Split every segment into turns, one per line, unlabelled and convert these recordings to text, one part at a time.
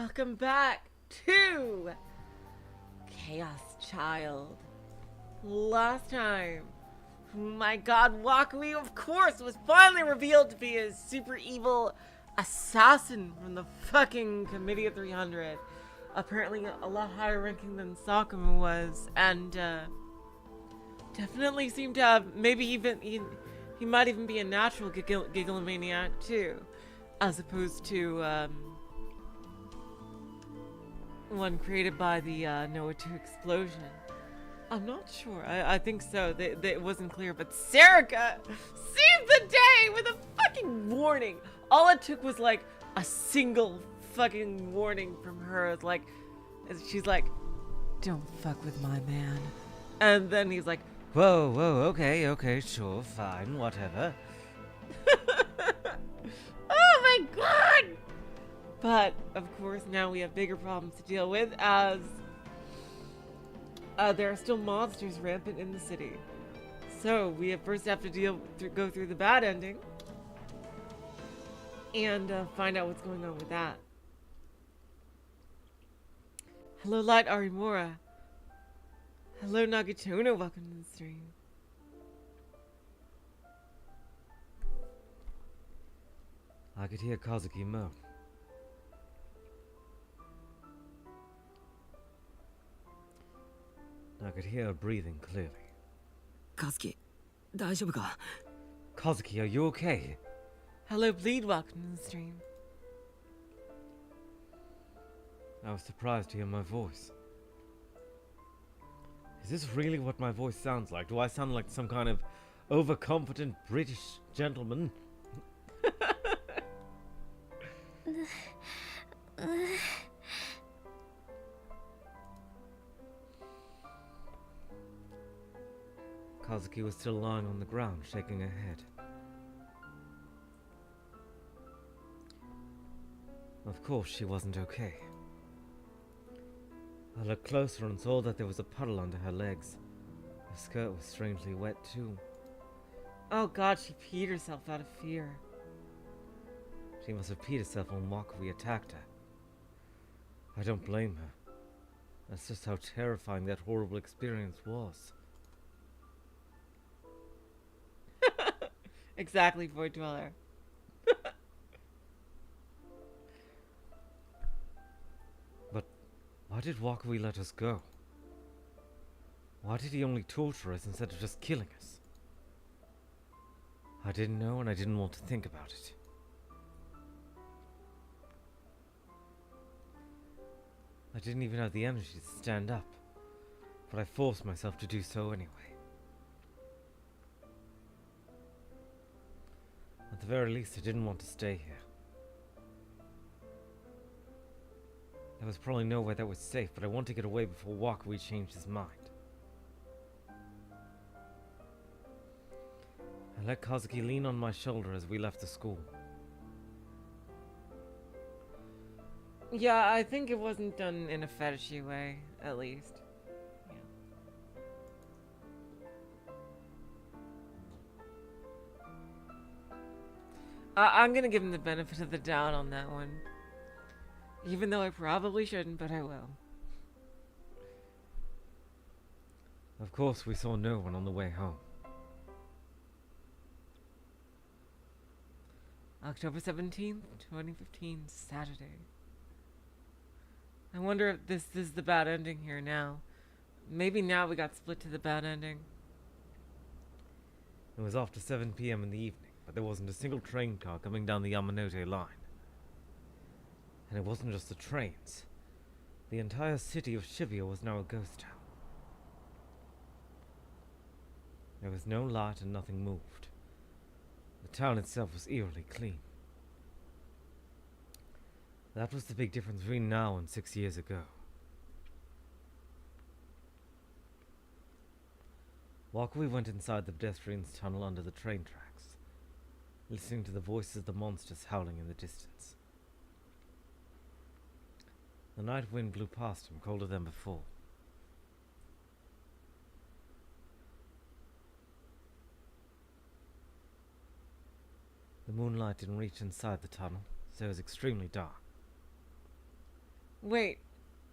Welcome back to Chaos Child. Last time, my god, Wakui, of course, was finally revealed to be a super evil assassin from the fucking Committee of 300. Apparently a lot higher ranking than Sakuma was, and definitely seemed to have, maybe even, he might even be a natural Gigalomaniac too, as opposed to, one created by the Noah 2 explosion. I'm not sure. I think so. It wasn't clear, but Serika saved the day with a fucking warning. All it took was like a single fucking warning from her. Like, she's like, "Don't fuck with my man," and then he's like,
Whoa, okay, sure, fine, whatever.
"Oh my god!" But, of course, now we have bigger problems to deal with, as there are still monsters rampant in the city. So, we first have to go through the bad ending, and find out what's going on with that. Hello, Light Arimura. Hello, Nagatono, welcome to the stream.
I could hear Kazuki moan. I could hear her breathing clearly.
Kazuki, 大丈夫か?
Kazuki, are you okay?
Hello, Bleed, welcome to the stream.
I was surprised to hear my voice. Is this really what my voice sounds like? Do I sound like some kind of overconfident British gentleman? Kazuki was still lying on the ground, shaking her head. Of course, she wasn't okay. I looked closer and saw that there was a puddle under her legs. Her skirt was strangely wet too.
Oh god, she peed herself out of fear.
She must have peed herself when Wakui attacked her. I don't blame her. That's just how terrifying that horrible experience was.
Exactly, Void Dweller.
But why did Wakui let us go? Why did he only torture us instead of just killing us? I didn't know, and I didn't want to think about it. I didn't even have the energy to stand up, but I forced myself to do so anyway. At the very least, I didn't want to stay here. There was probably nowhere that was safe, but I wanted to get away before Wakui changed his mind. I let Kazuki lean on my shoulder as we left the school.
Yeah, I think it wasn't done in a fetishy way, at least. I'm gonna give him the benefit of the doubt on that one. Even though I probably shouldn't, but I will.
Of course, we saw no one on the way home.
October 17th, 2015, Saturday. I wonder if this is the bad ending here now. Maybe now we got split to the bad ending.
It was after 7 p.m. in the evening, but there wasn't a single train car coming down the Yamanote line. And it wasn't just the trains. The entire city of Shibuya was now a ghost town. There was no light and nothing moved. The town itself was eerily clean. That was the big difference between now and 6 years ago. Wakui went inside the pedestrians' tunnel under the train tracks, listening to the voices of the monsters howling in the distance. The night wind blew past him, colder than before. The moonlight didn't reach inside the tunnel, so it was extremely dark.
Wait.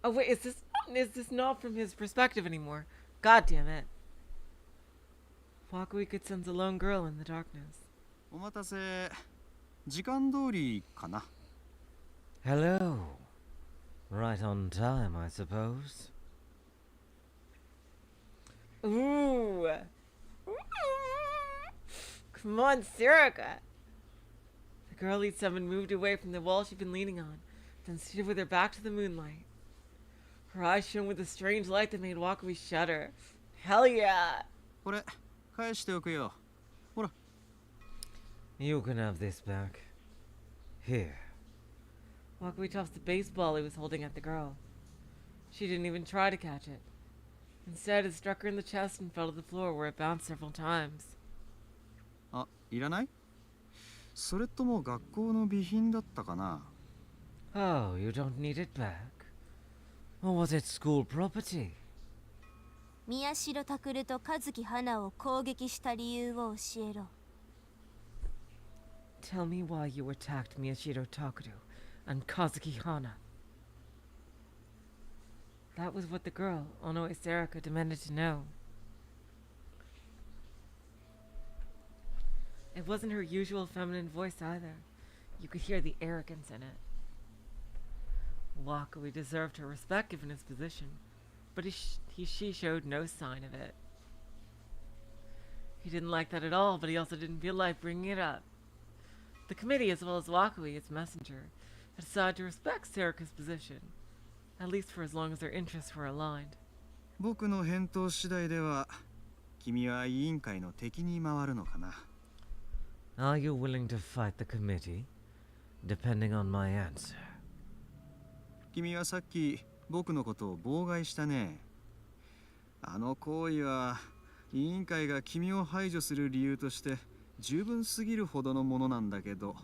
Oh wait, is this not from his perspective anymore? God damn it. Wakui could sense a lone girl in the darkness.
お待たせ。時間通りかな。
Hello. Right on time, I suppose.
Ooh. Come on, Serika. The girl he'd summoned moved away from the wall she'd been leaning on, then stood with her back to the moonlight. Her eyes shone with a strange light that made Wakui shudder. Hell yeah!
これ返しておくよ。ほら。
You can have this back. Here.
Wakui tossed the baseball he was holding at the girl. She didn't even try to catch it. Instead, it struck her in the chest and fell to the floor, where it bounced several times.
あ、いらない？それとも学校の備品だったかな？
Oh, you don't need it back? Or was it school property?
宮代拓と和樹花を攻撃した理由を教えろ。
Tell me why you attacked Miyashiro Takuru and Kazuki Hana. That was what the girl, Onoe Serika, demanded to know. It wasn't her usual feminine voice either. You could hear the arrogance in it. Wakui deserved her respect given his position, but she showed no sign of it. He didn't like that at all, but he also didn't feel like bringing it up. The committee, as well as Wakui, its messenger, had decided to respect Serika's position, at least for as long as their interests were aligned.
僕の返答次第では、君は委員会の敵に回るのかな。
Are you willing to fight the committee? Depending on my answer.
君はさっき僕のことを妨害したね。あの行為は委員会が君を排除する理由として十分すぎるほどのものなんだけど。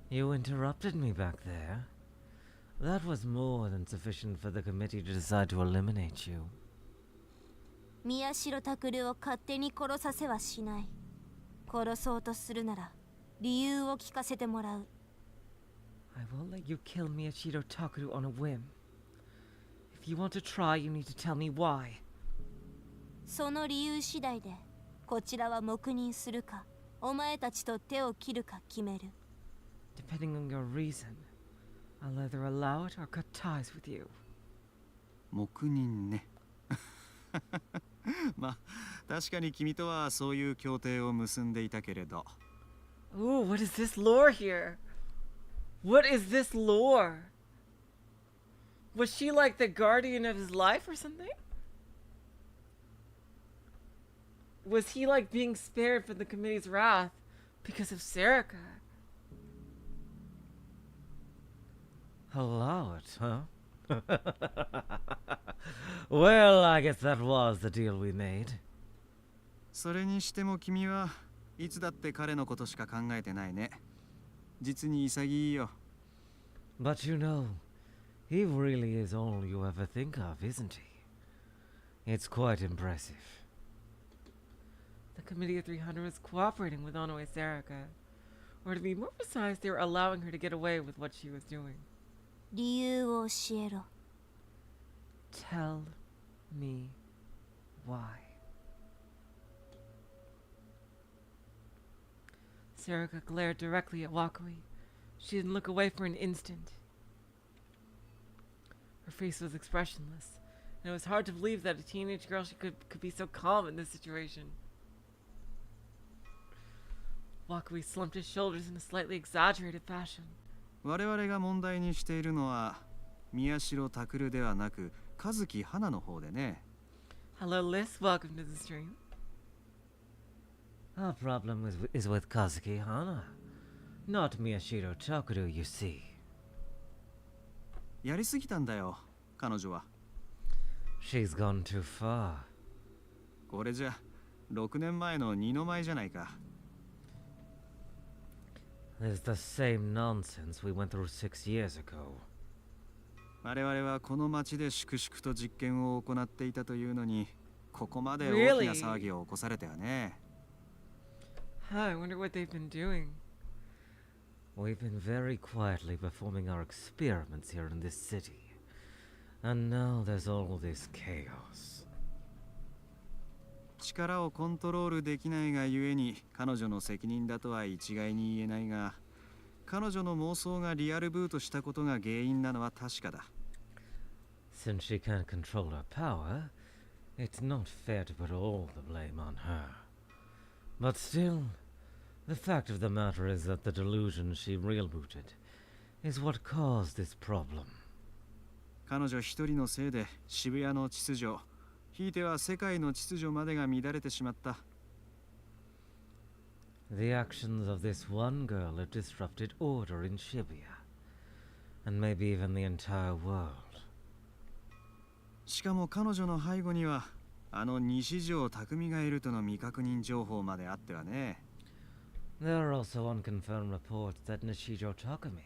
You interrupted me back there. That was more than sufficient for the committee to decide to eliminate you.
宮代拓を勝手に殺させはしない。殺そうとするなら理由を聞かせてもらう。
I won't let you kill Miyashiro Takuru on a whim. If you want to try, you need to tell me why.
その理由次第でこちらは黙認するかお前たちと手を切るか決める。
Depending on your reason, I'll either allow it or cut ties with you.
黙認ね。まあ確かに君とはそういう協定を結んでいたけれど。
Ooh, what is this lore here? What is this lore? Was she like the guardian of his life or something? Was he like being spared from the committee's wrath because of Serika?
Allow it, huh? Well, I guess that was the deal we made.
それにしても君はいつだって彼のことしか考えてないね。実に潔いよ。
But you know, he really is all you ever think of, isn't he? It's quite impressive.
The Committee of 300 was cooperating with Onoe Serika. Or to be more precise, they were allowing her to get away with what she was doing.
理由を教えろ。
Tell me why. Serika glared directly at Wakui. She didn't look away for an instant. Her face was expressionless, and it was hard to believe that a teenage girl could be so calm in this situation. Wakui slumped his shoulders in a slightly exaggerated fashion.
我々が問題にしているのは宮代拓ではなく和樹花の方でね。
Hello, Liz. Welcome to the stream.
Our problem is with Kazuki Hana, not Miyashiro Takuru, you see.
やりすぎたんだよ、彼女は。
She's gone too far.
これじゃ6年前の二の舞じゃないか。
There's the same nonsense we went through 6 years ago.
我々はこの町で粛々と実験を行っていたというのに、ここまで大きな騒ぎを起こされたよね。
Huh, I wonder what they've been doing.
We've been very quietly performing our experiments here in this city. And now there's all this chaos.
力をコントロールできないがゆえに彼女の責任だとは一概に言えないが、彼女の妄想がリアルブートしたことが原因なのは確かだ。
Since she can't control her power, it's not fair to put all the blame on her. But still, the fact of the matter is that the delusion she rebooted is what caused this problem.
彼女一人のせいで渋谷の秩序、ひいては世界の秩序までが乱れてしまった。
The actions of this one girl have disrupted order in Shibuya, and maybe even the entire world.
しかも彼女の背後にはあの西条匠がいるとの未確認情報まであってはね。
There are also unconfirmed reports that Nishijo Takumi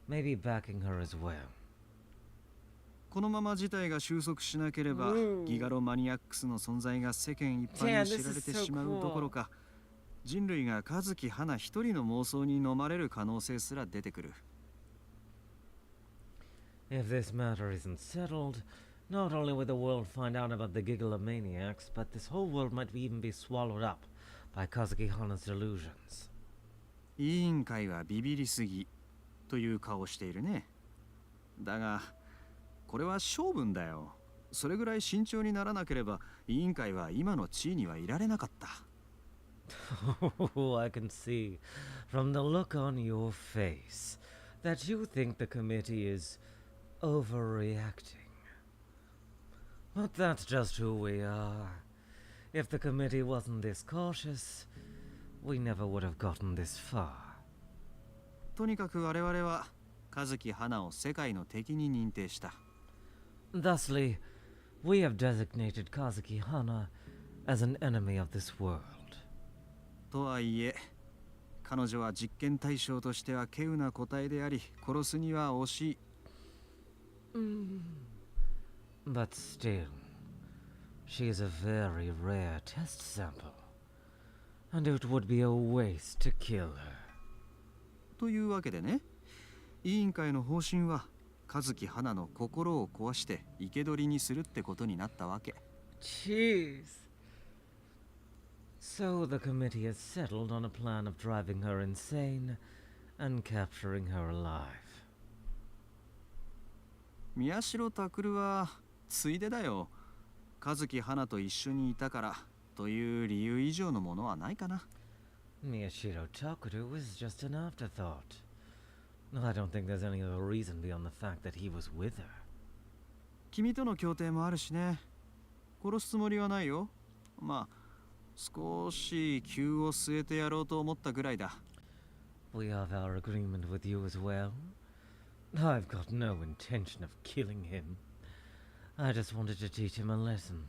may be backing her as well.
このまま事態が収束しなければ、ギガロマニアックスの存在が世間一般に知られてしまうどころか、人類が和樹花一人の妄想に飲まれる可能性すら出てくる。
If this matter isn't settled, not only will the world find out about the Gigalomaniacs, but this whole world might even be swallowed up by KAZUKI Hana's delusions.
委員会はビビりすぎという顔をしているね。だがこれは性分だよ。それぐらい慎重にならなければ委員会は今の地位にはいられなかった。
Oh, I can see from the look on your face that you think the committee is overreacting. But that's just who we are. If the committee wasn't this cautious, we never would have gotten this far.
とにかく我々は和樹花を世界の敵に認定した。
Thusly, we have designated KAZUKI Hana as an enemy of this world.
とはいえ、彼女は実験対象としては稀有な個体であり、殺すには惜しい。
But still, she is a very rare test sample, and it would be a waste to kill her.
というわけでね、委員会の方針は和樹花の心を壊して生け捕りにするってことになったわけ。
Jeez.
So the committee has settled on a plan of driving her insane and capturing her alive.
宮代拓はついでだよ。和樹花と一緒にいたからという理由以上のものはないかな。
Miyashiro Takuru was just an afterthought. I don't think there's any other reason beyond the fact that he was with her.
君との協定もあるしね。殺すつもりはないよ。まあ少し急を据えてやろうと思ったぐらいだ。
We have our agreement with you as well. I've got no intention of killing him. I just wanted to teach him a lesson.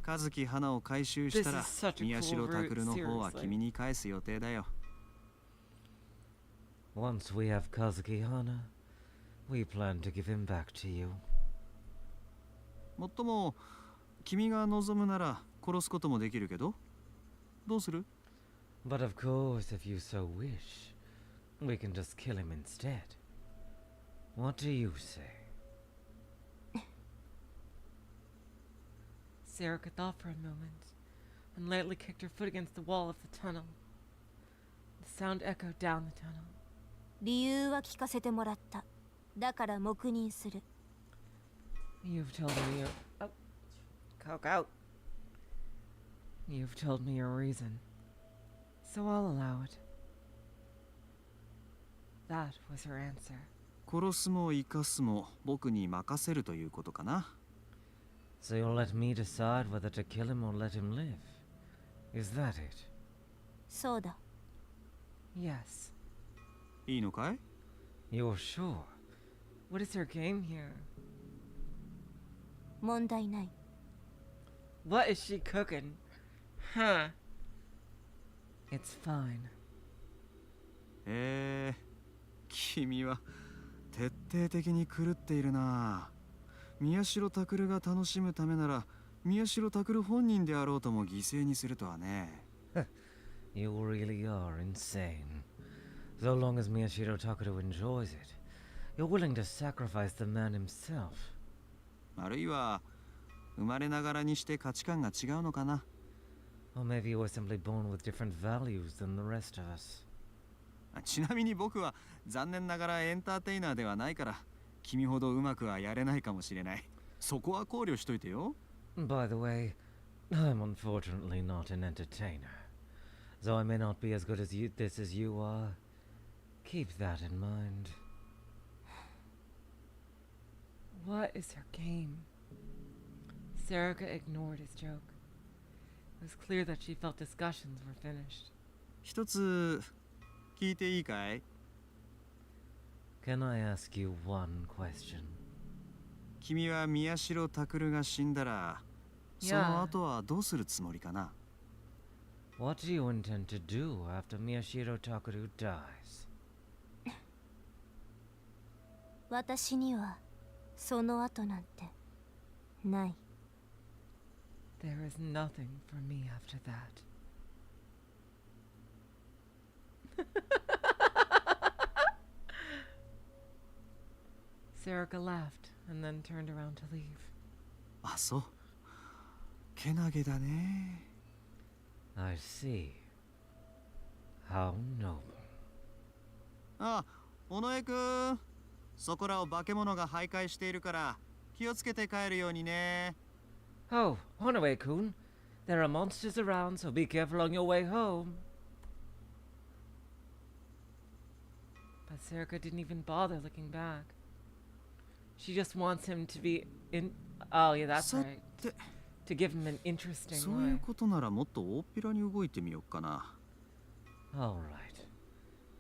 和樹花を回収したら
This is such a
宮
cool
代拓
route,
の方は
seriously.
君に返す予定だよ。
Once we have KAZUKI Hana, we plan to give him back to you.
もっとも君が望むなら殺すこともできるけど、どうする？
But of course, if you so wish, we can just kill him instead. What do you say?
Serika thought for a moment, and lightly kicked her foot against the wall of the tunnel. The sound echoed down the tunnel.
理由は聞かせてもらった。だから黙認する。
You've told me your... Oh. Coke out. You've told me your reason. So I'll allow it. That was her answer.
殺すも生かすも僕に任せるということかな。
So you'll let me decide whether to kill him or let him live? Is that it?
そうだ。
Yes.
いいのかい？
You're sure?
What is her game here?
問題ない。
What is she cooking? Huh. It's fine.
君は徹底的に狂っているな。宮代拓が楽しむためなら宮代拓本人であろうとも犠牲にするとはね。
You really are insane. So long as Miyashiro Takaru enjoys it, you're willing to sacrifice the man himself.
あるいは生まれながらにして価値観が違うのかな。
Or maybe you were simply born with different values than the rest of us.
ちなみに僕は残念ながらエンターテイナーではないから君ほどうまくはやれないかもしれない。そこは考慮しといてよ。
By the way, I'm unfortunately not an entertainer. Though I may not be as good as this as you are, keep that in mind.
What is her game? Serika ignored his joke. It was clear that she felt discussions were finished.
一つ聞いていいかい？
Can I ask you one question?
君は宮代拓が死んだら、その後はどうするつもりかな？
What do you intend to do after Miyashiro Takaru dies?
私にはその後なんてない。
There is nothing for me after that. Serika laughed and then turned around to leave.
あ、そう。けなげだね。
I see. How noble.
あ、尾上くん。そこらを化け物が徘徊しているから気をつけて帰るようにね。
Oh, Honoe-kun. There are monsters around, so be careful on your way home.
But Serika didn't even bother looking back. She just wants him to be in. Oh, yeah, that's right. To give him an interesting
そういう
way.
ことならもっと大っぴらに動いてみようかな。
All right.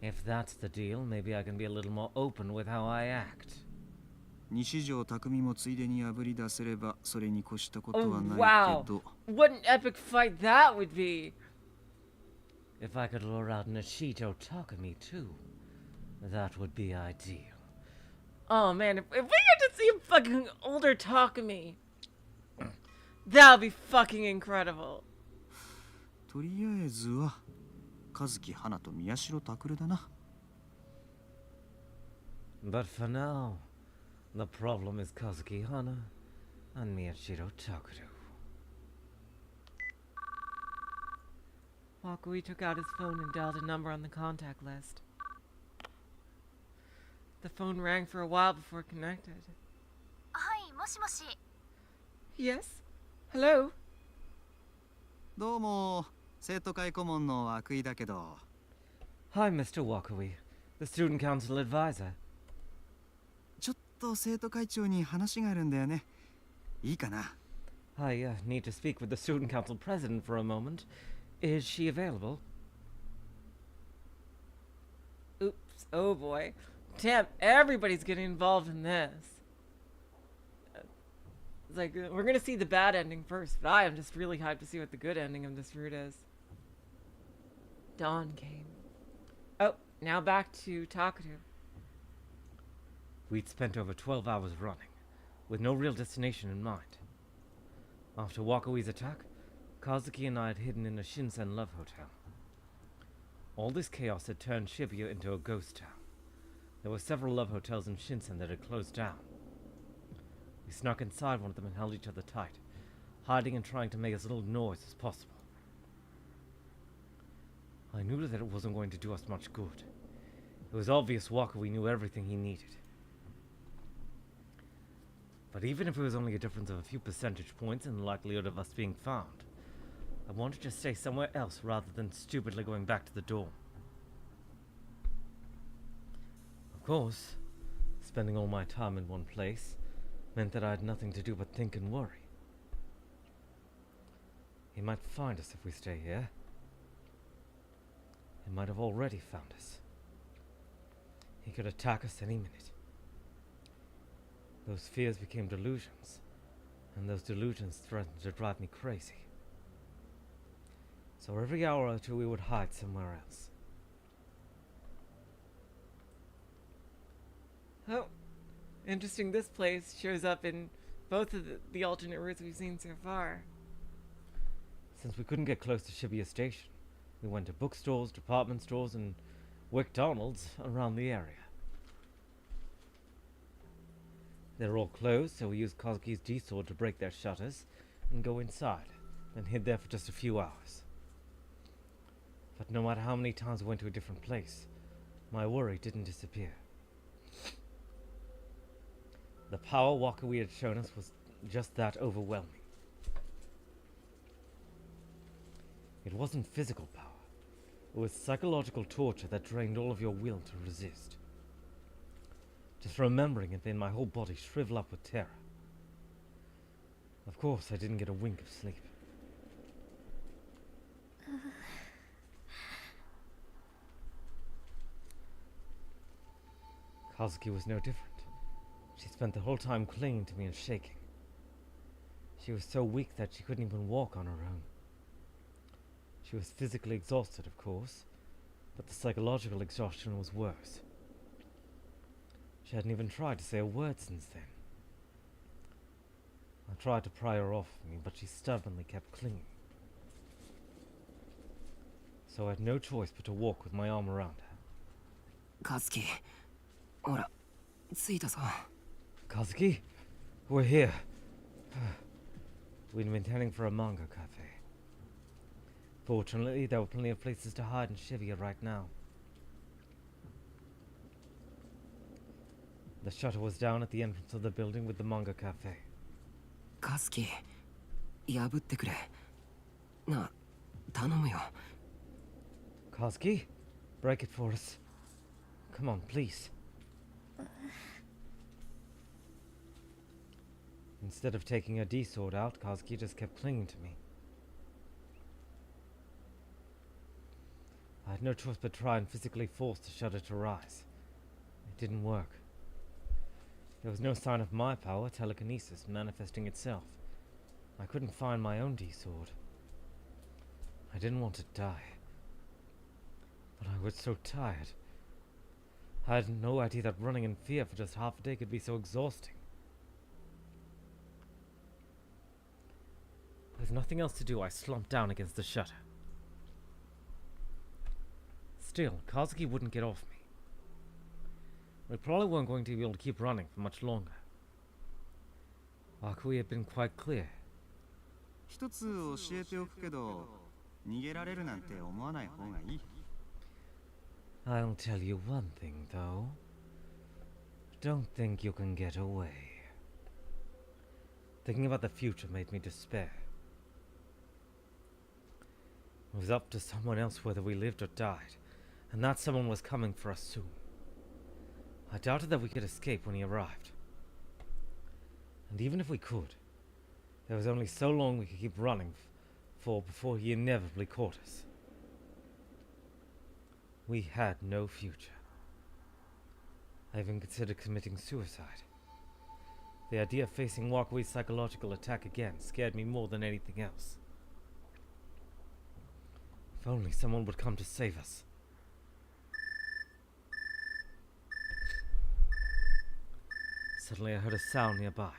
If that's the deal, maybe I can be a little more open with how I act.
西条匠もついでに炙り出せればそれに越したこと
Oh,
はない
wow.
けど。
What an epic fight that would be.
If I could lure out Nishito Takumi too, that would be ideal.
Oh, man. If we get to see a fucking older Takumi, that would be fucking incredible.
とりあえずは和樹花と宮代拓だな。
But for now, the problem is Kazuki Hana and Miyashiro Takaru.
Wakui took out his phone and dialed a number on the contact list. The phone rang for a while before it connected.
はい、もしもし。
Yes? Hello?
どうも、生徒会顧問の涌井だけど。
Hi, Mr. Wakui, the student council advisor.
ちょっと生徒会長に話があるんだよね。いいかな？
I need to speak with the student council president for a moment. Is she available?
Oops. Oh boy. Damn, everybody's getting involved in this. It's like, we're gonna see the bad ending first, but I am just really hyped to see what the good ending of this route is. Dawn came. Oh, now back to Takaru.
We'd spent over 12 hours running, with no real destination in mind. After Wakui's attack, Kazuki and I had hidden in a Shinsen love hotel. All this chaos had turned Shibuya into a ghost town. There were several love hotels in Shinsen that had closed down. We snuck inside one of them and held each other tight, hiding and trying to make as little noise as possible. I knew that it wasn't going to do us much good. It was obvious Wakui knew everything he needed. But even if it was only a difference of a few percentage points in the likelihood of us being found, I wanted to stay somewhere else rather than stupidly going back to the dorm. Of course, spending all my time in one place meant that I had nothing to do but think and worry. He might find us if we stay here. He might have already found us. He could attack us any minute. Those fears became delusions, and those delusions threatened to drive me crazy. So every hour or two we would hide somewhere else.
Oh, interesting. This place shows up in both of the alternate routes we've seen so far.
Since we couldn't get close to Shibuya Station, We went to bookstores, department stores, and McDonald's around the area. They were all closed, so we used Kazuki's D-sword to break their shutters and go inside, then hid there for just a few hours. But no matter how many times we went to a different place, my worry didn't disappear. The power Wakui had shown us was just that overwhelming. It wasn't physical power. It was psychological torture that drained all of your will to resist. Just remembering it made my whole body shrivel up with terror. Of course, I didn't get a wink of sleep. Kazuki was no different. She spent the whole time clinging to me and shaking. She was so weak that she couldn't even walk on her own. She was physically exhausted, of course, but the psychological exhaustion was worse. She hadn't even tried to say a word since then. I tried to pry her off me, but she stubbornly kept clinging. So I had no choice but to walk with my arm around her.
カズキ、ほら、着いたぞ。
Kazuki, we're here. We'd been heading for a manga cafe. Fortunately, there were plenty of places to hide in Shibuya right now. The shutter was down at the entrance of the building with the manga cafe.
カズキ、破ってくれ。なあ、頼むよ。
Kazuki, break it for us. Come on, please. Instead of taking her D-sword out, Kazuki just kept clinging to me. I had no choice but try and physically force the shutter to rise. It didn't work. There was no sign of my power, telekinesis, manifesting itself. I couldn't find my own D-sword. I didn't want to die. But I was so tired. I had no idea that running in fear for just half a day could be so exhausting. With nothing else to do, I slumped down against the shutter. Still, Kazuki wouldn't get off me. We probably weren't going to be able to keep running for much longer. Wakui had been quite clear.
一つ教えておくけど、逃げられるなんて思わない方がいい。
I'll tell you one thing, though. Don't think you can get away. Thinking about the future made me despair. It was up to someone else whether we lived or died, and that someone was coming for us soon. I doubted that we could escape when he arrived. And even if we could, there was only so long we could keep running for before he inevitably caught us. We had no future. I even considered committing suicide. The idea of facing Wakui's psychological attack again scared me more than anything else. If only someone would come to save us. Suddenly I heard a sound nearby,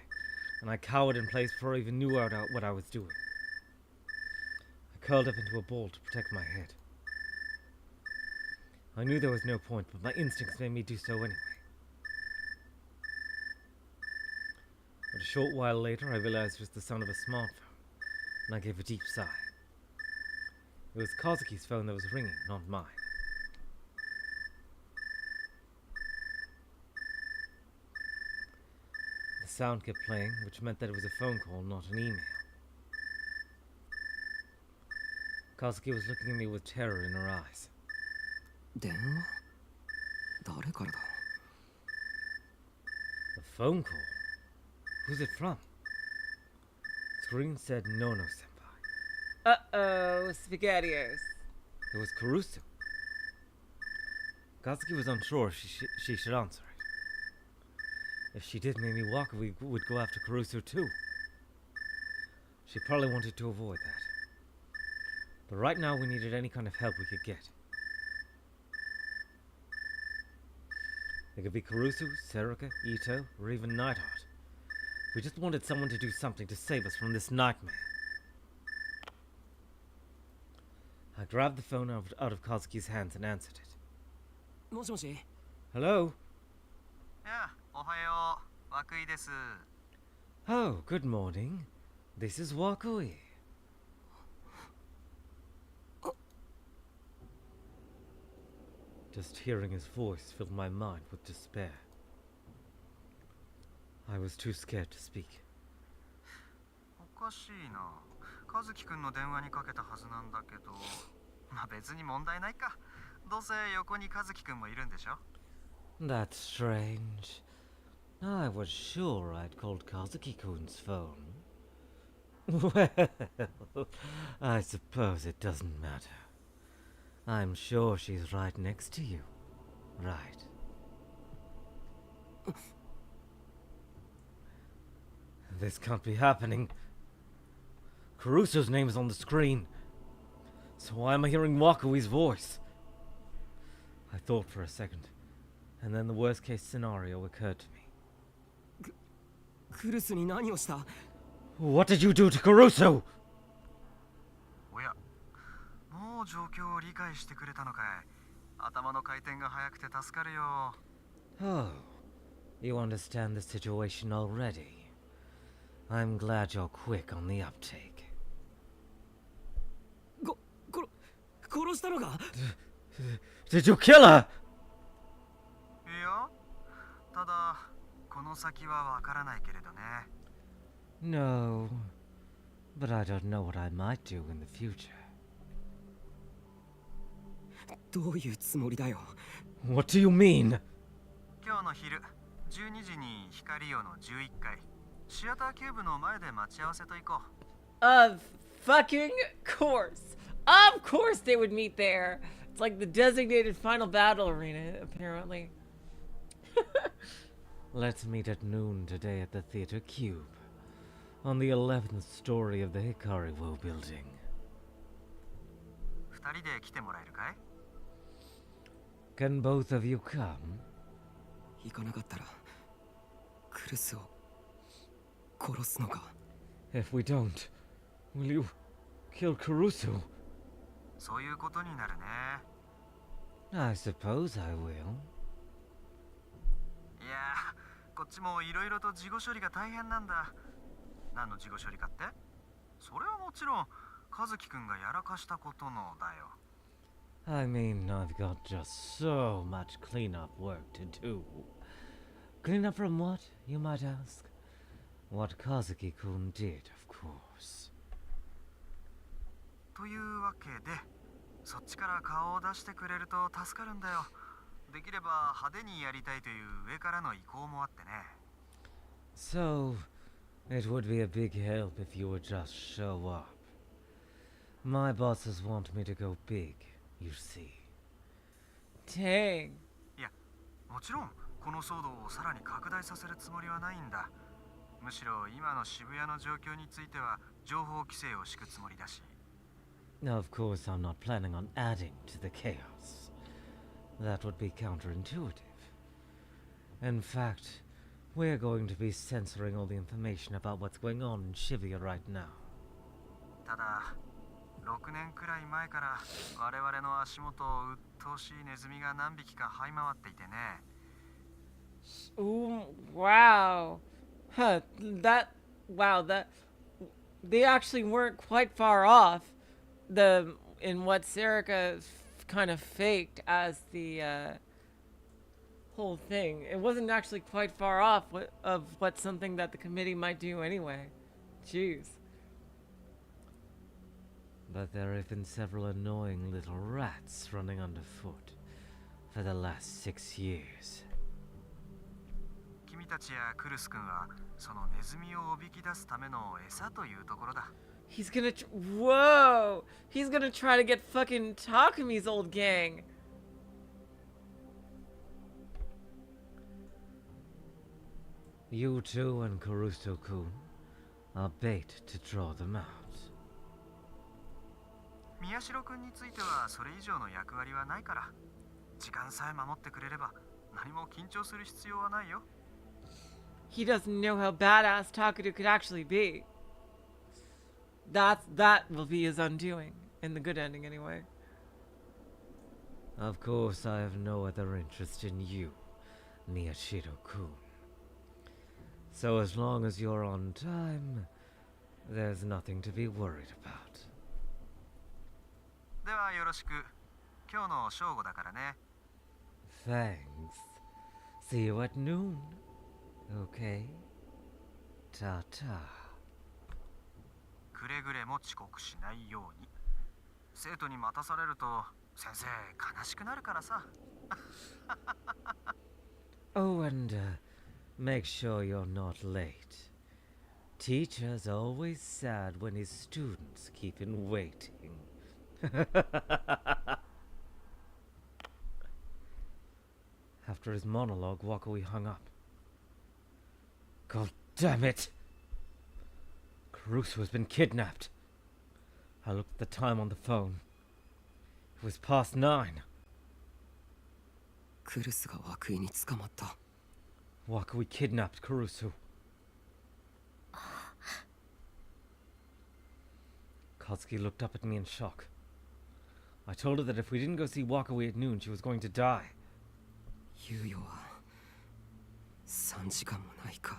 and I cowered in place before I even knew what I was doing. I curled up into a ball to protect my head. I knew there was no point, but my instincts made me do so anyway. But a short while later, I realized it was the sound of a smartphone, and I gave a deep sigh. It was Kazuki's phone that was ringing, not mine. The sound kept playing, which meant that it was a phone call, not an email. Kazuki was looking at me with terror in her eyes.
電話？誰からだ？
A phone call? Who's it from? Screen said Nono senpai.
Uh-oh, SpaghettiOs.
It was Kurusu. Kazuki was unsure if she should answer it. If she did, maybe Wakui would go after Kurusu too. She probably wanted to avoid that. But right now we needed any kind of help we could get. It could be Kurusu, Serika, Ito, or even Nighthart. We just wanted someone to do something to save us from this nightmare. I grabbed the phone out of Kazuki's hands and answered it.
もしもし
Hello?
いや、おはよう。Wakui です。
Oh, good morning. This is Wakui. Just hearing his voice filled my mind with despair. I was too scared to speak.
おかしいな。和樹くんの電話にかけたはずなんだけど、まあ別に問題ないか。どうせ横に和樹くんもいるんでしょ。
That's strange. I was sure I'd called Kazuki-kun's phone. Well, I suppose it doesn't matter. I'm sure she's right next to you. Right. This can't be happening. Caruso's name is on the screen. So why am I hearing Wakui's voice? I thought for a second, and then the worst case scenario occurred to me.
クルスに何をした
What did you do to Caruso?
おや、もう状況を理解してくれたのかい。頭の回転が速くて助かるよ。
Oh, you understand the situation already. I'm glad you're quick on the uptake.
殺したのか
Did you kill her?
いや、ただこの先はわからないけれどね。
No, but I don't know what I might do in the future.
どういうつもりだよ
What do you mean?
今日の昼、12時に光用の11階、シアターキューブの前で待ち合わせと行こう。
Of fucking course. Of course they would meet there. It's like the designated final battle arena, apparently.
Let's meet at noon today at the Theater Cube, on the 11th story of the Hikariwo building.
2人で来てもらえるかい？
Can both of you come?
行かなかったらクルスを殺すのか
If we don't, will you kill Caruso?
そういうことになるね。
I suppose I will.
いやー、こっちもいろいろと事後処理が大変なんだ。何の事後処理かって？それはもちろん和樹くんがやらかしたことのだよ。
I mean, I've got just so much cleanup work to do. Cleanup from what, you might ask? What Kazuki-kun did, of course.
というわけで、そっちから顔を出してくれると助かるんだよ。できれば派手にやりたいという上からの意向もあってね。
So, it would be a big help if you would just show up. My bosses want me to go big, you see.
Dang.
いや、もちろんこの騒動をさらに拡大させるつもりはないんだ。むしろ今の渋谷の状況については情報規制を敷くつもりだし。
Of course, I'm not planning on adding to the chaos. That would be counterintuitive. In fact, we're going to be censoring all the information about what's going on in Shibuya right now.
ただ、6年くらい前から我々の足元を鬱陶しいネズミが何匹か這い回っていてね。
Ooh, wow. Huh, that, they actually weren't quite far off in what Serika kind of faked as the, whole thing. It wasn't actually quite far off of what something that the committee might do anyway. Jeez.
But there have been several annoying little rats running underfoot for the last 6 years.
君たちやクルス君はそのネズミをおびき出すための餌というところだ。
He's gonna whoa! He's gonna try to get fucking Takumi's old gang.
You two and Caruso-kun are bait to draw them out.
宮代君についてはそれ以上の役割はないから、時間さえ守ってくれれば何も緊張する必要はないよ。
He doesn't know how badass Takudu could actually be. That will be his undoing. In the good ending, anyway.
Of course, I have no other interest in you, Miyashiro-kun. So as long as you're on time, there's nothing to be worried about.
ではよろしく。今日の正午だからね。
Thanks. See you at noon. Okay? Ta-ta.
くれぐれも遅刻しないように。生徒に待たされると先生悲しくなるからさ。
Oh, and make sure you're not late. Teacher's always sad when his students keep him waiting. After his monologue, Wakui hung up. God damn it! Caruso has been kidnapped. I looked at the time on the phone. It was past 9.
クルスが枠井に捕まった。
Wakui kidnapped Caruso. Kazuki looked up at me in shock. I told her that if we didn't go see Wakui at noon, she was going to die.
猶予は3時間もないか。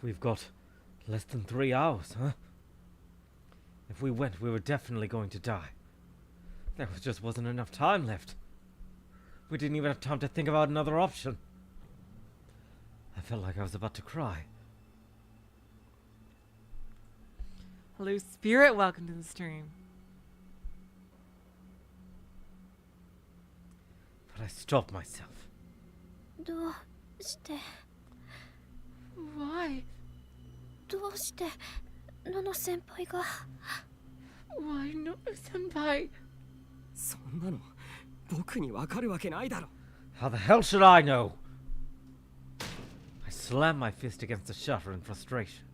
We've got less than 3 hours, huh? If we went, we were definitely going to die. There just wasn't enough time left. We didn't even have time to think about another option. I felt like I was about to cry.
Hello, Spirit. Welcome to the stream.
But I stopped myself.
どうして
Why?
どうしてノノ先輩が
Why, no, senpai?
そんなの僕にわかるわけないだろ。
How the hell should I know? I slammed my fist against the shutter in frustration.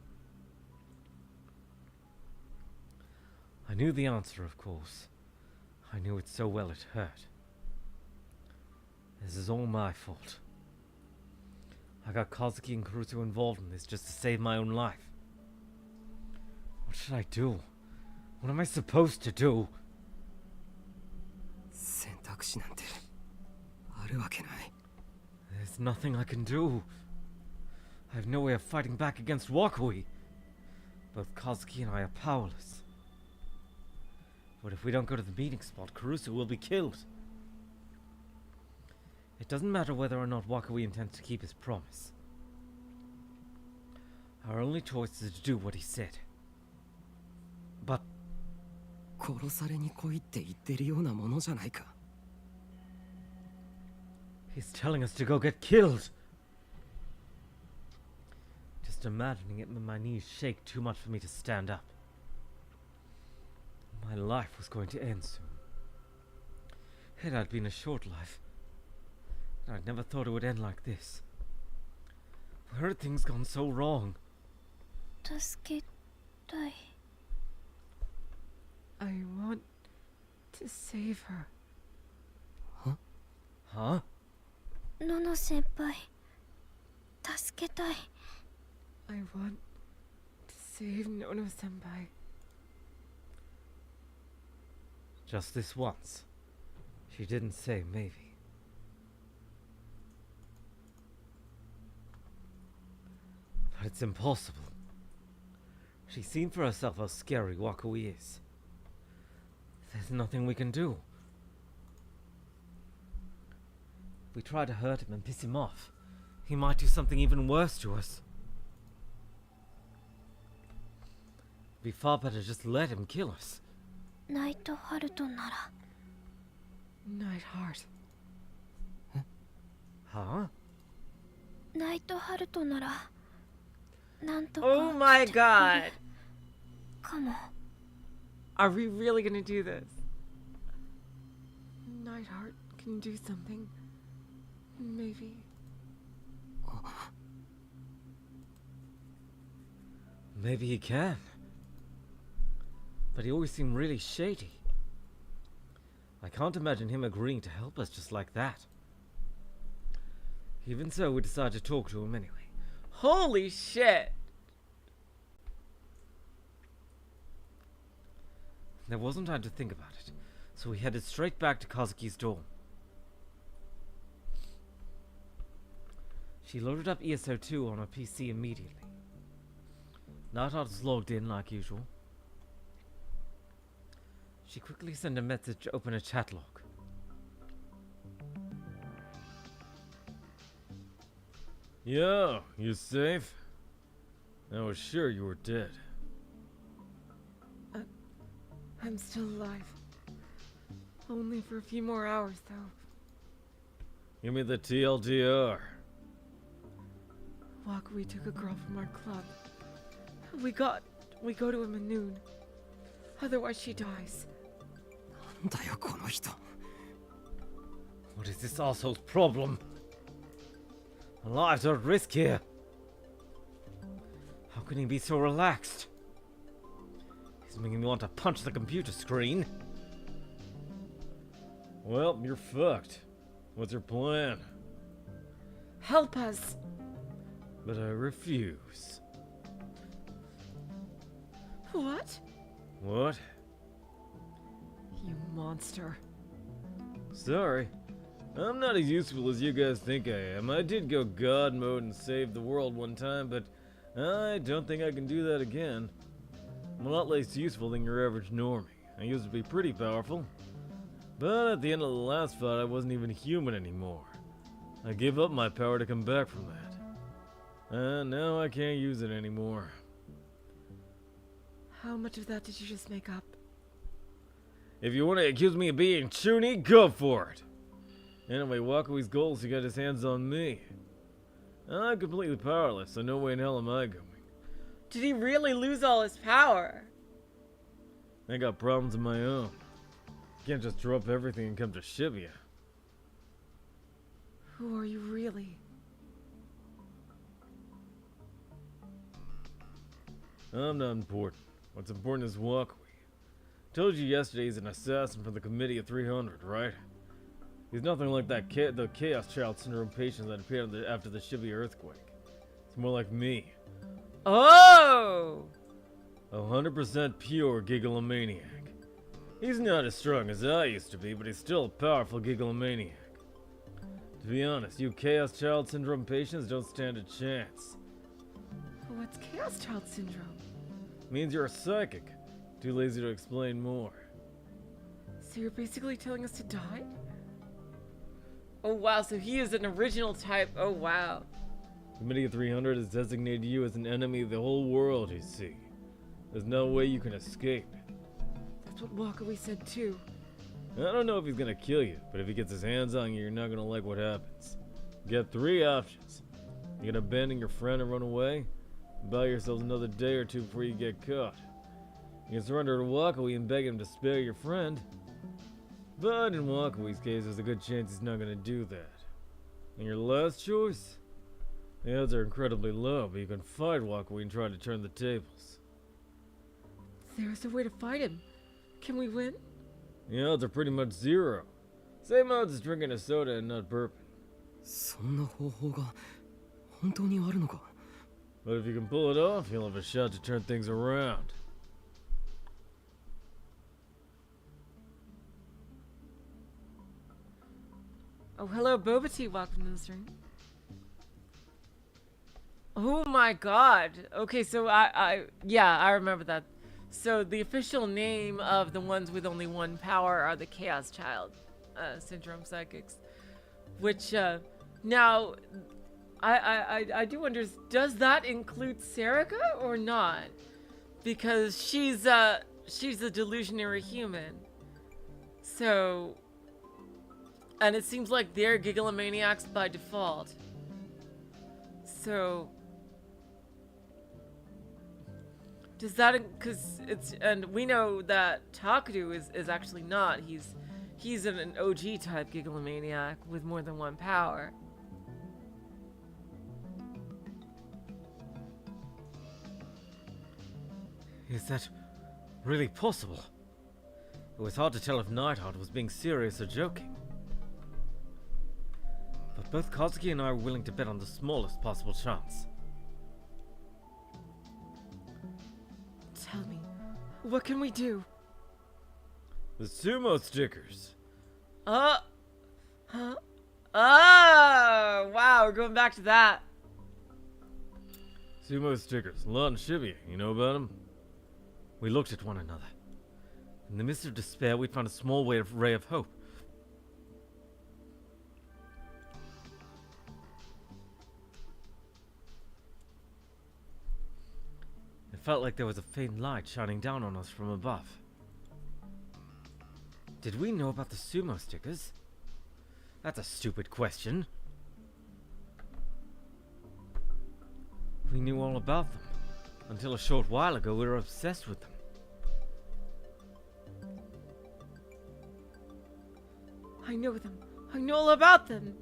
I knew the answer, of course. I knew it so well it hurt. This is all my fault. I got Kazuki and Caruso involved in this just to save my own life. What should I do? What am I supposed to do?
選択肢なんてあるわけない。
There's nothing I can do. I have no way of fighting back against Wakui. Both Kazuki and I are powerless. But if we don't go to the meeting spot, Caruso will be killed. It doesn't matter whether or not Wakui intends to keep his promise. Our only choice is to do what he said. But
殺されに来いって言ってるようなものじゃないか。
he's telling us to go get killed. Just imagining it made my knees shake too much for me to stand up. My life was going to end soon. It had been a short life. And I'd never thought it would end like this. Where had things gone so wrong?
助けたい
I want to save her.
Huh?
ノノ先輩助けたい
I want to save Nono senpai.
Just this once. She didn't say maybe. But it's impossible. She's seen for herself how scary Wakui is. There's nothing we can do. If we try to hurt him and piss him off, he might do something even worse to us. It'd be far better just let him kill us.
ナイトハルトなら
Nighthart.
Huh?
ナイトハルトならなんとか
Oh my god.
かも
Are we really gonna do this? Nighthart can do something. Maybe.
Maybe he can. But he always seemed really shady. I can't imagine him agreeing to help us just like that. Even so, we decided to talk to him anyway.
Holy shit.
There wasn't time to think about it, so we headed straight back to Kazuki's dorm. She loaded up ESO2 on her PC immediately. Nighthart was logged in like usual. She quickly sent a message to open a chat log. Yo, you safe? I was sure you were dead.
I'm still alive. Only for a few more hours, though.
Give me the TLDR.
Wakui took a girl from our club. We go to him at noon. Otherwise she dies.
なんだよこの人。
What is this asshole's problem? Our lives are at risk here. How can he be so relaxed? He's making me want to punch the computer screen. Well, you're fucked. What's your plan?
Help us!
But I refuse.
What?
What?
You monster.
Sorry. I'm not as useful as you guys think I am. I did go God mode and save the world one time, but I don't think I can do that again. I'm a lot less useful than your average normie. I used to be pretty powerful. But at the end of the last fight, I wasn't even human anymore. I gave up my power to come back from that. And now I can't use it anymore.
How much of that did you just make up?
If you want to accuse me of being chuny, go for it. Anyway, Wakui's goal is to get his hands on me. I'm completely powerless, so no way in hell am I going.
Did he really lose all his power?
I got problems of my own. Can't just drop everything and come to Shibuya.
Who are you really?
I'm not important. What's important is Wakui. Told you yesterday he's an assassin from the Committee of 300, right? He's nothing like the Chaos Child Syndrome patient that appeared after the Shibuya earthquake. It's more like me.
Oh!
100% pure Gigalomaniac. He's not as strong as I used to be, but he's still a powerful Gigalomaniac. To be honest, you Chaos Child Syndrome patients don't stand a chance.
What's Chaos Child Syndrome?
Means you're a psychic. Too lazy to explain more.
So you're basically telling us to die? Oh wow, so he is an original type. Oh wow.
Committee of 300 has designated you as an enemy of the whole world, you see. There's no way you can escape.
That's what Wakui said too.
I don't know if he's gonna kill you, but if he gets his hands on you, you're not gonna like what happens. You got three options. You can abandon your friend and run away, buy yourselves another day or two before you get caught. You can surrender to Wakui and beg him to spare your friend. But in Wakui's case, there's a good chance he's not gonna do that. And your last choice? The odds are incredibly low, but you can fight Wakui and try to turn the tables.
There's a way to fight him. Can we win?
The odds are pretty much zero. Same odds as drinking a soda and not burping.
そんな方法が本当にあるのか?
But if you can pull it off, you'll have a shot to turn things around.
Oh, hello, Boba Tea. Welcome to the stream. Oh my god. Okay, so I remember that. So the official name of the ones with only one power are the Chaos Child Syndrome Psychics. Which, now, I do wonder, does that include Serika or not? Because she's a delusionary human. So, and it seems like they're Gigalomaniacs by default. So, does that, because it's, and we know that Takudu is actually not. He's an OG type Gigalomaniac with more than one power.
Is that really possible? It was hard to tell if Nighthart was being serious or joking. But both Kazuki and I are willing to bet on the smallest possible chance.
Tell me, what can we do?
The Sumo stickers.
Huh? Oh, wow, we're going back to that.
Sumo stickers. A lot in Shibuya. You know about them? We looked at one another. In the midst of despair, we found a small ray of hope. It felt like there was a faint light shining down on us from above. Did we know about the Sumo stickers? That's a stupid question. We knew all about them. Until a short while ago, we were obsessed with them.
I know them. I know all about them.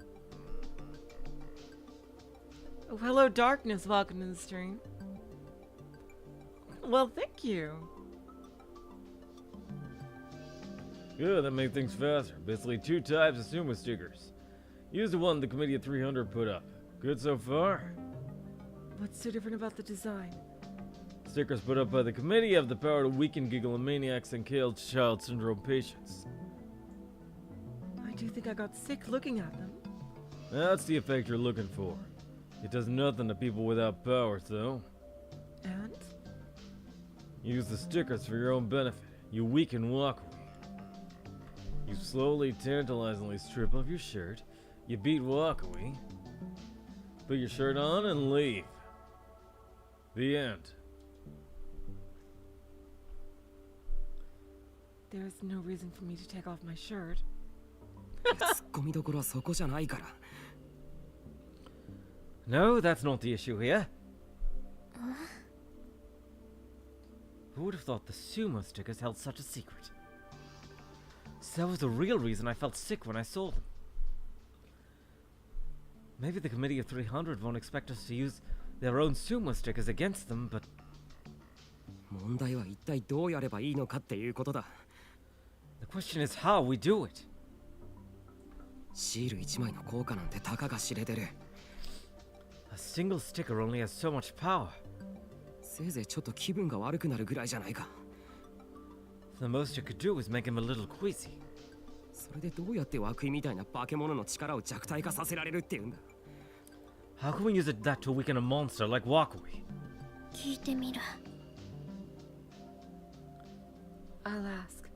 Oh, hello, darkness. Welcome to the stream. Well, thank you.
Good, that made things faster. Basically 2 types of Sumo stickers. Use the one the Committee of 300 put up. Good so far?
What's so different about the design?
Stickers put up by the committee have the power to weaken Gigalomaniacs and kill child syndrome patients.
I do think I got sick looking at them.
That's the effect you're looking for. It does nothing to people without powers, though.
And?
Use the stickers for your own benefit. You weaken Wakui. You slowly, tantalizingly strip off your shirt. You beat Wakui. Put your shirt on and leave. The end.
There's no reason for me to take off my shirt.
ツッコミどころはそこじゃないから。
No, that's not the issue here. Who would have thought the Sumo stickers held such a secret? So that was the real reason I felt sick when I saw them. Maybe the Committee of 300 won't expect us to use their own Sumo stickers against them, but...
問題は一体どうやればいいのかっていうことだ。
The question is how we do it.
シール1枚の効果なんてたかが知れてる。
A single sticker only has so much power.
せいぜいちょっと気分が悪くなるぐらいじゃないか。
The most you could do is make him a little queasy.
それでどうやって涌井みたいな化け物の力を弱体化させられるっていうんだ。
How can we use that to weaken a monster like Wakui?
聞いてみる。
I'll ask.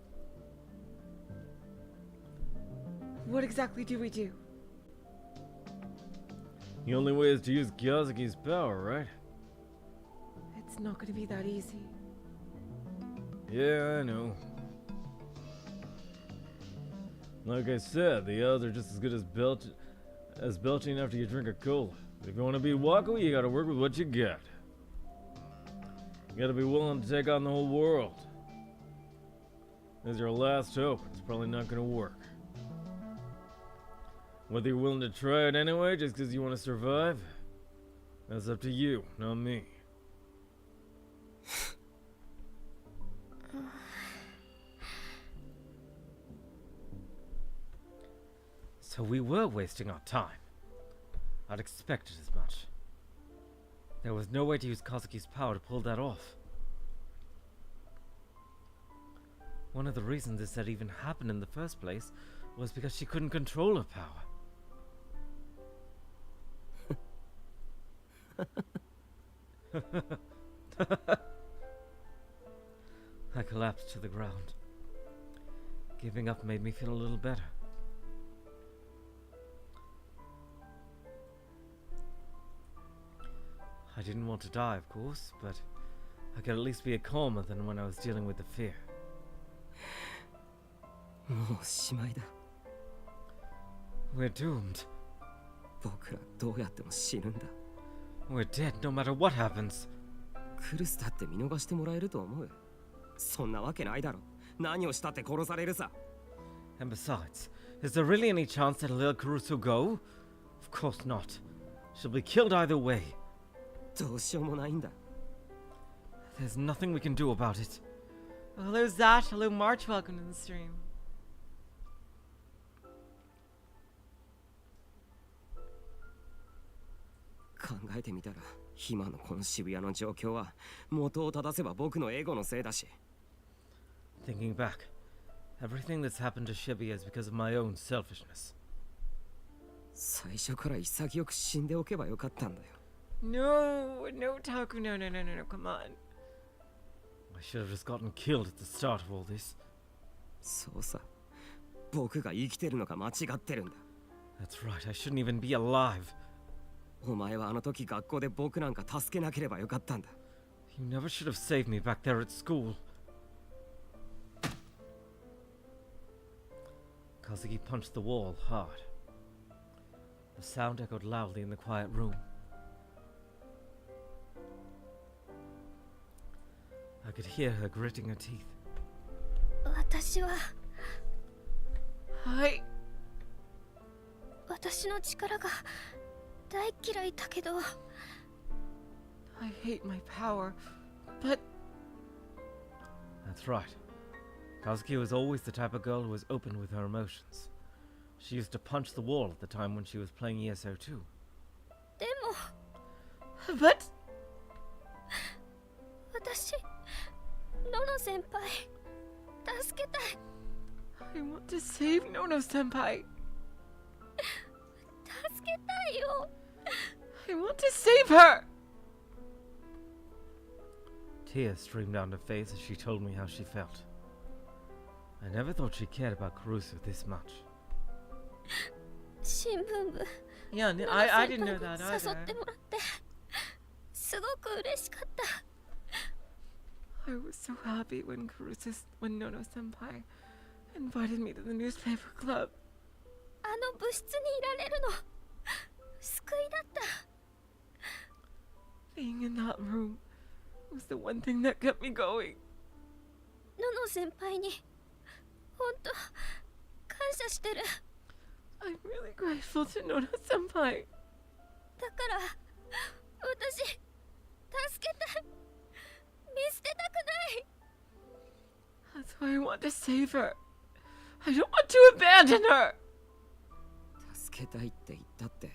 What exactly do we do?
The only way is to use KAZUKI's power, right?
It's not going to be that easy.
Yeah, I know. Like I said, the odds are just as good as belching after you drink a cola. But if you want to beat Wakui, you gotta work with what you got. You gotta be willing to take on the whole world. This is your last hope. It's probably not gonna work. Whether you're willing to try it anyway, just because you want to survive, that's up to you, not me. So we were wasting our time. I'd expected as much. There was no way to use KAZUKI's power to pull that off. One of the reasons this had even happened in the first place was because she couldn't control her power. I collapsed to the ground. Giving up made me feel a little better. I didn't want to die, of course, but I could at least be calmer than when I was dealing with the fear.
もうしまいだ。
We're doomed.
僕らどうやっても死ぬんだ。
We're dead no matter what happens.
クルスだって見逃してもらえると思う。そんなわけないだろ。何をしたって殺されるさ。
And besides, is there really any chance that he'll let Caruso go? Of course not. She'll be killed either way.
どうしようもないんだ。
There's nothing we can do about it.
Hello, Zach. Hello, March. Welcome to the stream.
考えてみたら、今のこの渋谷の状況は元を正せば僕のエゴのせいだし。
Thinking back, Everything that's happened to Shibuya is because of my own selfishness.
最初から潔く死んでおけばよかったんだよ。
No, no, Taku, no, no, no, no, no, come on.
I should have just gotten killed at the start of all this.
そうさ。僕が生きてるのが間違ってるんだ。
That's right, I shouldn't even be alive.
お前はあの時学校で僕なんか助けなければよかったんだ。
You never should have saved me back there at school. Kazuki punched the wall hard. The sound echoed loudly in the quiet room. I could hear her gritting her teeth.
私は
はい。
私の力が大嫌いだけど
I hate my power, but
That's right. Kazuki was always the type of girl who was open with her emotions. She used to punch the wall at the time when she was playing ESO2.
でも
but
私ノノ先輩助けたい
I want to save Nono-senpai.
助けたいよ
I want to save her.
Tears streamed down her face as she told me how she felt. I never thought she cared about Kurusu this much.
新聞部
Yeah,
ノノ
I
先
didn't
輩
know that
に誘
either.
ってもらってすごく嬉しかった
I was so happy when Nono-senpai invited me to the newspaper club.
あの部室にいられるの救いだった
Being in that room was the one thing that kept me going.
ノノ先輩に本当感謝してる
I'm really grateful to Nono-senpai.
だから私助けたい見捨てたくない
That's why I want to save her. I don't want to abandon her.
助けたいって言ったって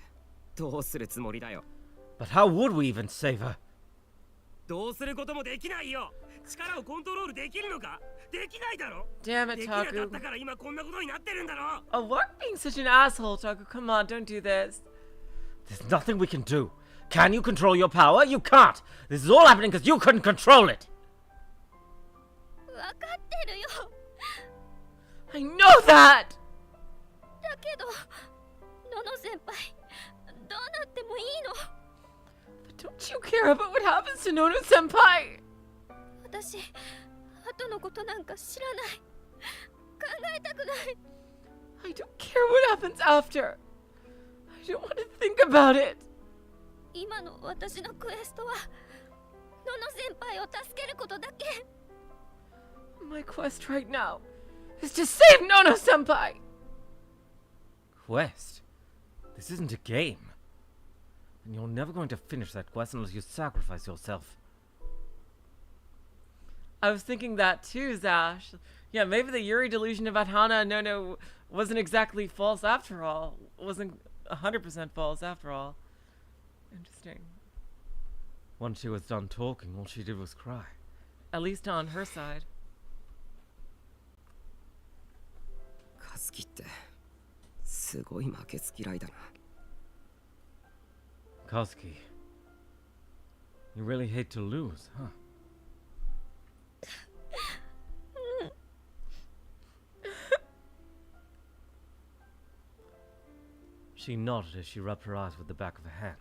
どうするつもりだよ。
But how would we even save her?
どうすることもできないよ。力をコントロールできるのか？できないだろ。
Damn
で
it,
きなかっ
Taku.
たから今こんなことになってるんだろ。
Oh, what? Being such an asshole, Taku. Come on, don't do this.
There's nothing we can do. Can you control your power? You can't. This is all happening because you couldn't control it.
分かってるよ
I know that.
だけどノノ先輩どうなってもいいの
But don't you care about what happens to Nono-senpai?
私後のことなんか知らない考えたくない
I don't care what happens after. I don't want to think about it.
今の私のクエストはノノ先輩を助けることだけ
My quest right now is to save Nono-senpai.
Quest? This isn't a game. And you're never going to finish that quest unless you sacrifice yourself.
I was thinking that too, Zash. Yeah, maybe the Yuri delusion about Hana and Nono wasn't exactly false after all. Wasn't 100% false after all. Interesting.
Once she was done talking, all she did was cry.
At least on her side.
カズキってすごい負けず嫌いだな。
Kazuki, you really hate to lose, huh? She nodded as she rubbed her eyes with the back of a hand.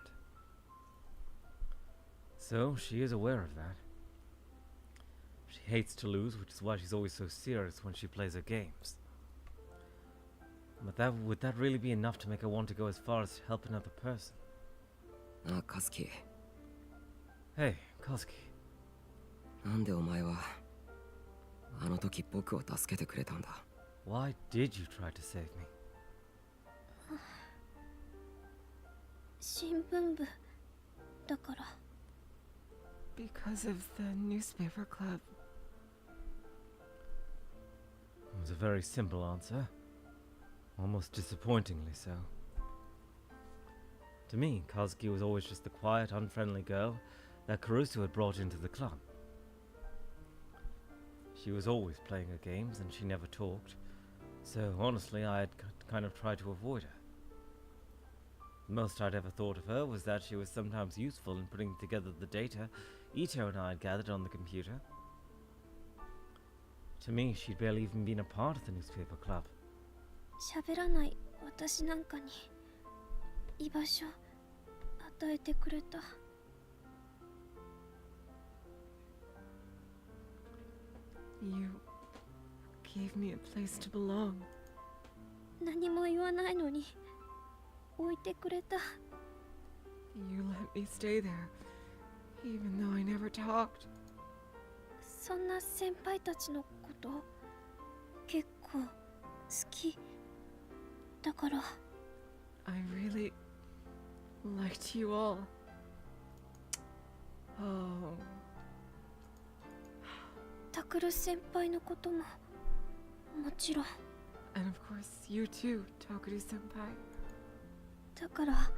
So, she is aware of that. She hates to lose, which is why she's always so serious when she plays her games. But would that really be enough to make her want to go as far as to help another person?
なあカズキ、
Hey, Kazuki.
なんでお前はあの時僕を助けてくれたんだ。
Why did you try to save me?
新聞部だから
Because of the newspaper club.
It was a very simple answer. Almost disappointingly so. To me, Kazuki was always just the quiet, unfriendly girl that Kurusu had brought into the club. She was always playing her games and she never talked, so honestly I had kind of tried to avoid her. The most I'd ever thought of her was that she was sometimes useful in putting together the data Ito and I had gathered on the computer. To me, she'd barely even been a part of the newspaper club.
喋らない私なんかに居場所与えてくれた。
You gave me a place to belong.
何も言わないのに置いてくれた。
You let me stay there, even though I never talked.
そんな先輩たちのこと結構好きだから。
I really liked you all. Oh.
タクル先輩のことももちろん。
And of course, you too, Tokuru senpai.
だから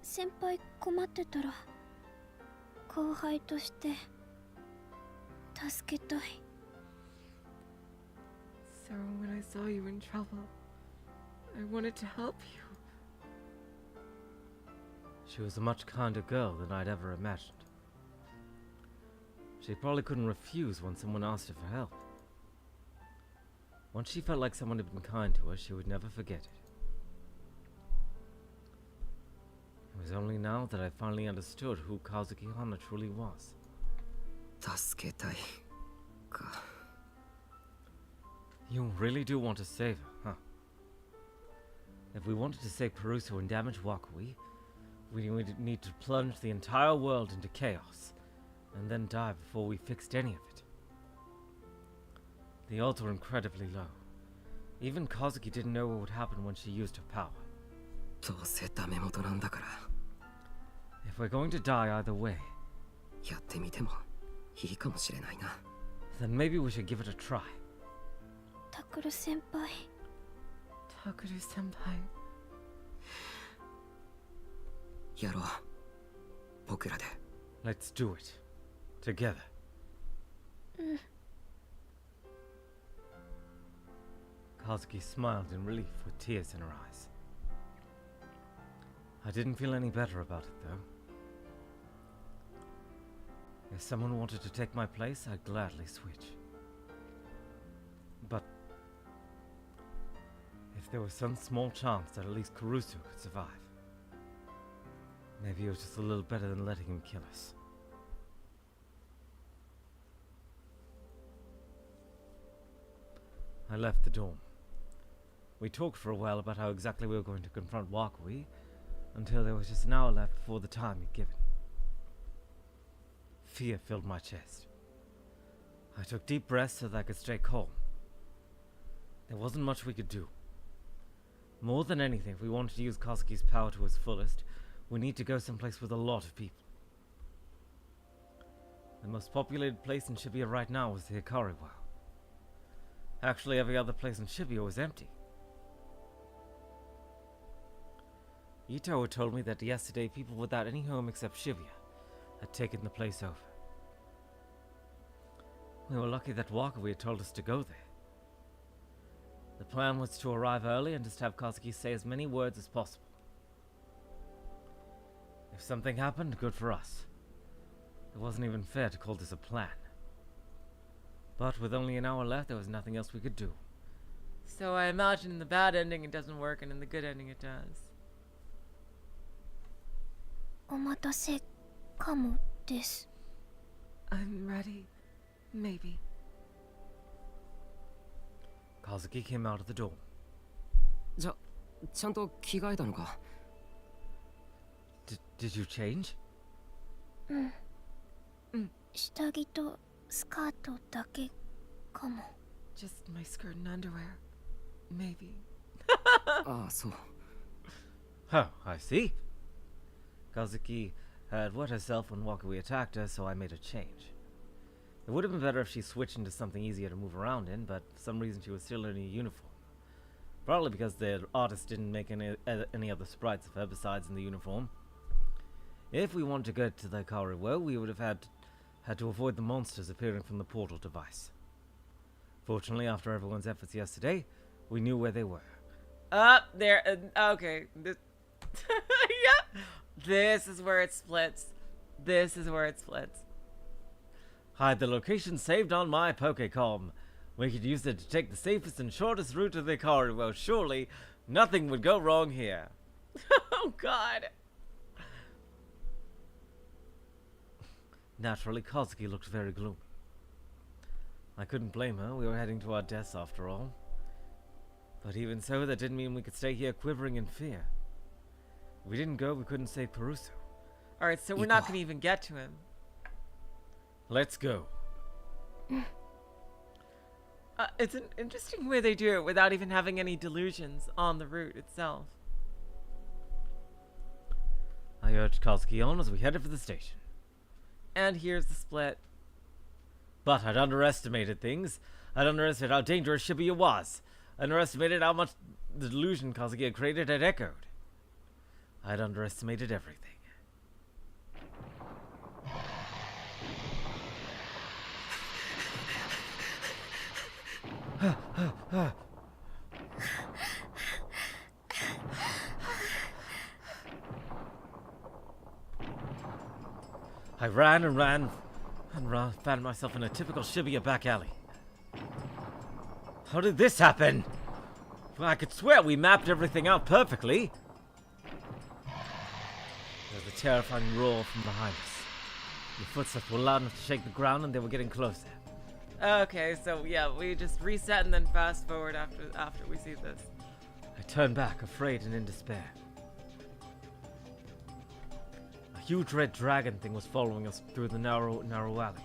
先輩困ってたら後輩として助けたい。
So when I saw you in trouble, I wanted to help you.
She was a much kinder girl than I'd ever imagined. She probably couldn't refuse when someone asked her for help. Once she felt like someone had been kind to her, she would never forget it. It was only now that I finally understood who Kazuki Hana truly was.
助けたいか。
You really do want to save her, huh? If we wanted to save Peruso and damage Wakui, we would need to plunge the entire world into chaos, and then die before we fixed any of it. The odds were incredibly low. Even Kazuki didn't know what would happen when she used her power.
どうせダメ元なんだから
If we're going to die either way,
やってみてもいいかもしれないな。
then maybe we should give it a try.
タクル先輩。
Tokuru senpai.
やろう僕らで。
Let's do it. Together.
うん。
Kazuki smiled in relief with tears in her eyes. I didn't feel any better about it, though. If someone wanted to take my place, I'd gladly switch. But if there was some small chance that at least Kurusu could survive, maybe it was just a little better than letting him kill us. I left the dorm. We talked for a while about how exactly we were going to confront Wakui, until there was just an hour left before the time he'd given. Fear filled my chest. I took deep breaths so that I could stay calm. There wasn't much we could do. More than anything, if we wanted to use Kazuki's power to its fullest, we need to go someplace with a lot of people. The most populated place in Shibuya right now was the Hikari Well. Actually, every other place in Shibuya was empty. Ito had told me that yesterday people without any home except Shibuya had taken the place over. We were lucky that Wakui had told us to go there. The plan was to arrive early and just have Kazuki say as many words as possible. If something happened, good for us. It wasn't even fair to call this a plan. But with only an hour left, there was nothing else we could do.
So I imagine in the bad ending it doesn't work, and in the good ending it does.
お待たせかもです。
I'm ready. Maybe.
Kazuki came out of the dorm.
じゃちゃんと着替えたのか。
Did you change?
下着とスカートだけかも。
Just my skirt and underwear. Maybe.
ああそう。
Oh, I see. Kazuki had wet herself when Wakui attacked her, so I made a change. It would have been better if she switched into something easier to move around in, but for some reason she was still in a uniform. Probably because the artist didn't make any other sprites of her besides in the uniform. If we wanted to get to the Hikari Well, we would have had to avoid the monsters appearing from the portal device. Fortunately, after everyone's efforts yesterday, we knew where they were.
Up there. Okay. Yeah. This is where it splits. This is where it splits.
Hide the location saved on my Pokecom. We could use it to take the safest and shortest route to the corridor. Well, surely nothing would go wrong here.
Oh, God.
Naturally, KAZUKI looked very gloomy. I couldn't blame her. We were heading to our deaths after all. But even so, that didn't mean we could stay here quivering in fear. If we didn't go, we couldn't save Perusu.
Alright, so we're not going to even get to him.
Let's go.
It's an interesting way they do it without even having any delusions on the route itself.
I urged KAZUKI on as we headed for the station.
And here's the split.
But I'd underestimated things. I'd underestimated how dangerous Shibuya was. I underestimated how much the delusion KAZUKI had created had echoed. I'd underestimated everything. I ran and ran and found myself in a typical Shibuya back alley. How did this happen? Well, I could swear we mapped everything out perfectly. There was a terrifying roar from behind us. The footsteps were loud enough to shake the ground, and they were getting closer.
Okay, so yeah, we just reset and then fast forward after we see this.
I turned back, afraid and in despair. A huge red dragon thing was following us through the narrow alley.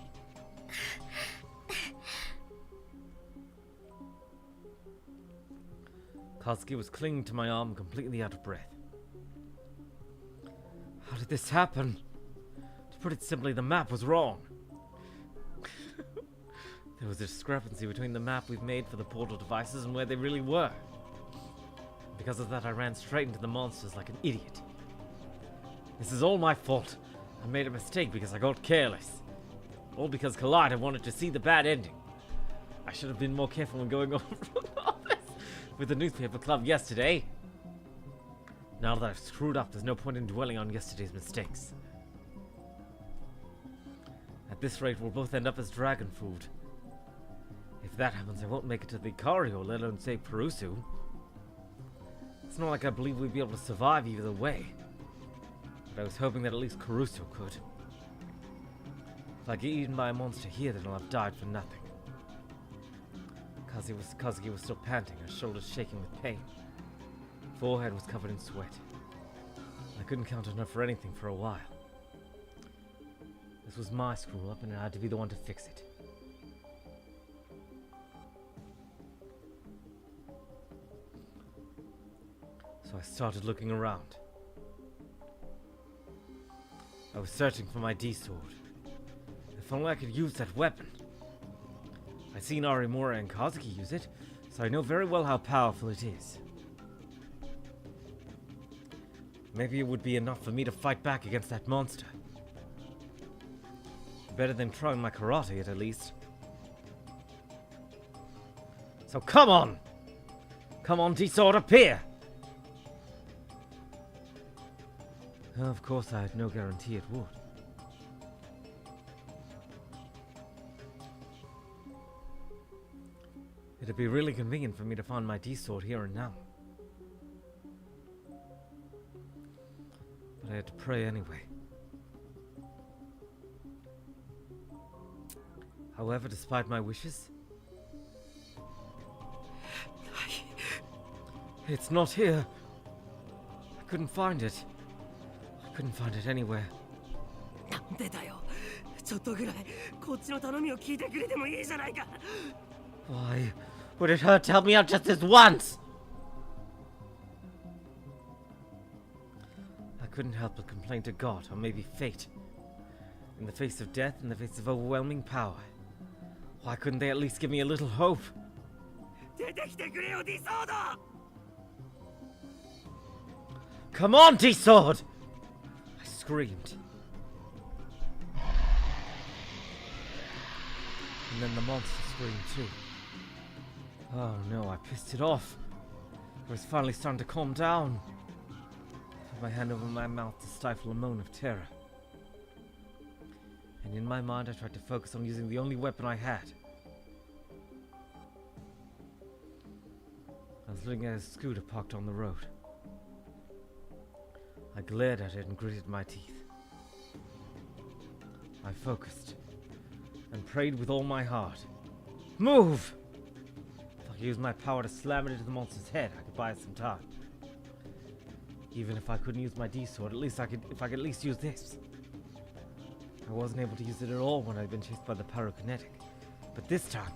KAZUKI was clinging to my arm, completely out of breath. How did this happen? To put it simply, the map was wrong. There was a discrepancy between the map we've made for the portal devices and where they really were. Because of that, I ran straight into the monsters like an idiot. This is all my fault. I made a mistake because I got careless. All because Collider wanted to see the bad ending. I should have been more careful when going over all this with the newspaper club yesterday. Now that I've screwed up, there's no point in dwelling on yesterday's mistakes. At this rate, we'll both end up as dragon food. If that happens, I won't make it to the Ikario, let alone save Perusu. It's not like I believe we'd be able to survive either way. But I was hoping that at least Kurusu could. If I get eaten by a monster here, then I'll have died for nothing. KAZUKI was still panting, her shoulders shaking with pain. Forehead was covered in sweat. I couldn't count on her for anything for a while. This was my screw-up, and I had to be the one to fix it. So I started looking around. I was searching for my D-sword. If only I could use that weapon. I'd seen Arimura and KAZUKI use it, so I know very well how powerful it is. Maybe it would be enough for me to fight back against that monster. Better than trying my karate at least. So come on! Come on, D-sword, appear! Of course, I had no guarantee it would. It'd be really convenient for me to find my D-sword here and now. But I had to pray anyway. However, despite my wishes, it's not here. I couldn't find it. I couldn't find it anywhere.
なんでだよ。ちょっとぐらいこっちの頼みを聞いてくれてもいいじゃないか。
Why would it hurt to help me out just this once? I couldn't help but complain to God, or maybe fate. In the face of death, in the face of overwhelming power. Why couldn't they at least give me a little hope?
出てきてくれよ、ディソード。
Come on, D-sword! I screamed. And then the monster screamed too. Oh no, I pissed it off. It was finally starting to calm down. I put my hand over my mouth to stifle a moan of terror. And in my mind, I tried to focus on using the only weapon I had. I was looking at a scooter parked on the road. I glared at it and gritted my teeth. I focused and prayed with all my heart. Move! If I could use my power to slam it into the monster's head, I could buy it some time. Even if I couldn't use my D-sword, at least I could at least use this. I wasn't able to use it at all when I'd been chased by the pyrokinetic. But this time...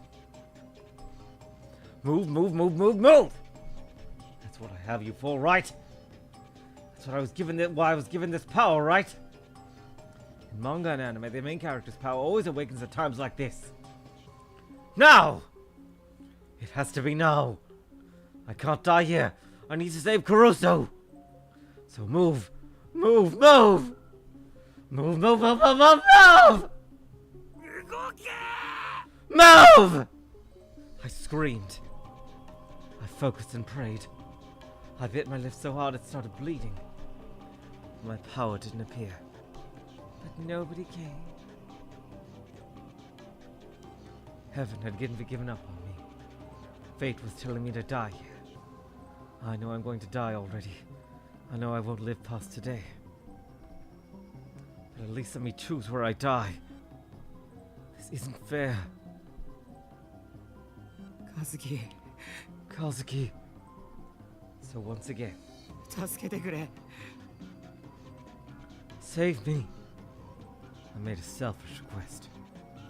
Move, move, move, move, move! That's what I have you for, right? That's what I was given, why I was given this power, right? In manga and anime, the main character's power always awakens at times like this. Now! It has to be now. I can't die here. I need to save Kuroso. So move, move, move! Move, move, move, move, move, move! Move! I screamed. I focused and prayed. I bit my lip so hard it started bleeding. My power didn't appear.
But nobody came.
Heaven had given up on me. Fate was telling me to die here. I know I'm going to die already. I know I won't live past today. But at least let me choose where I die. This isn't fair.
KAZUKI,
Kazuki. So once again,
助けてくれ。
save me. I made a selfish request.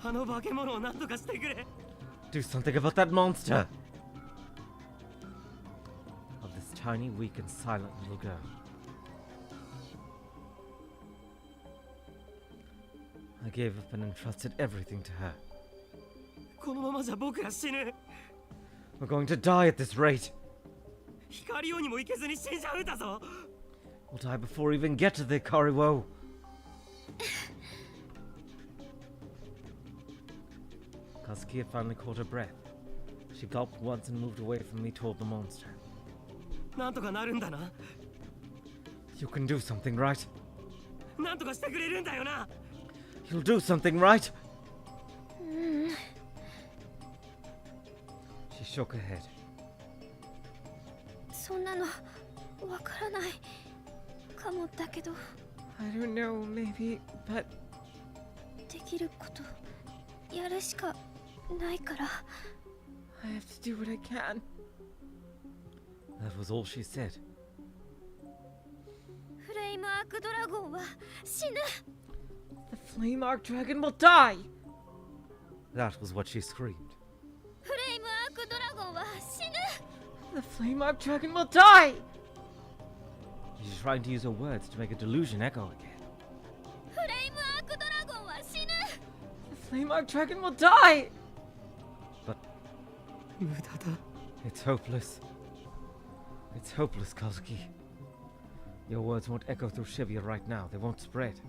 あの化け物を何とかしてくれ。
Do something about that monster! Of this tiny, weak, and silent little girl. I gave up and entrusted everything to her.
このままじゃ僕ら死ぬ。
We're going to die at this rate.
光王にも行けずに死んじゃうんだぞ。
We'll die before we even get to the Kariwo. Kazuki had finally caught her breath. She gulped once and moved away from me toward the monster.
なんとかなるんだな。
You can do something, right?
なんとかしてくれるんだよな。
You'll do something, right? She shook her head.
そんなのわからないかもだけど
I don't know, maybe, but
できることやるしかないから
I have to do what I can.
That was all she said.
フレイムアークドラゴンは死ぬ
The Flame Arc Dragon will die!
That was what she screamed.
フレイムアークドラゴンは死ぬ
The Flame Arc Dragon will die!
She's trying to use her words to make a delusion echo again.
フレイムアークドラゴンは死ぬ
The Flame Arc Dragon will die!
But
無駄だ。
it's hopeless. It's hopeless, Kazuki. Your words won't echo through Shibuya right now. They won't spread.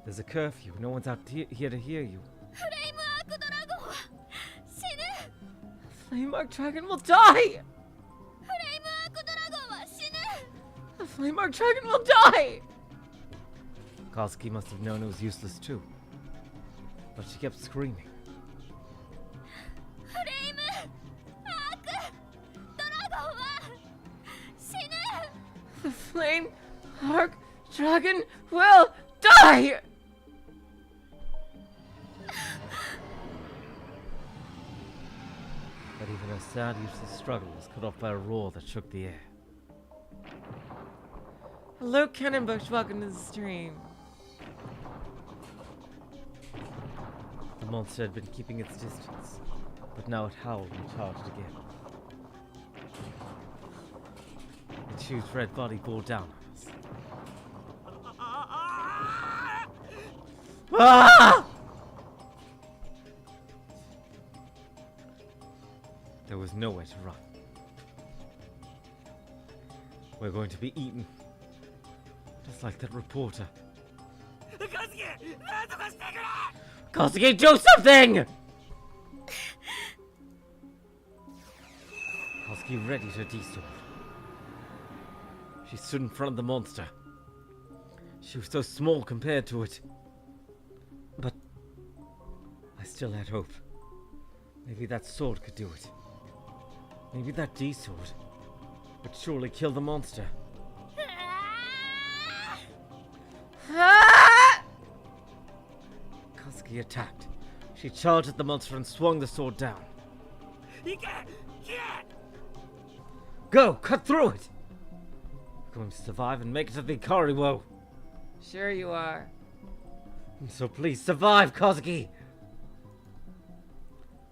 There's a curfew. No one's out here to hear you.
フレイムアークドラゴンは死ぬ
The Flame Arc Dragon will die!
フレイムアークドラゴンは死ぬ
The Flame Arc Dragon will die!
Kazuki must have known it was useless too. But she kept screaming.
フレイムアークドラゴンは死ぬ
The Flame Arc Dragon will die!
But even her sad, useless struggle was cut off by a roar that shook the air.
Hello, Cannon Bush. Welcome to the stream.
The monster had been keeping its distance, but now it howled and charged again. Its huge red body bore down on us. Ah! There was nowhere to run. We're going to be eaten. Just like that reporter.
カズキ、なんとかしてくれ。
Kazuki, do something! Kazuki readied her D-sword. She stood in front of the monster. She was so small compared to it. But I still had hope. Maybe that sword could do it. Maybe that D-sword would surely kill the monster. Kazuki attacked. She charged at the monster and swung the sword down. Go! Cut through it! We're going to survive and make it to the Ikariwo.
Sure you are.
So please survive, Kazuki!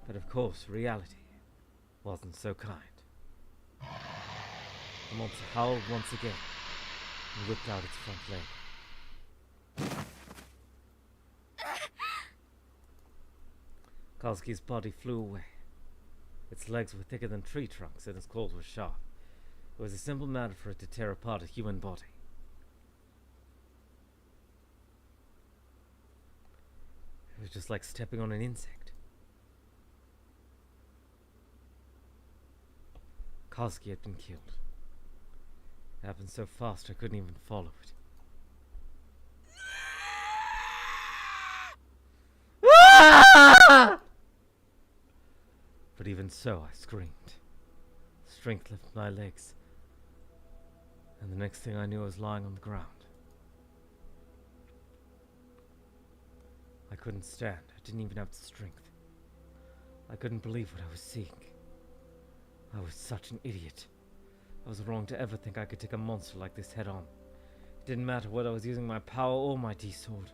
But of course, reality wasn't so kind. The monster howled once again and whipped out its front leg. Kazuki's body flew away. Its legs were thicker than tree trunks and its claws were sharp. It was a simple matter for it to tear apart a human body. It was just like stepping on an insect. Kazuki had been killed. It happened so fast I couldn't even follow it. But even so, I screamed. Strength left my legs, and the next thing I knew I was lying on the ground. I couldn't stand. I didn't even have the strength. I couldn't believe what I was seeing. I was such an idiot. I was wrong to ever think I could take a monster like this head on. It didn't matter whether I was using my power or my D-sword.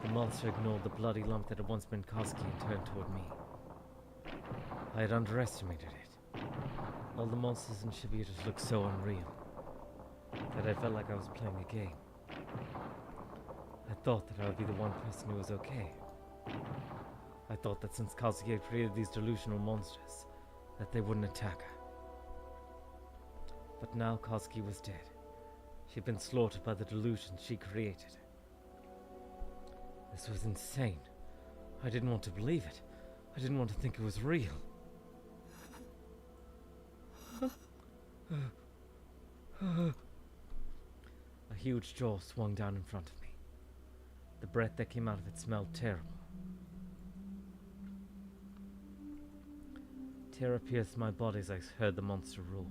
The monster ignored the bloody lump that had once been Kazuki and turned toward me. I had underestimated it. All the monsters in Shibuya just looked so unreal that I felt like I was playing a game. I thought that I would be the one person who was okay. I thought that since Kazuki had created these delusional monsters, that they wouldn't attack her. But now Kazuki was dead. She'd been slaughtered by the delusion she created. This was insane. I didn't want to believe it. I didn't want to think it was real. A huge jaw swung down in front of me. The breath that came out of it smelled terrible. Terror pierced my body as I heard the monster roar.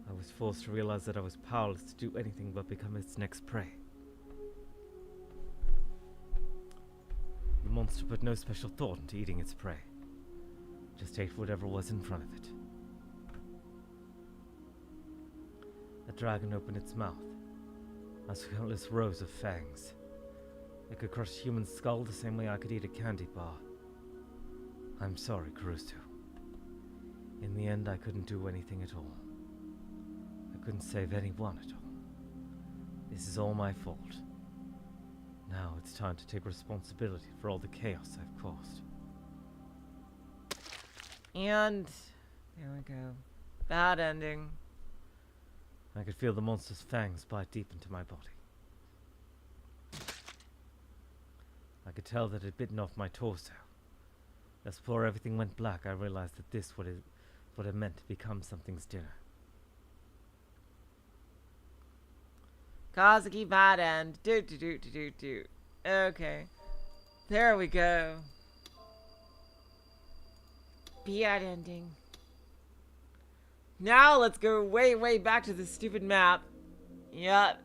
I was forced to realize that I was powerless to do anything but become its next prey. The monster put no special thought into eating its prey. Just ate whatever was in front of it. The dragon opened its mouth. As countless rows of fangs. It could crush a human skull the same way I could eat a candy bar. I'm sorry, Kurusu. In the end, I couldn't do anything at all. I couldn't save anyone at all. This is all my fault. Now it's time to take responsibility for all the chaos I've caused.
And there we go. Bad ending.
I could feel the monster's fangs bite deep into my body. I could tell that it had bitten off my torso. As before everything went black, I realized that this was what it meant to become something's dinner.
Kazuki bad end. Okay. There we go. Bad ending. Now let's go way, way back to the stupid map. Yep.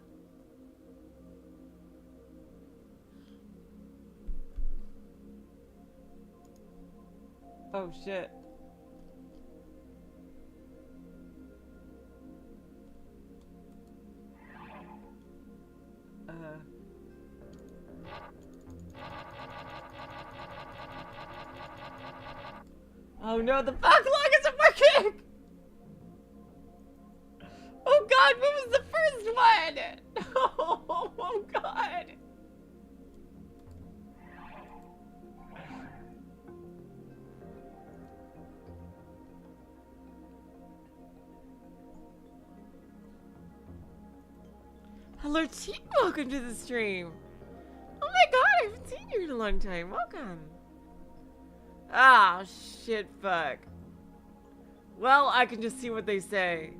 Oh shit. Oh no, the backlog isn't working! Oh god, what was the first one? Oh god. Hello team, welcome to the stream. you in a long time. Welcome. Ah, shit, fuck. Well, I can just see what they say.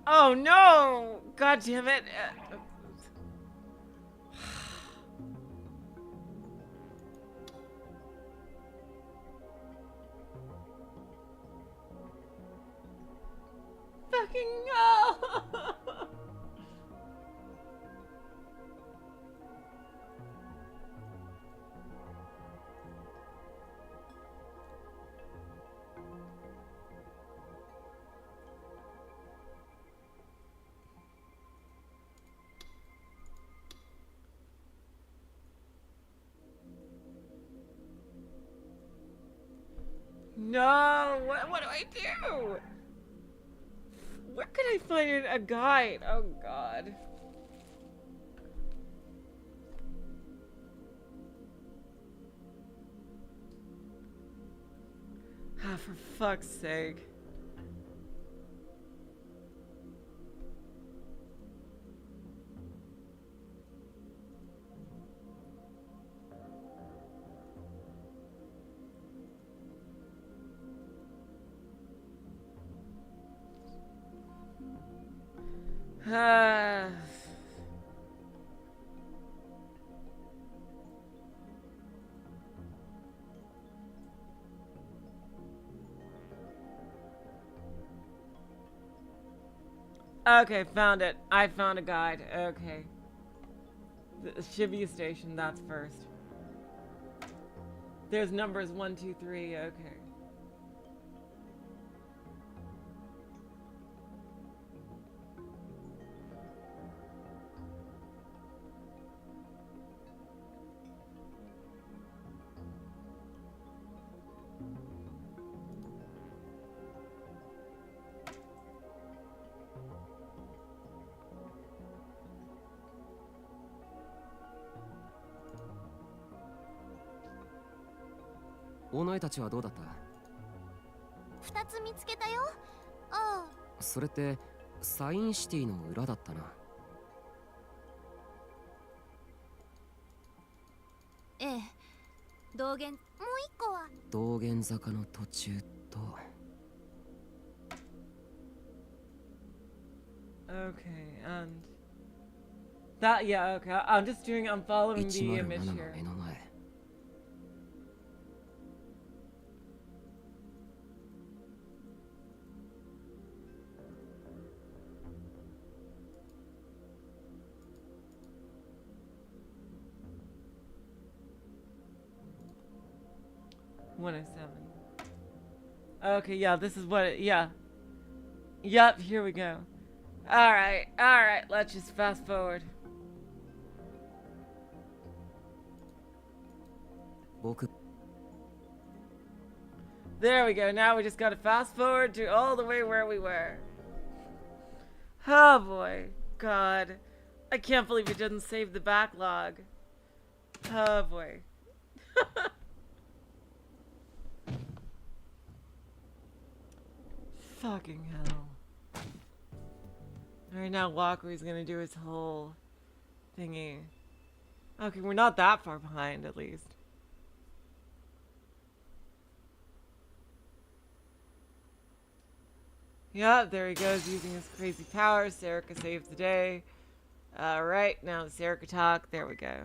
Oh no! God damn it! Fucking no! No! What do I do? Where can I find a guide? Oh god. Ah, for fuck's sake. Ah. Okay, found it. I found a guide. Okay. The Shibuya station, that's first. There's numbers 1, 2, 3. Okay.
お前たちはどうだった？2
つ見つけたよ。ああ。
それってサインシティの裏だったな。
ええ。道玄、もう一個は
道玄坂の途中と。
Okay, and that, yeah, okay. I'm following the image
107の
here.
目の前。
$107. Okay, yeah, this is what yeah. Yup, here we go. Alright, let's just fast forward.
僕
There we go, now we just gotta fast forward to all the way where we were. Oh boy, God. I can't believe it didn't save the backlog. Oh boy. Fucking hell. Alright, now Wakui's gonna do his whole thingy. Okay, we're not that far behind, at least. Yeah, there he goes using his crazy powers. Serika saves the day. Alright, now the Serika talk. There we go.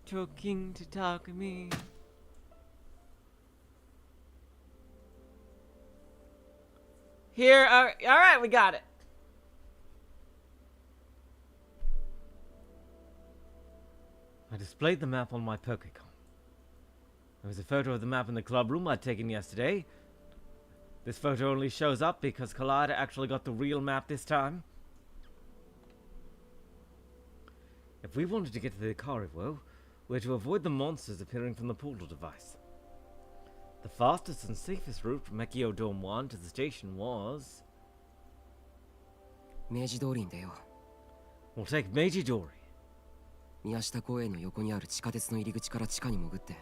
Talking to talk to me. Here, alright, we got it.
I displayed the map on my Pokécon. There was a photo of the map in the club room I'd taken yesterday. This photo only shows up because Collider actually got the real map this time. If we wanted to get to the Kariwo, we're to avoid the monsters appearing from the portal device. The fastest and safest route from Ekio Dome 1 to the station was...
明治通りに出よ
We'll take Meiji Dori.
う。宮下公園の横にある地下鉄の入り口から地下に潜って、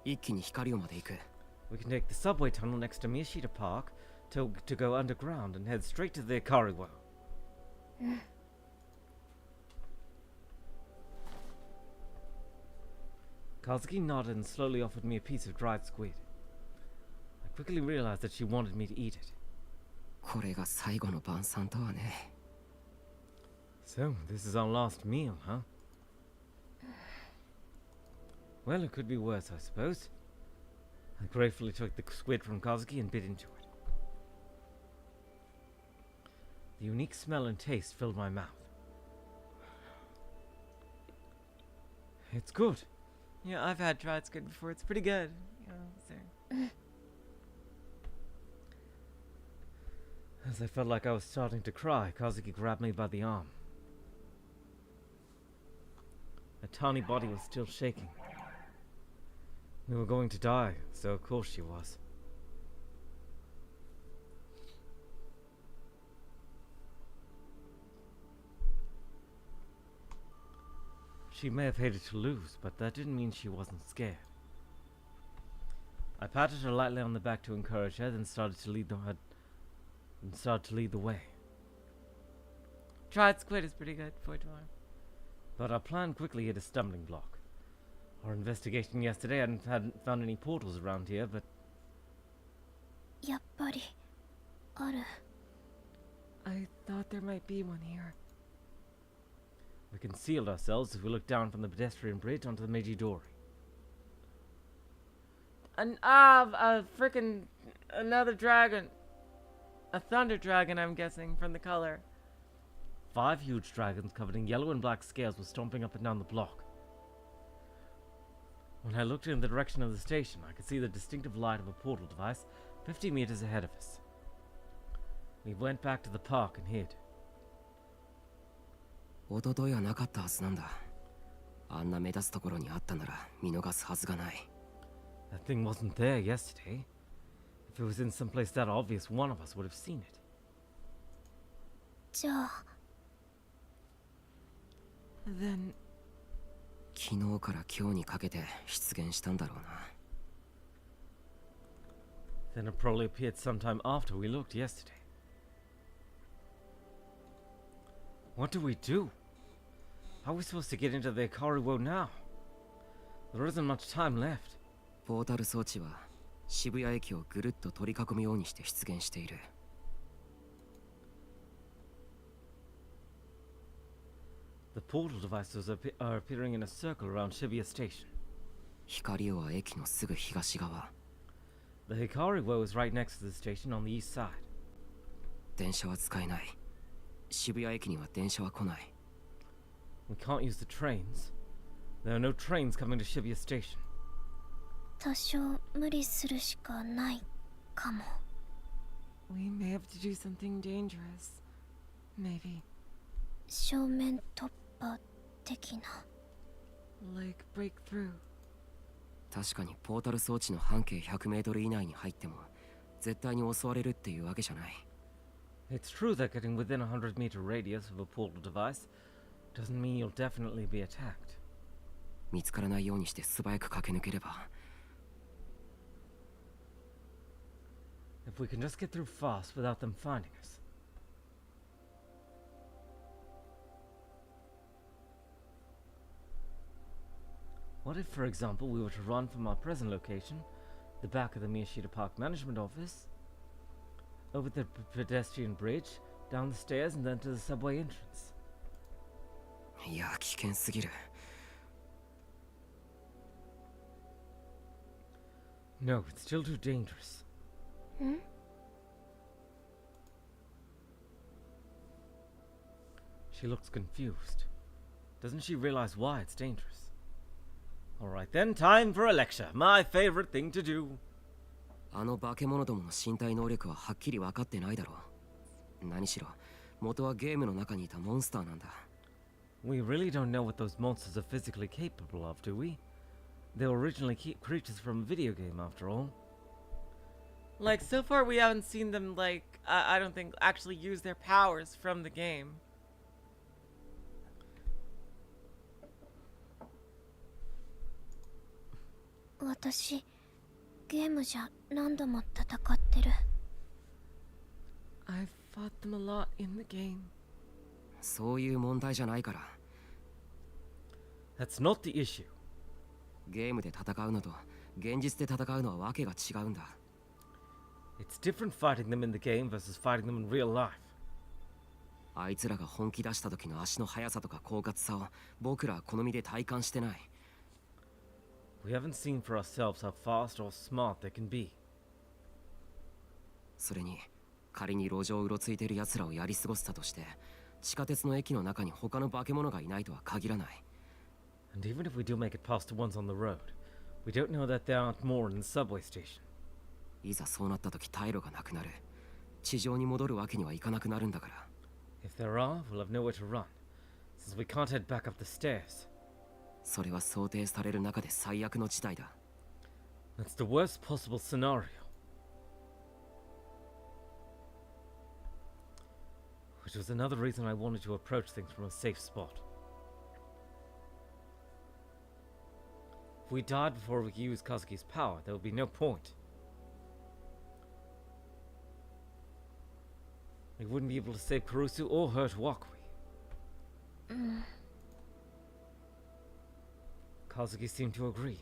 一気に光尾まで行く。
We can take the subway tunnel next to Miyashita Park to go underground and head straight to the Ikariwo. Kazuki nodded and slowly offered me a piece of dried squid. I quickly realized that she wanted me to eat it.
これが最後の晩餐とはね。
So, this is our last meal, huh? Well, it could be worse, I suppose. I gratefully took the squid from Kazuki and bit into it. The unique smell and taste filled my mouth. It's good.
Yeah, I've had dried squid before. It's pretty good.
As I felt like I was starting to cry, Kazuki grabbed me by the arm. Her tiny body was still shaking. We were going to die, so of course she was. She may have hated to lose, but that didn't mean she wasn't scared. I patted her lightly on the back to encourage her, then started to lead the way.
Dried squid is pretty good for tomorrow.
But our plan quickly hit a stumbling block. Our investigation yesterday hadn't found any portals around here, but
やっぱりある。
I thought there might be one here.
we concealed ourselves as we looked down from the pedestrian bridge onto the Meiji Dori.
Another dragon. A thunder dragon, I'm guessing, from the color.
5 huge dragons covered in yellow and black scales were stomping up and down the block. When I looked in the direction of the station, I could see the distinctive light of a portal device 50 meters ahead of us. We went back to the park and hid.
一昨日はなかったはずなんだ。あんな目立つところにあったなら見逃すはずがない。
That thing wasn't there yesterday. If it was in some place that obvious, one of us would have seen it.
じゃあ
Then
昨日から今日にかけて出現したんだろうな。
Then it probably appeared sometime after we looked yesterday. What do we do? How are we supposed to get into the Ikariwo now? There isn't much time left.
ポータル装置は渋谷駅をぐるっと取り囲むようにして出現している。
The portal devices are appearing in a circle around Shibuya Station.
光尾は駅のすぐ東側。
The Ikariwo is right next to the station on the east side.
電車は使えない。渋谷駅には電車は来ない。
We can't use the trains. There are no trains coming to Shibuya Station.
多少無理するしかないかも。
we may have to do something dangerous. Maybe.
正面突破的な。
Like breakthrough.
確かにポータル装置の半径100メートル以内に入っても絶対に襲われるっていうわけじゃない。
It's true that getting within a 100-meter radius of a portal device doesn't mean you'll definitely be attacked.
見つからないようにして素早く駆け抜ければ。
If we can just get through fast without them finding us. What if, for example, we were to run from our present location, the back of the Miyashita Park Management Office, over the pedestrian bridge, down the stairs, and then to the subway entrance?
いや、危険すぎる。
No, it's still too dangerous.
ん？
She looks confused. Doesn't she realize why it's dangerous? Alright then, time for a lecture. My favorite thing to do.
あの化け物どもの身体能力ははっきり分かってないだろう。何しろ、元はゲームの中にいたモンスターなんだ。
We really don't know what those monsters are physically capable of, do we? They were originally creatures from a video game, after all.
Like, so far we haven't seen them, like, I don't think, actually use their powers from the game.
私ゲームじゃ何度も戦ってる。
I've fought them a lot in the game.
そういう問題じゃないから。
That's not the issue.
ゲームで戦うのと現実で戦うのはわけが違うんだ。
It's different fighting them in the game versus fighting them in real life.
あいつらが本気出した時の足の速さとか狡猾さを僕らは好みで体感してない。
We haven't seen for ourselves how fast or smart they can be.
それに仮に路上をうろついている奴らをやり過ごしたとして地下鉄の駅の中に他の化け物がいないとは限らない。
And even if we do make it past the ones on the road, we don't know that there aren't more in the subway station.
いざそうなった時退路がなくなる。地上に戻るわけにはいかなくなるんだから。
If there are, we'll have nowhere to run, since we can't head back up the stairs.
それは想定される中で最悪の事態だ。
That's the worst possible scenario. Which was another reason I wanted to approach things from a safe spot. If we died before we could use Kazuki's power, there would be no point. We wouldn't be able to save Kurusu or hurt Wakui. Kazuki seemed to agree.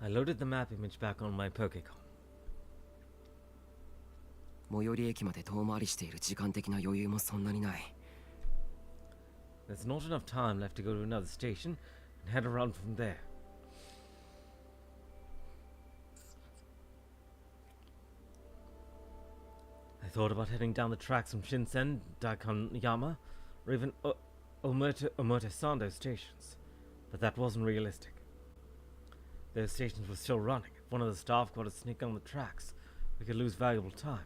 I loaded the map image back on my Pokecon.
最寄り駅まで遠回りしている時間的な余裕もそんなにない。
There's not enough time left to go to another station and head around from there. I thought about heading down the tracks from Shinsen, Daikanyama, or even Omotesando stations, but that wasn't realistic. Those stations were still running. If one of the staff got to sneak on the tracks, we could lose valuable time.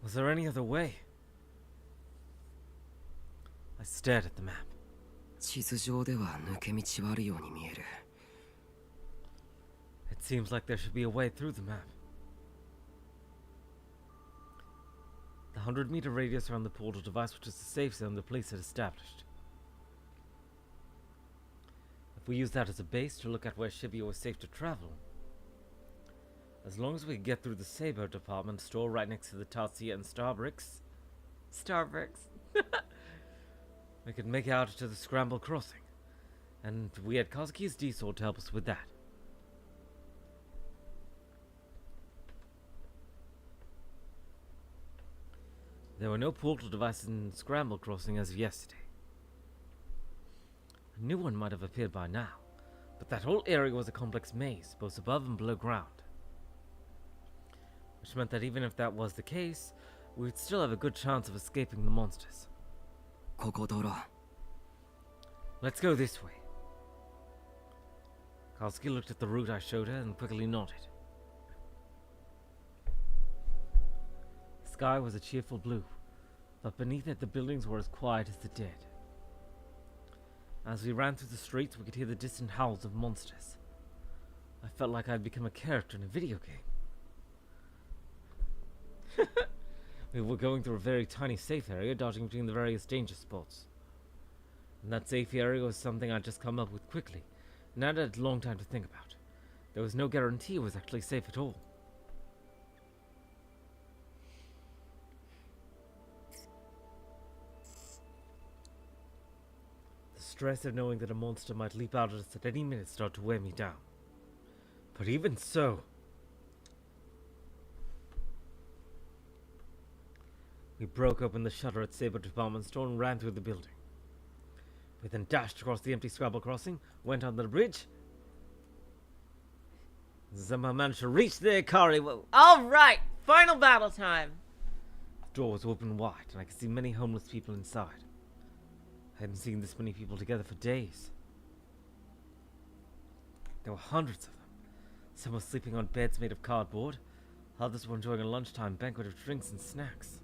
Was there any other way? I stared at the map.
地図上では抜け道はあるように見える。
It seems like there should be a way through the map. The 100-meter radius around the portal device was just a safe zone the police had established. If we use that as a base to look at where Shibuya was safe to travel, as long as we get through the Saber department store right next to the Tatsuya and Starbricks, we could make it out to the Scramble Crossing, and we had Kazuki's D-Sword to help us with that. There were no portal devices in Scramble Crossing as of yesterday. A new one might have appeared by now, but that whole area was a complex maze, both above and below ground. Which meant that even if that was the case, we'd still have a good chance of escaping the monsters.
ここ道路。
Let's go this way. Kazuki looked at the route I showed her and quickly nodded. The sky was a cheerful blue, but beneath it the buildings were as quiet as the dead. As we ran through the streets, we could hear the distant howls of monsters. I felt like I'd become a character in a video game. We were going through a very tiny safe area, dodging between the various danger spots. And that safe area was something I'd just come up with quickly, and I'd had a long time to think about. There was no guarantee it was actually safe at all. The stress of knowing that a monster might leap out at us at any minute started to wear me down. But even so, we broke open the shutter at Saber Department Store and ran through the building. We then dashed across the empty Scrabble crossing, went on the bridge, and somehow managed to reach the Ikari.
Alright, final battle time.
The door was open wide, and I could see many homeless people inside. I hadn't seen this many people together for days. There were hundreds of them. Some were sleeping on beds made of cardboard. Others were enjoying a lunchtime banquet of drinks and snacks.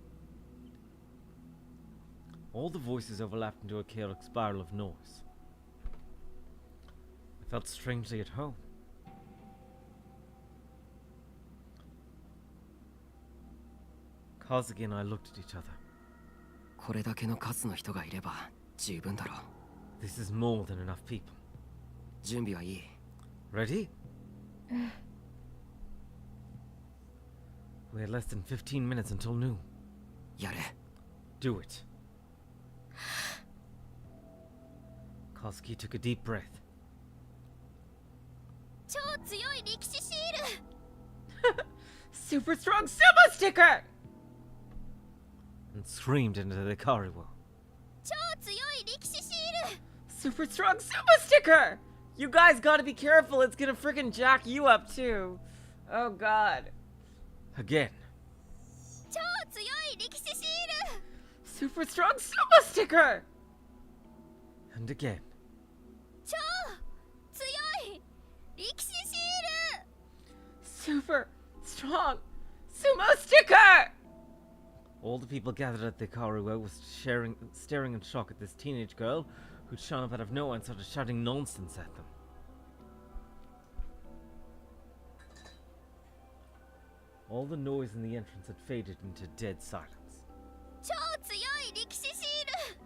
All the voices overlapped into a chaotic spiral of noise. I felt strangely at home. Kazuki and I looked at each other.
これだけの数の人がいれば十分だろう。
This is more than enough people.
準備はいい。
Ready? We had less than 15 minutes until noon.
やれ。
Do it. Kazuki took a deep breath.
超強い力士シール
Super strong sumo sticker!
And screamed into the Kariwo.
超強い力士シール
Super strong sumo sticker! You guys gotta be careful, it's gonna freaking jack you up too. Oh god.
Again.
超強い力士シール
Super strong sumo sticker!
And again.
超強い力士シール
Super strong sumo sticker!
All the people gathered at the Kariwo was staring in shock at this teenage girl who'd shown up out of nowhere and started shouting nonsense at them. All the noise in the entrance had faded into dead silence.
超強い力士シール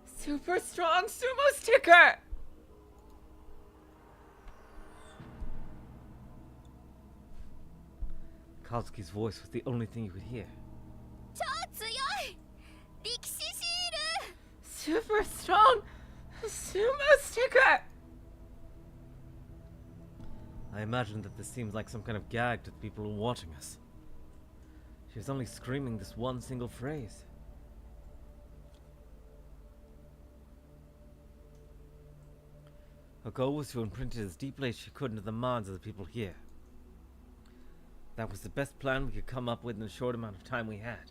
Super strong sumo sticker!
Kazuki's voice was the only thing you could hear.
超強い力士シール
Super strong sumo sticker!
I imagined that this seemed like some kind of gag to the people watching us. She was only screaming this one single phrase. Her goal was to imprint it as deeply as she could into the minds of the people here. That was the best plan we could come up with in the short amount of time we had.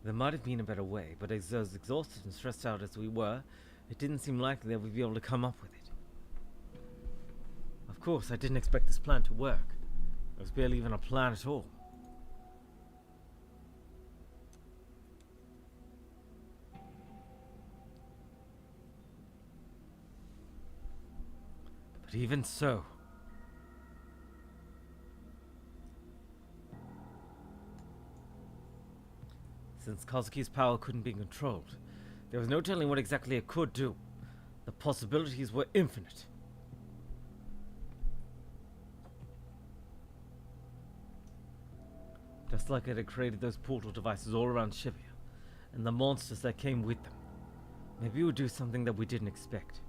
There might have been a better way, but as exhausted and stressed out as we were, it didn't seem likely that we'd be able to come up with it. Of course, I didn't expect this plan to work. It was barely even a plan at all. But even so, since Kazuki's power couldn't be controlled, there was no telling what exactly it could do. The possibilities were infinite. Just like it had created those portal devices all around Shibuya, and the monsters that came with them. Maybe it would do something that we didn't expect.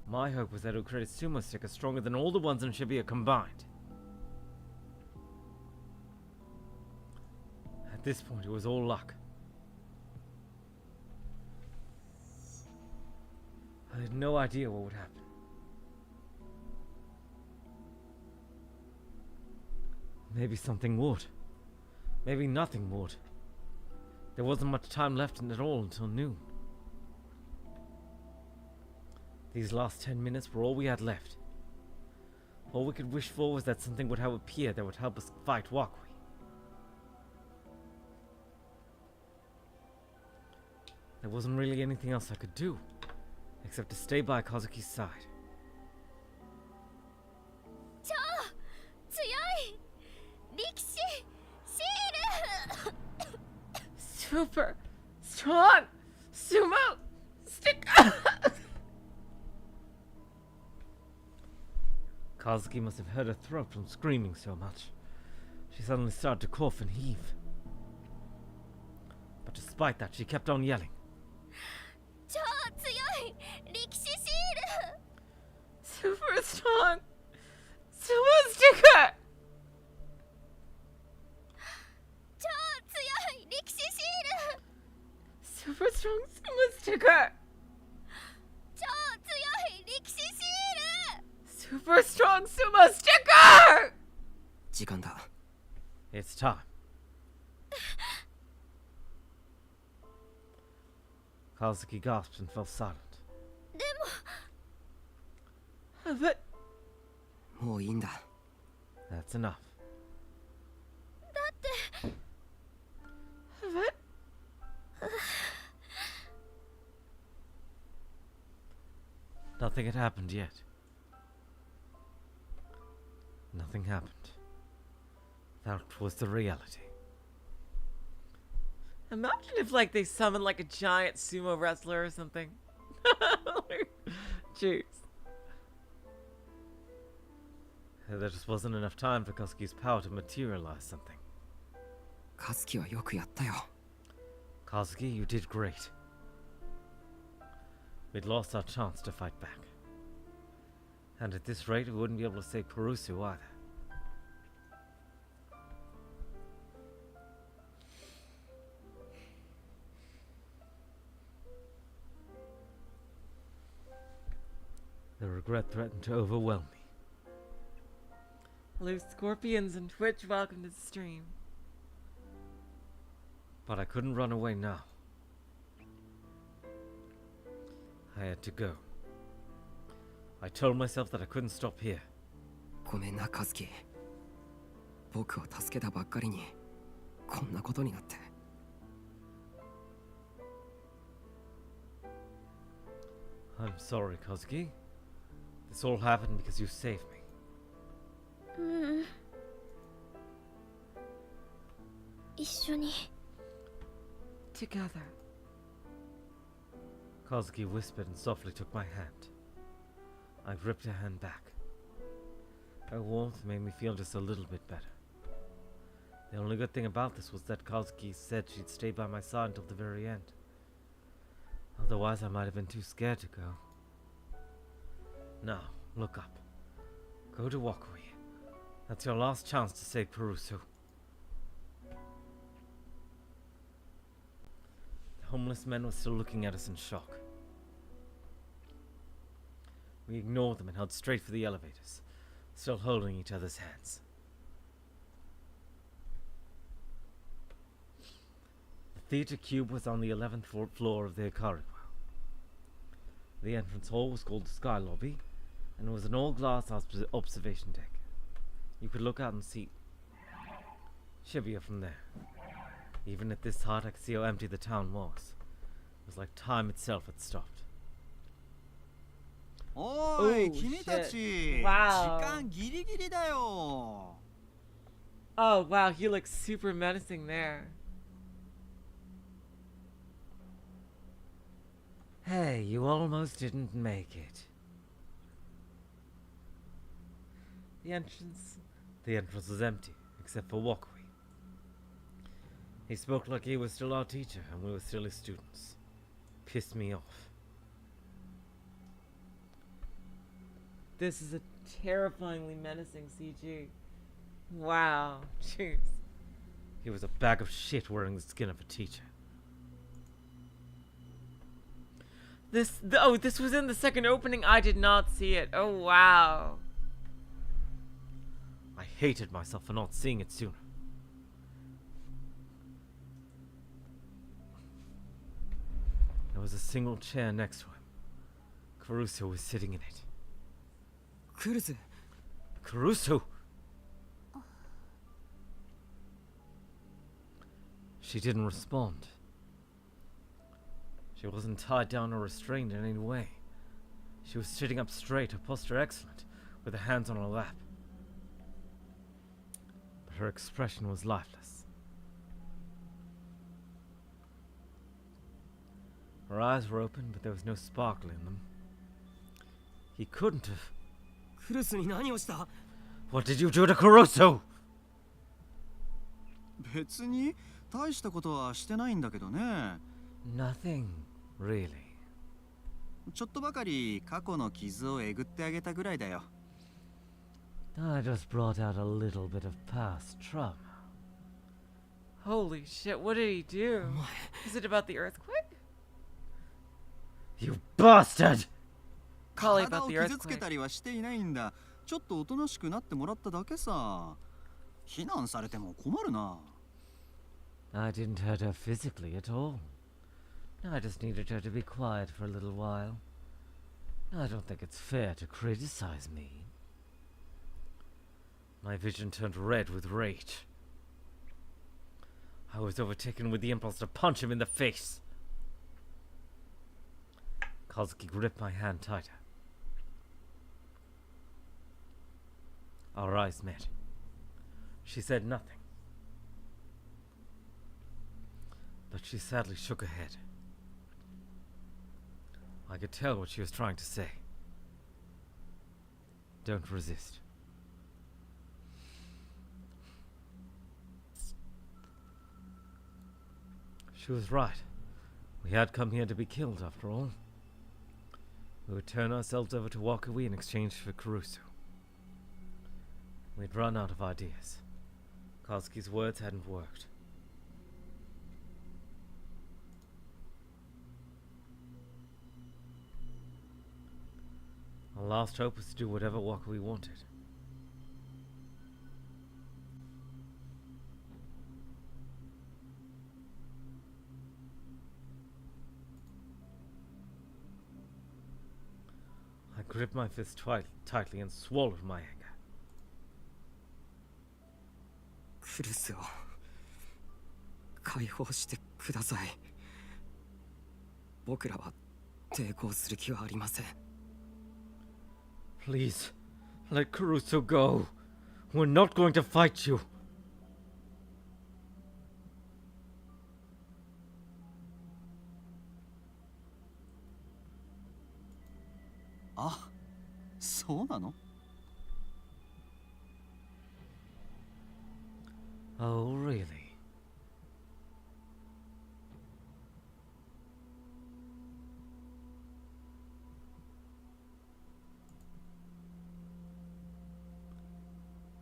My hope was that it would create a sumo sticker stronger than all the ones in Shibuya combined. At this point, it was all luck. I had no idea what would happen. Maybe something would. Maybe nothing would. There wasn't much time left in it all until noon. These last 10 minutes were all we had left. All we could wish for was that something would appear that would help us fight Wakui. There wasn't really anything else I could do, except to stay by Kazuki's side.
超強い力士シール
Super strong sumo sticker!
Kazuki must have hurt her throat from screaming so much. She suddenly started to cough and heave. But despite that, she kept on yelling.
超強い力士シール
Super strong sumo sticker!
超強い力士シール
Super strong sumo sticker!
超強い力士シール
Super strong sumo sticker!
時間だ。
It's time. Kazuki gasped and fell silent.
で
But
もういいんだ。
That's enough.
も
but
Nothing had happened yet. Nothing happened. That was the reality.
Imagine if, like, they summoned, like, a giant sumo wrestler or something. Jeez.
There just wasn't enough time for KAZUKI's power to materialize something.
カズキはよくやったよ。
KAZUKI, you did great. We'd lost our chance to fight back. And at this rate, we wouldn't be able to save Kurusu either. The regret threatened to overwhelm me.
Hello, Scorpions and Twitch. Welcome to the stream.
But I couldn't run away now. I had to go. I told myself that I couldn't stop here.
ごめんな、カズキ。僕を助けたばっかりにこんなことになって。
I'm sorry, KAZUKI. This all happened because you saved me.
一緒に
Together.
KAZUKI whispered and softly took my hand. I gripped her hand back. Her warmth made me feel just a little bit better. The only good thing about this was that KAZUKI said she'd stay by my side until the very end. Otherwise, I might have been too scared to go. Now, look up. Go to Wakui. That's your last chance to save Kurusu. The homeless men were still looking at us in shock. We ignored them and held straight for the elevators, still holding each other's hands. The theater cube was on the 11th floor of the Ikariwa. The entrance hall was called the Sky Lobby, and it was an all-glass observation deck. You could look out and see Shibuya from there. Even at this height, I could see how empty the town was. It was like time itself had stopped.
おい、
Oh,
君たち、
Wow.
時間ギリギリだよ。
Oh, wow. He looks super menacing there.
Hey, you almost didn't make it. The entrance was empty, except for Wakui. He spoke like he was still our teacher and we were still his students. Pissed me off.
This is a terrifyingly menacing CG. Wow. Jeez.
He was a bag of shit wearing the skin of a teacher.
This was in the second opening. I did not see it. Oh, wow.
I hated myself for not seeing it sooner. There was a single chair next to him. Kurusu was sitting in it.
クルス、
Kurusu! She didn't respond. She wasn't tied down or restrained in any way. She was sitting up straight, her posture excellent, with her hands on her lap. But her expression was lifeless. Her eyes were open, but there was no sparkle in them. He couldn't have.
クルスに何をした？
What did you do to Kurusu?
別に大したことはしてないんだけどね。
Nothing, really.
ちょっとばかり過去の傷をえぐってあげたぐらいだよ。
I just brought out a little bit of past trauma.
Holy shit. What did he do? Is it about the earthquake?
You bastard!
Probably
体
about
を
the
傷つけ
earthquake.
たりはしていないんだ。ちょっとおとなしくなってもらっただけさ。非難されても困るな。
I didn't hurt her physically at all. I just needed her to be quiet for a little while. I don't think it's fair to criticize me. My vision turned red with rage. I was overtaken with the impulse to punch him in the face. KAZUKI gripped my hand tighter. Our eyes met. She said nothing, but she sadly shook her head. I could tell what she was trying to say. Don't resist. She was right. We had come here to be killed, after all. We would turn ourselves over to Wakui in exchange for Kurusu. We'd run out of ideas. Kazuki's words hadn't worked. Our last hope was to do whatever Wakui wanted. I gripped my fist tightly and swallowed my anger.
クルスを解放してください。僕らは抵抗する気はありません。
Please, let Kurusu go. We're not going to fight you.
あ、そうなの？
Oh, really?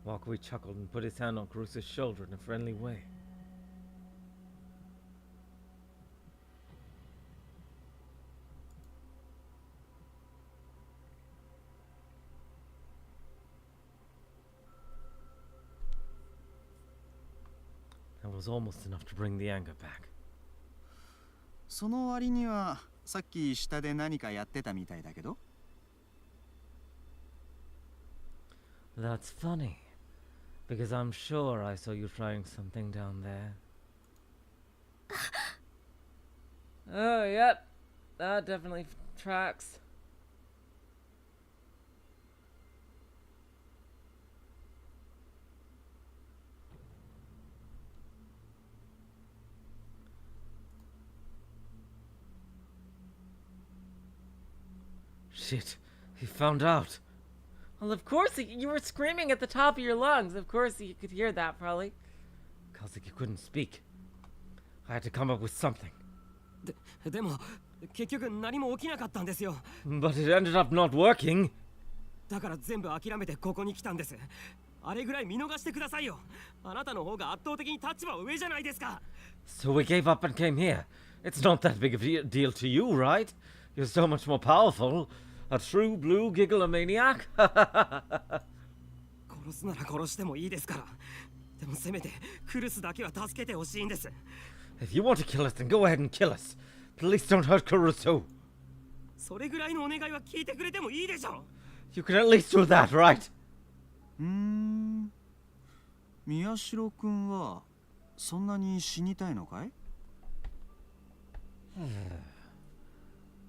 Wakui chuckled and put his hand on Kurusu's shoulder in a friendly way. That was almost enough to bring the anger back.
その割にはさっき下で何かやってたみたいだけど。
That's funny, because I'm sure I saw you trying something down there.
Oh, yep. That definitely tracks.
Shit, he found out.
Well, of course, you were screaming at the top of your lungs. Of course, you could hear that, probably.
Kazuki couldn't speak. I had to come up with something.
でも結局何も起きなかったんですよ。
But it ended up not working.
だから全部諦めてここに来たんです。あれぐらい見逃してくださいよ。あなたの方が圧倒的に立場上じゃないですか。
So we gave up and came here. It's not that big of a deal to you, right? You're so much more powerful. A true blue Gigalomaniac?
殺すなら殺してもいいですから。でもせめてクルスだけは助けてほしいんです。
If you want to kill us, then go ahead and kill us. Please don't hurt Kurusu.
それぐらいのお願いは聞いてくれてもいいでしょ。
You can at least do that, right?
宮代くんはそんなに死にたいのかい？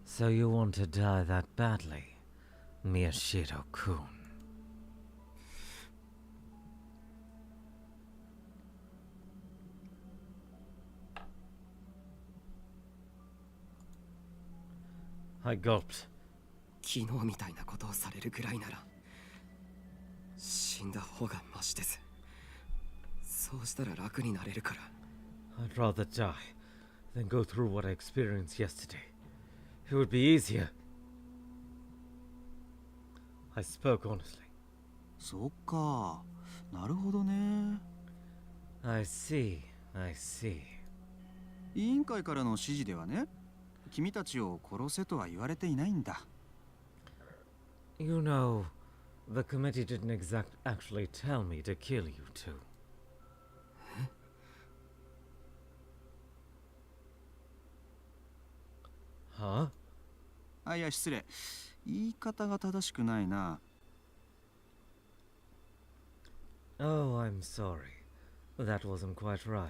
So you want to die that badly, Miyashiro-kun? I gulped.
昨日みたいなことをされるぐらいなら死んだ方がマシです。そうしたら楽になれるから。
I'd rather die than go through what I experienced yesterday. It would be easier. I spoke honestly.
そっか、なるほどね。
I see, I see.
委員会からの指示ではね、君たちを殺せとは言われていないんだ。
You know, the committee didn't actually tell me to kill you two. Huh?
あ、いや失礼。言い方が正しくないな。
Oh, I'm sorry. That wasn't quite right.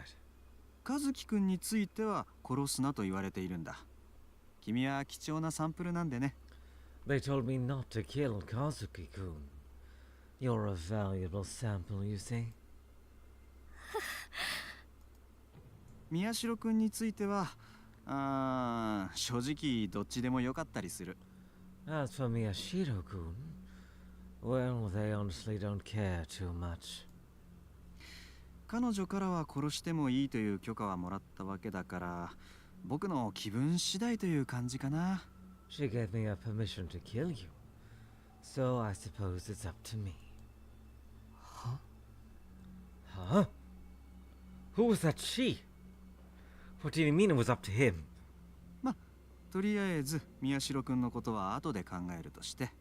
和樹くんについては殺すなと言われているんだ。君は貴重なサンプルなんでね。
They told me not to kill Kazuki-kun. You're a valuable sample, you see.
宮代君については正直どっちでもよかったりする。
As for Miyashiro-kun, well, they honestly don't care too much.
彼女からは殺してもいいという許可はもらったわけだから、僕の気分次第という感じかな。
She gave me a permission to kill you, so I suppose it's up to me. Huh? Who was that she? What did he mean it was up to him?
ま、とりあえず宮代君のことは後で考えるとして。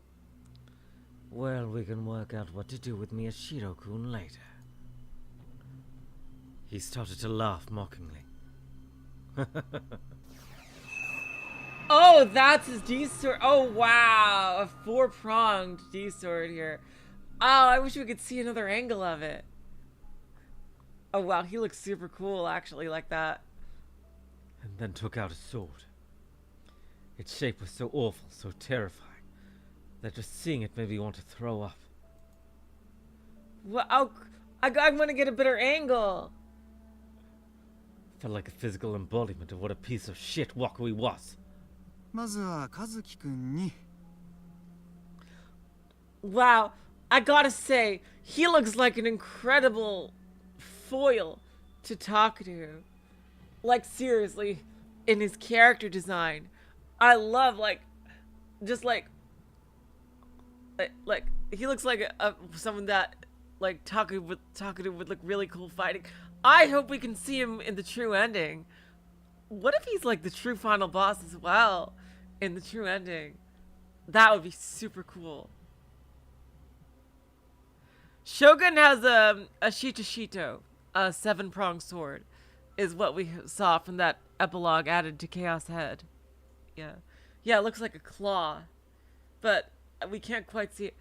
Well, we can work out what to do with Miyashiro-kun later. He started to laugh mockingly.
Oh, that's his D-sword. Oh, wow. A 4-pronged D-sword here. Oh, I wish we could see another angle of it. Oh, wow. He looks super cool, actually, like that.
And then took out a sword. Its shape was so awful, so terrifying, that just seeing it made me want to throw up.
Well, oh, I want to get a better angle.
Felt like a physical embodiment of what a piece of shit Wakui was.
まずは和樹君に。
Wow, I gotta say, he looks like an incredible foil to talk to. Like, seriously, in his character design. I love, like, just like he looks like someone that, like, talkative would look really cool fighting. I hope we can see him in the true ending. What if he's like the true final boss as well in the true ending? That would be super cool. Shogun has a Shito, a 7-pronged sword, is what we saw from that epilogue added to Chaos Head. Yeah, it looks like a claw, but we can't quite see it.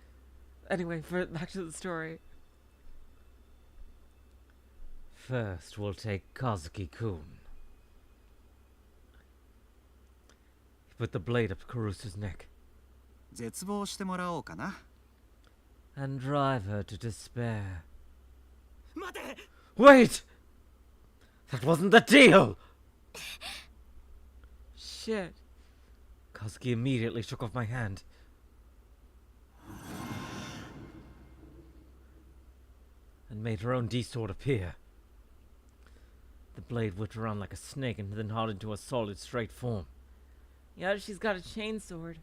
Anyway, back to the story.
First, we'll take Kazuki-kun. He put the blade up Karusa's neck.
絶望してもらおうかな。
And drive her to despair.
待て
Wait! That wasn't the deal!
Shit.
Kazuki immediately shook off my hand. And made her own D-sword appear. The blade whipped around like a snake and then hardened into a solid, straight form.
Yeah, she's got a chainsword.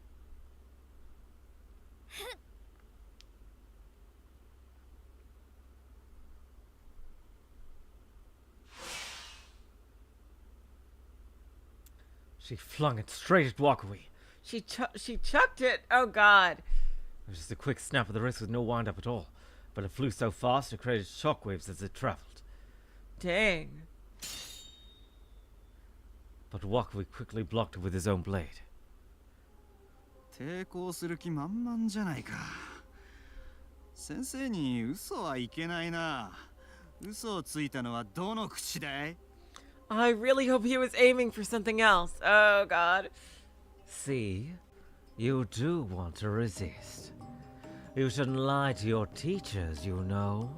She flung it straight at Wakui.
She chucked it. Oh god.
It was just a quick snap of the wrist with no wind-up at all, but it flew so fast it created shockwaves as it traveled.
Dang.
But Wakui quickly blocked it with his own blade.
抵抗する気満々じゃないか。先生に嘘はいけないな。嘘をついたのはどの口だい？
I really hope he was aiming for something else. Oh god.
See? You do want to resist. You shouldn't lie to your teachers, you know.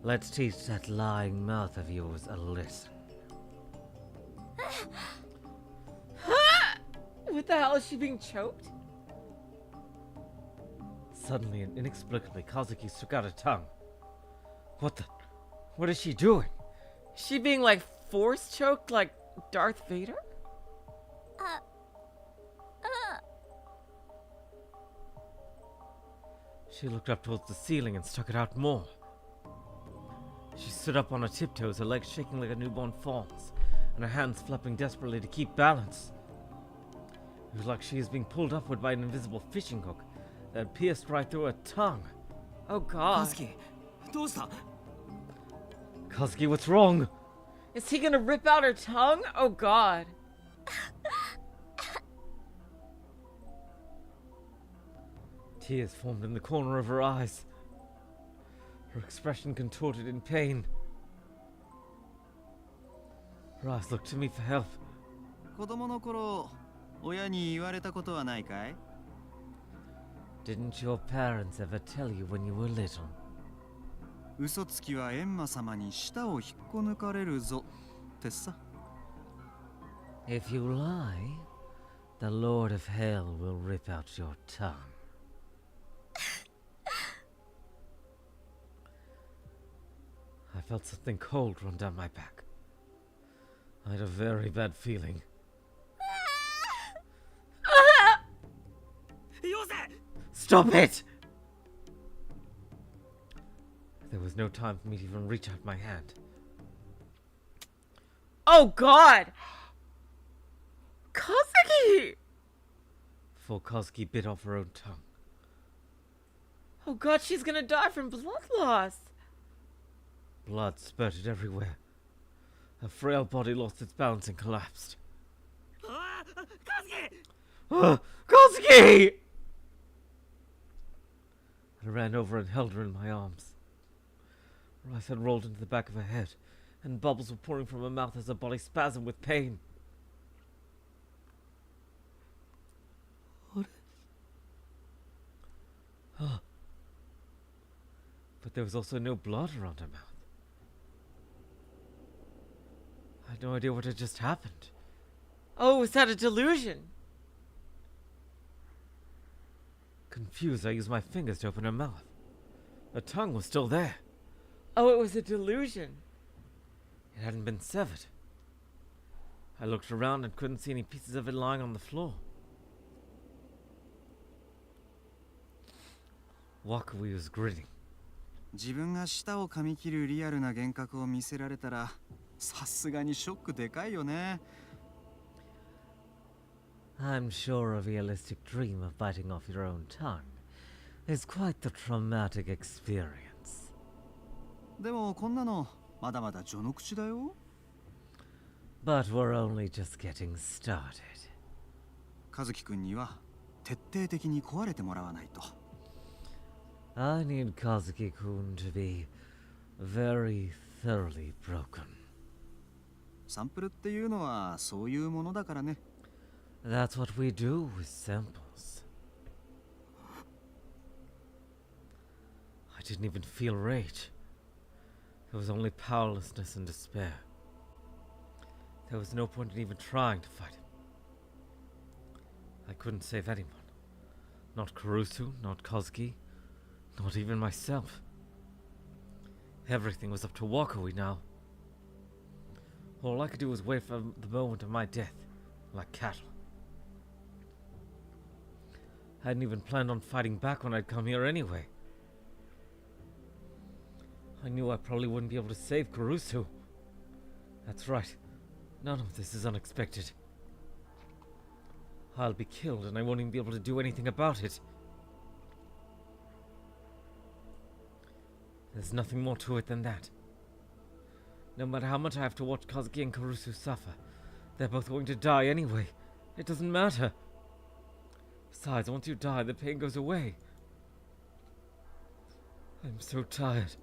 Let's teach that lying mouth of yours a lesson.
What the hell, is she being choked?
Suddenly and inexplicably, Kazuki stuck out a tongue. What is she doing?
Is she being like force choked like Darth Vader?
She looked up towards the ceiling and stuck it out more. She stood up on her tiptoes, her legs shaking like a newborn fawn's, and her hands flapping desperately to keep balance. It was like she was being pulled upward by an invisible fishing hook that pierced right through her tongue.
Oh god.
どうした
Kazuki, what's wrong?
Is he gonna rip out her tongue? Oh god.
Tears formed in the corner of her eyes. Her expression contorted in pain. Her eyes looked to me for help.
子供の頃、親に言われたことはないかい？
Didn't your parents ever tell you when you were little?
嘘つきは閻魔様に舌を引っこ抜かれるぞってさ。
If you lie, the Lord of Hell will rip out your tongue. I felt something cold run down my back. I had a very bad feeling. Stop it! There was no time for me to even reach out my hand.
Oh God! Kazuki!
Before KAZUKI bit off her own tongue.
Oh God, she's gonna die from blood loss.
Blood spurted everywhere. Her frail body lost its balance and collapsed. KAZUKI! I ran over and held her in my arms. Her eyes had rolled into the back of her head, and bubbles were pouring from her mouth as her body spasmed with pain. Oh. But there was also no blood around her mouth. I had no idea what had just happened.
Oh, was that a delusion?
Confused, I used my fingers to open her mouth. Her tongue was still there.
Oh, it was a delusion.
It hadn't been severed. I looked around and couldn't see any pieces of it lying on the floor. Wakui was grinning.
自分が舌を噛み切るリアルな幻覚を見せられたらさすがにショックでかいよね。
I'm sure a realistic dream of biting off your own tongue is quite the traumatic experience.
でもこんなのまだまだ序の口だよ。
But we're only just getting started.
和樹くんには徹底的に壊れてもらわないと。
I need KAZUKI-kun to be very thoroughly broken.
サンプルっていうのはそういうものだからね。
That's what we do with samples. I didn't even feel rage. There was only powerlessness and despair. There was no point in even trying to fight him. I couldn't save anyone. Not Kurusu, not KAZUKI, not even myself. Everything was up to Wakui now. All I could do was wait for the moment of my death, like cattle. I hadn't even planned on fighting back when I'd come here anyway. I knew I probably wouldn't be able to save Kurusu. That's right. None of this is unexpected. I'll be killed and I won't even be able to do anything about it. There's nothing more to it than that. No matter how much I have to watch KAZUKI and Kurusu suffer, they're both going to die anyway. It doesn't matter. Besides, once you die, the pain goes away. I'm so tired.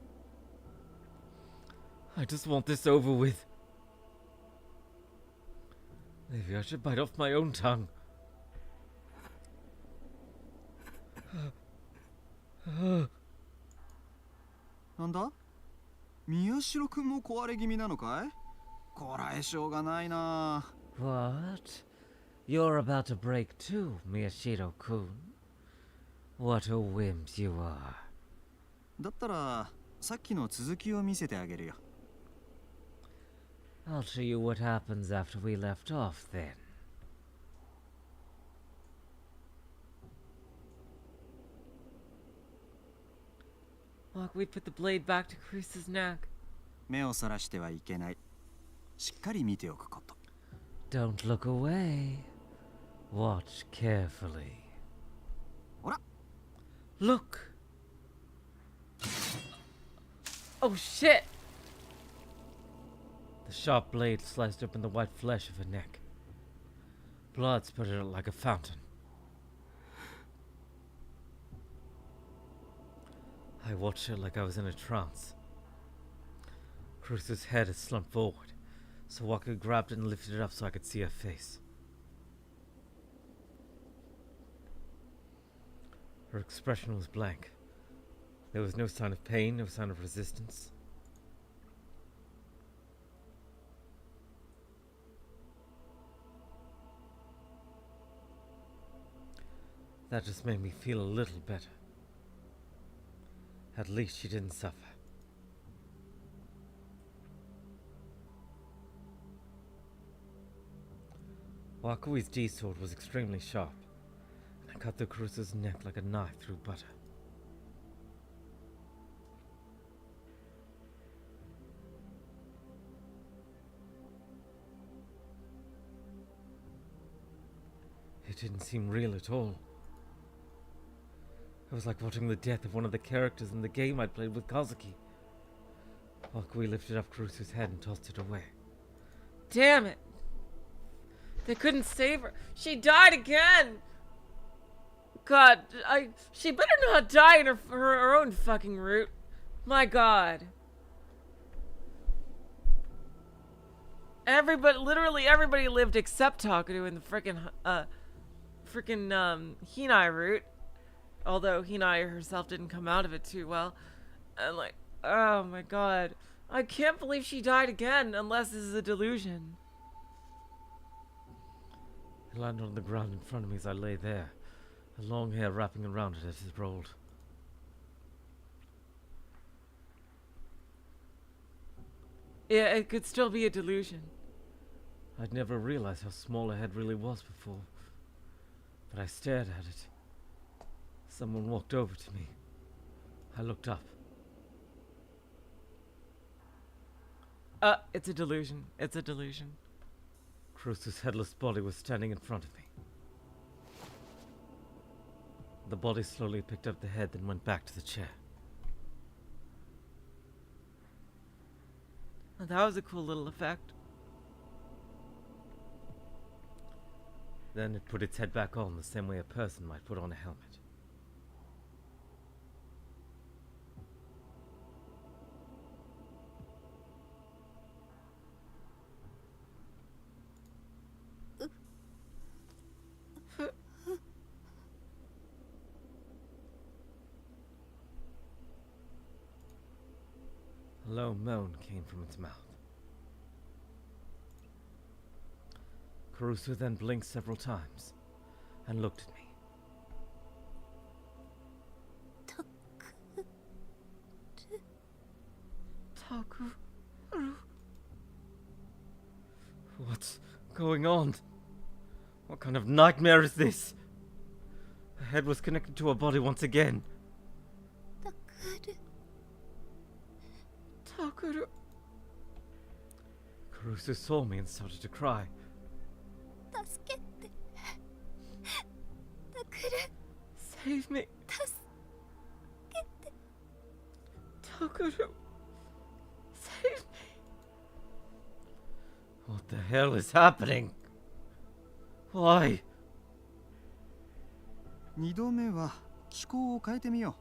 I just want this over with. Maybe I should bite off my own tongue.
なんだ宮代くんも壊れ気味なのかいこらえしょうがないな。
What? You're about to break too, Miyashiro-kun? What a wimp you are.
だったらさっきの続きを見せてあげるよ。
I'll show you what happens after we left off then.
Wakui put the blade back to Kurusu's neck.
目をそらしてはいけない。しっかり見ておくこと。
Don't look away. Watch carefully.
ほら
Look!
Oh shit!
The sharp blade sliced open the white flesh of her neck. Blood spurted out like a fountain. I watched her like I was in a trance. Kurusu's head had slumped forward, so Wakui grabbed it and lifted it up so I could see her face. Her expression was blank. There was no sign of pain, no sign of resistance. That just made me feel a little better. At least she didn't suffer. Wakui's D-sword was extremely sharp, and I cut through Kurusu's neck like a knife through butter. It didn't seem real at all. It was like watching the death of one of the characters in the game I'd played with KAZUKI. Wakui lifted up Kurusu's head and tossed it away.
Damn it! They couldn't save her. She died again! God, she better not die in her own fucking route. My God. Literally everybody lived except Takeru in the frickin' Hinai route. Although Hinai herself didn't come out of it too well. And like, oh my God. I can't believe she died again, unless this is a delusion.
It landed on the ground in front of me as I lay there, a long hair wrapping around it as it rolled.
Yeah, it could still be a delusion.
I'd never realized how small a head really was before, but I stared at it. Someone walked over to me. I looked up.
It's a delusion. It's a delusion.
Kurusu's headless body was standing in front of me. The body slowly picked up the head, then went back to the chair.
Oh, that was a cool little effect.
Then it put its head back on the same way a person might put on a helmet. A low moan came from its mouth. Kurusu then blinked several times and looked at me.
Takeru.
What's going on? What kind of nightmare is this? Her head was connected to her body once again.
Takeru.
Kurusu saw me and started to cry.
Save me. Takeru. Save me.
What the hell is happening? Why?
2度目は気候を変えてみよ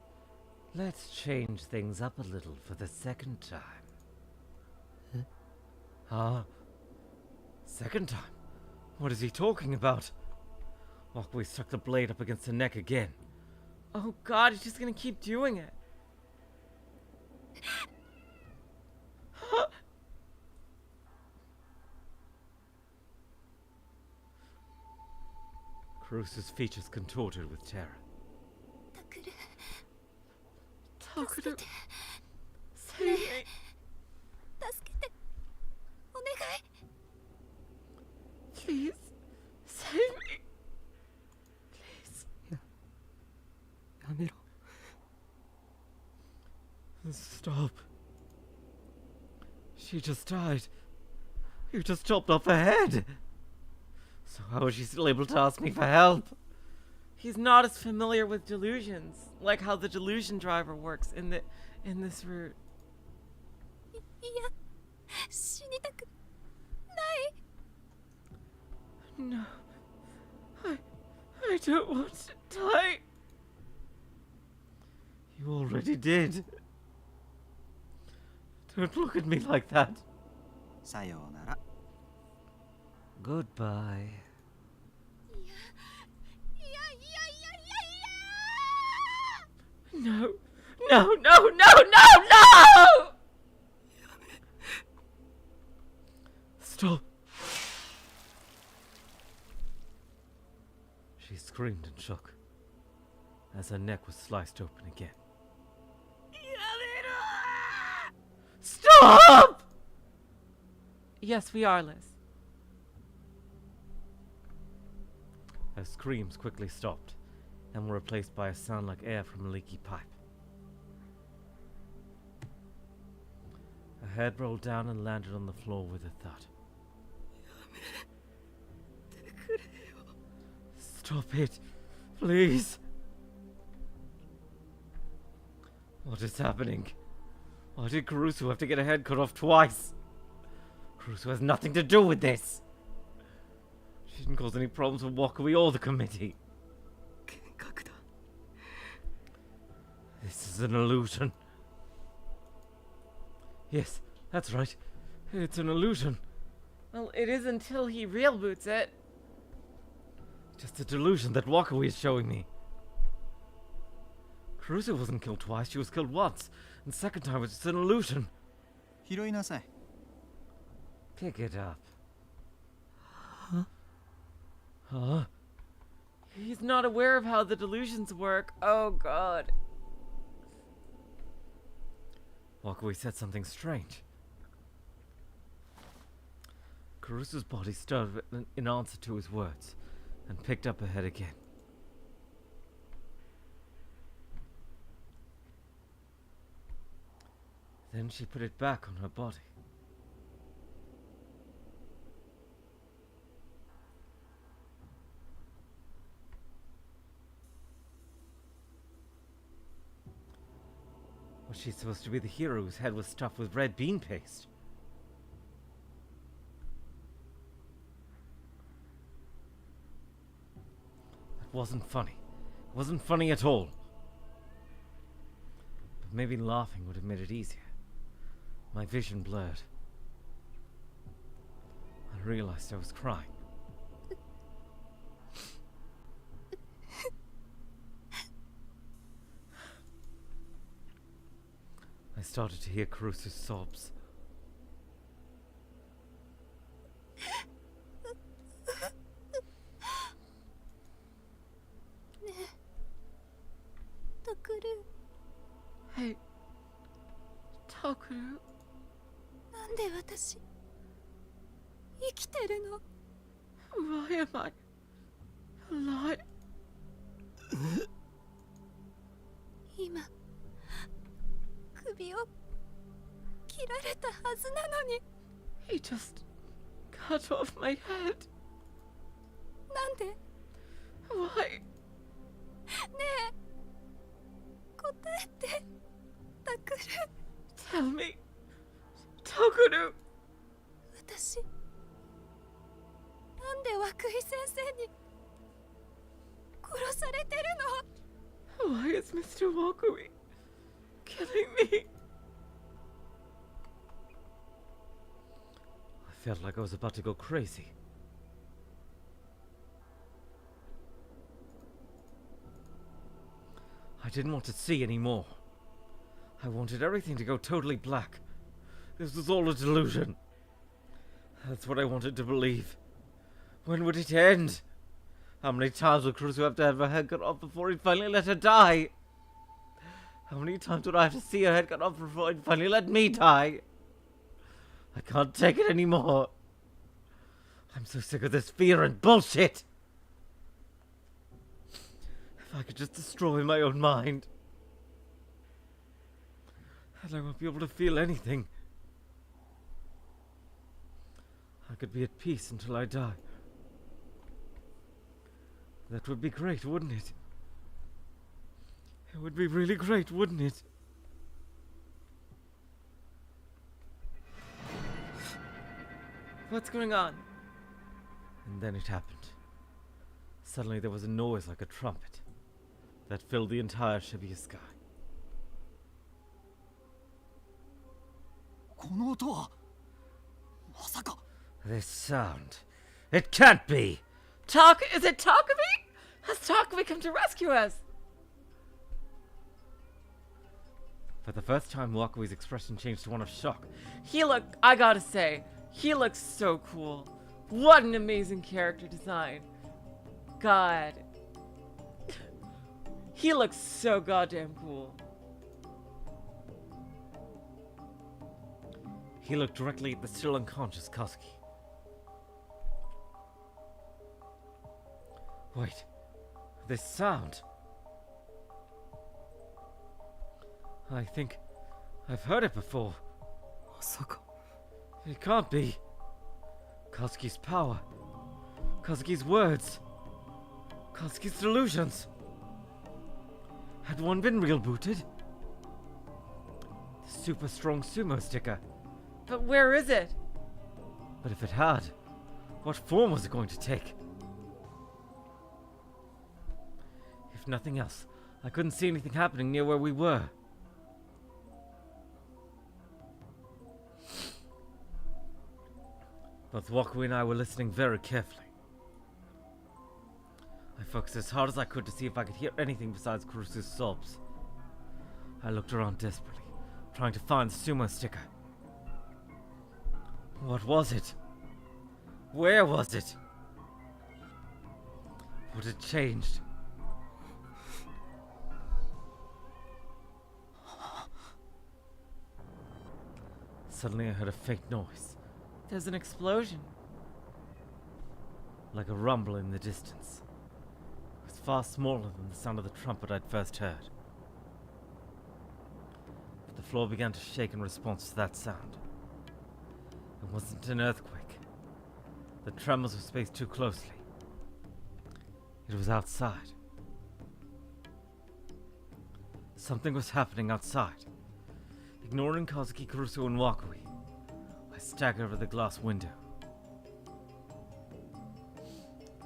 Let's change things up a little for the second time. Huh? Second time? What is he talking about? Wakui stuck the blade up against her neck again.
Oh God, he's just gonna keep doing it.
Kurusu's features contorted with terror.
Takeru. Save me. Please. Save me. Please.
やめろ
Stop. She just died. You just chopped off her head. So how is she still able to ask me for help?
He's not as familiar with delusions, like how the delusion driver works in this route.
いや死にたくない
No. I don't want to die.
You already did. Don't look at me like that.
うさようなら
Goodbye.
いやいやいやいやいや
No. No, no, no, no, no! Stop.
She screamed and shook as her neck was sliced open again.
Stop! Yes, we are, Liz.
Her screams quickly stopped and were replaced by a sound like air from a leaky pipe. Her head rolled down and landed on the floor with a thud. Stop it, please. What is happening? Why did Caruso have to get her head cut off twice? Caruso has nothing to do with this. She didn't cause any problems for Wakui or the committee. This is an illusion. Yes, that's right. It's an illusion.
Well, it is until he real boots it.
Just a delusion that Wakui is showing me. Caruso wasn't killed twice, she was killed once. And the second time was just an illusion.
拾いなさい。
Pick it up. Huh?
He's not aware of how the delusions work. Oh, God.
Wakui said something strange. Caruso's body stirred in answer to his words, and picked up her head again. Then she put it back on her body. Was she supposed to be the hero whose head was stuffed with red bean paste? That wasn't funny. It wasn't funny at all. But maybe laughing would have made it easier. My vision blurred. I realized I was crying. I started to hear Caruso's sobs.
Hey, Tokuru.
なんで私生きてるの
Why am I alive?
今首を切られたはずなのに
He just cut off my head.
なんで
Why?
ねえ答えてタクル
Tell me. Tokuru.
私なんで涌井先生に殺されてるの
Why is Mr. Wakui killing me?
I felt like I was about to go crazy. I didn't want to see anymore. I wanted everything to go totally black. This was all a delusion. That's what I wanted to believe. When would it end? How many times would Caruso have to have her head cut off before he'd finally let her die? How many times would I have to see her head cut off before he'd finally let me die? I can't take it anymore. I'm so sick of this fear and bullshit. If I could just destroy my own mind, then I won't be able to feel anything. I could be at peace until I die. That would be great, wouldn't it? It would be really great, wouldn't it?
What's going on?
And then it happened. Suddenly there was a noise like a trumpet that filled the entire Shibuya sky.
この音はまさか
This sound. It can't be!
Is it Takumi? Has Takumi come to rescue us?
For the first time, Wakui's expression changed to one of shock.
I gotta say, he looks so cool. What an amazing character design. God. He looks so goddamn cool.
He looked directly at the still unconscious KAZUKI. Wait, this sound. I think I've heard it before.
まさか
It can't be. KAZUKI's power. KAZUKI's words. KAZUKI's delusions. Had one been real booted? The super strong sumo sticker.
But where is it?
But if it had, what form was it going to take? If nothing else, I couldn't see anything happening near where we were. Both Wakui and I were listening very carefully. I focused as hard as I could to see if I could hear anything besides Kurusu's sobs. I looked around desperately, trying to find the sumo sticker. What was it? Where was it? What had changed? Suddenly I heard a faint noise.
There's an explosion.
Like a rumble in the distance. It was far smaller than the sound of the trumpet I'd first heard. But the floor began to shake in response to that sound. It wasn't an earthquake. The tremors were spaced too closely. It was outside. Something was happening outside. Ignoring KAZUKI, Kurusu, and Wakui, I staggered over the glass window.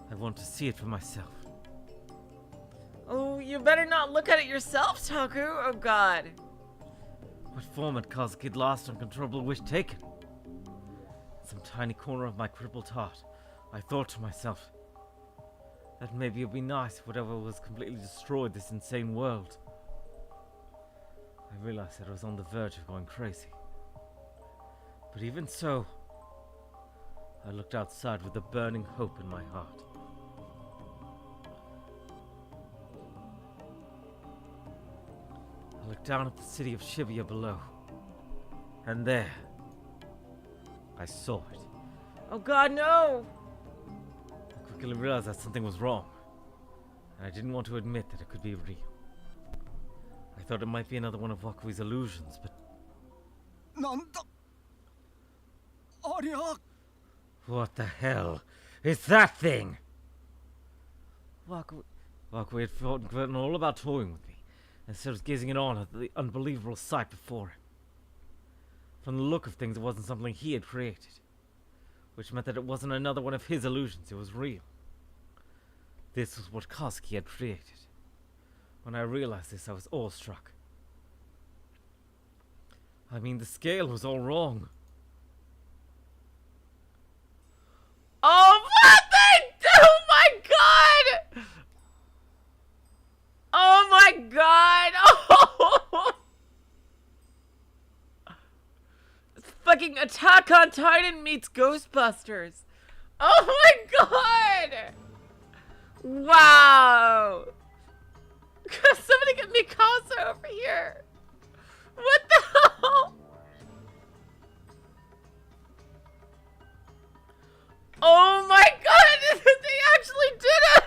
I want to see it for myself.
Oh, you better not look at it yourself, Taku. Oh god.
What form had KAZUKI's last uncontrollable wish taken? In some tiny corner of my crippled heart, I thought to myself that maybe it'd be nice if whatever was completely destroyed this insane world. I realized that I was on the verge of going crazy. But even so, I looked outside with a burning hope in my heart. I looked down at the city of Shibuya below, and there, I saw it.
Oh god, no!
I quickly realized that something was wrong, and I didn't want to admit that it could be real. I thought it might be another one of Wakui's illusions, but
なんだありゃ
what the hell is that thing?
Wakui.
Wakui had forgotten all about toying with me, instead of gazing it on at the unbelievable sight before him. From the look of things, it wasn't something he had created, which meant that it wasn't another one of his illusions, it was real. This was what KAZUKI had created. When I realized this, I was awestruck. I mean, the scale was all wrong.
Oh, what they do! My god! Oh my god! Oh! It's fucking Attack on Titan meets Ghostbusters. Oh my god! Wow! Somebody get Mikasa over here! What the hell? Oh my god! They actually did it!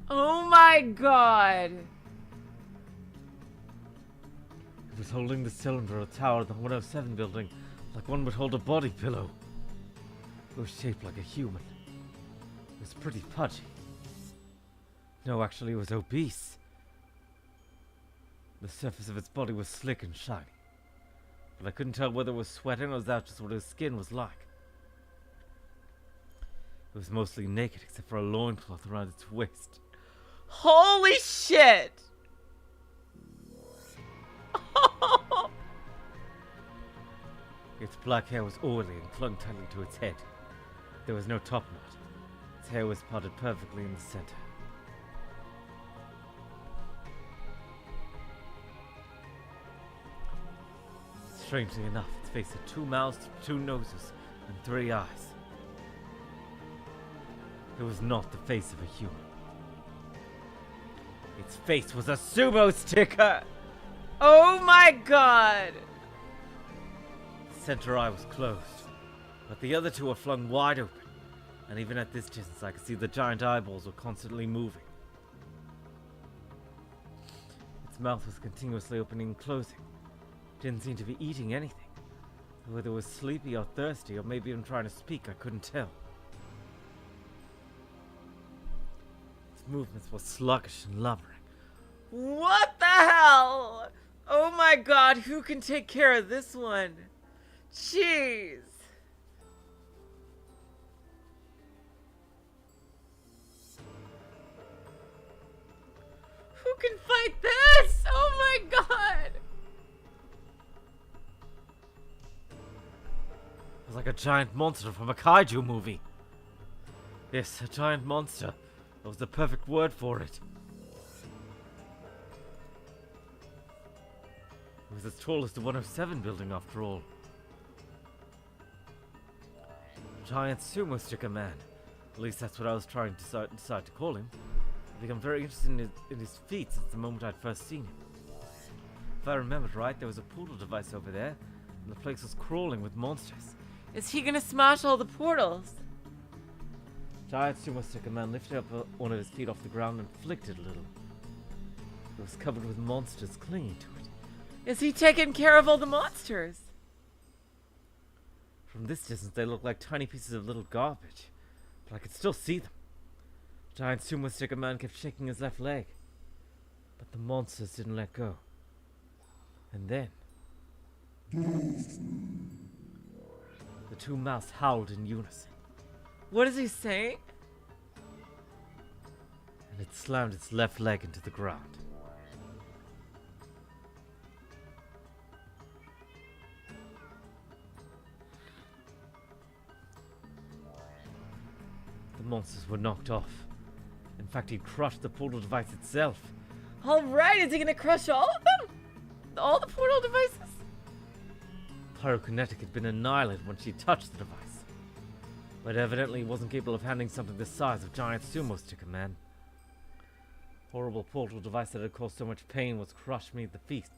Oh my god!
It was holding the cylinder of a tower of the 107 building like one would hold a body pillow. It was shaped like a human. It was pretty pudgy. No, actually, it was obese. The surface of its body was slick and shiny, but I couldn't tell whether it was sweating or was that just what its skin was like. It was mostly naked except for a loincloth around its waist.
Holy shit!
Its black hair was oily and clung tightly to its head. There was no top knot. Its hair was parted perfectly in the center. Strangely enough, its face had 2 mouths, 2 noses, and 3 eyes. It was not the face of a human. Its face was a sumo sticker!
Oh my god!
The center eye was closed, but the other 2 were flung wide open, and even at this distance I could see the giant eyeballs were constantly moving. Its mouth was continuously opening and closing. It didn't seem to be eating anything. Whether it was sleepy or thirsty, or maybe even trying to speak, I couldn't tell. Its movements were sluggish and lumbering.
What the hell? Oh my god, who can take care of this one? Jeez. Who can fight this? Oh my god.
It was like a giant monster from a kaiju movie. Yes, a giant monster. That was the perfect word for it. It was as tall as the 107 building, after all. Giant sumo sticker man. At least that's what I was trying to decide to call him. I've become very interested in his feet since the moment I'd first seen him. If I remembered right, there was a portal device over there, and the place was crawling with monsters.
Is he gonna smash all the portals?
Giant sumo sticker man lifted up one of his feet off the ground and flicked it a little. It was covered with monsters clinging to it.
Is he taking care of all the monsters?
From this distance, they looked like tiny pieces of little garbage, but I could still see them. Giant sumo sticker man kept shaking his left leg, but the monsters didn't let go. And then the 2 mouths howled in unison.
What is he saying?
And it slammed its left leg into the ground. The monsters were knocked off. In fact, he crushed the portal device itself.
Alright, is he gonna crush all of them? All the portal devices?
Pyrokinetic had been annihilated when she touched the device. But evidently he wasn't capable of handling something the size of giant sumo sticker man. Horrible portal device that had caused so much pain was crushed beneath the feet of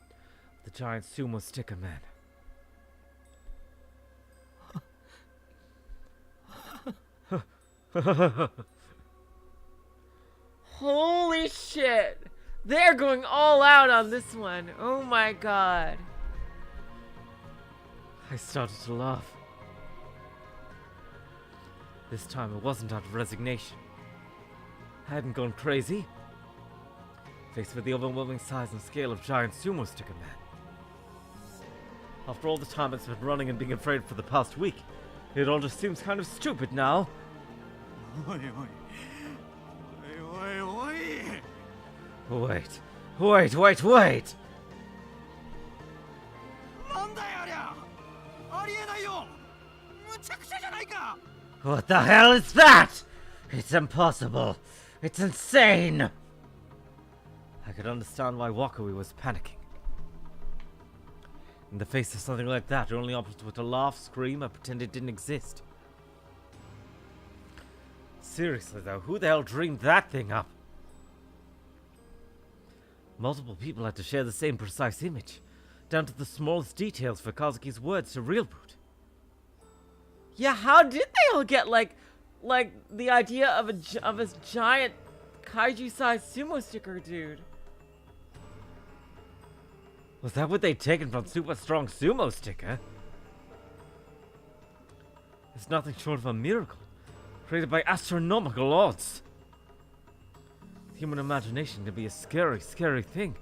the giant sumo sticker man.
Holy shit! They're going all out on this one. Oh my god.
I started to laugh. This time it wasn't out of resignation. I hadn't gone crazy. Faced with the overwhelming size and scale of giant sumo sticker man. After all the time it's been running and being afraid for the past week, it all just seems kind of stupid now. Wait. What the hell is that? It's impossible. It's insane. I could understand why Wakui was panicking. In the face of something like that, her only option was to laugh, scream, and pretend it didn't exist. Seriously though, who the hell dreamed that thing up? Multiple people had to share the same precise image, down to the smallest details for Kazuki's words to real boot.
Yeah, how did they all get like the idea of a giant kaiju-sized sumo sticker dude?
Was that what they'd taken from Super Strong Sumo Sticker? It's nothing short of a miracle, created by astronomical odds. The human imagination can be a scary, scary thing.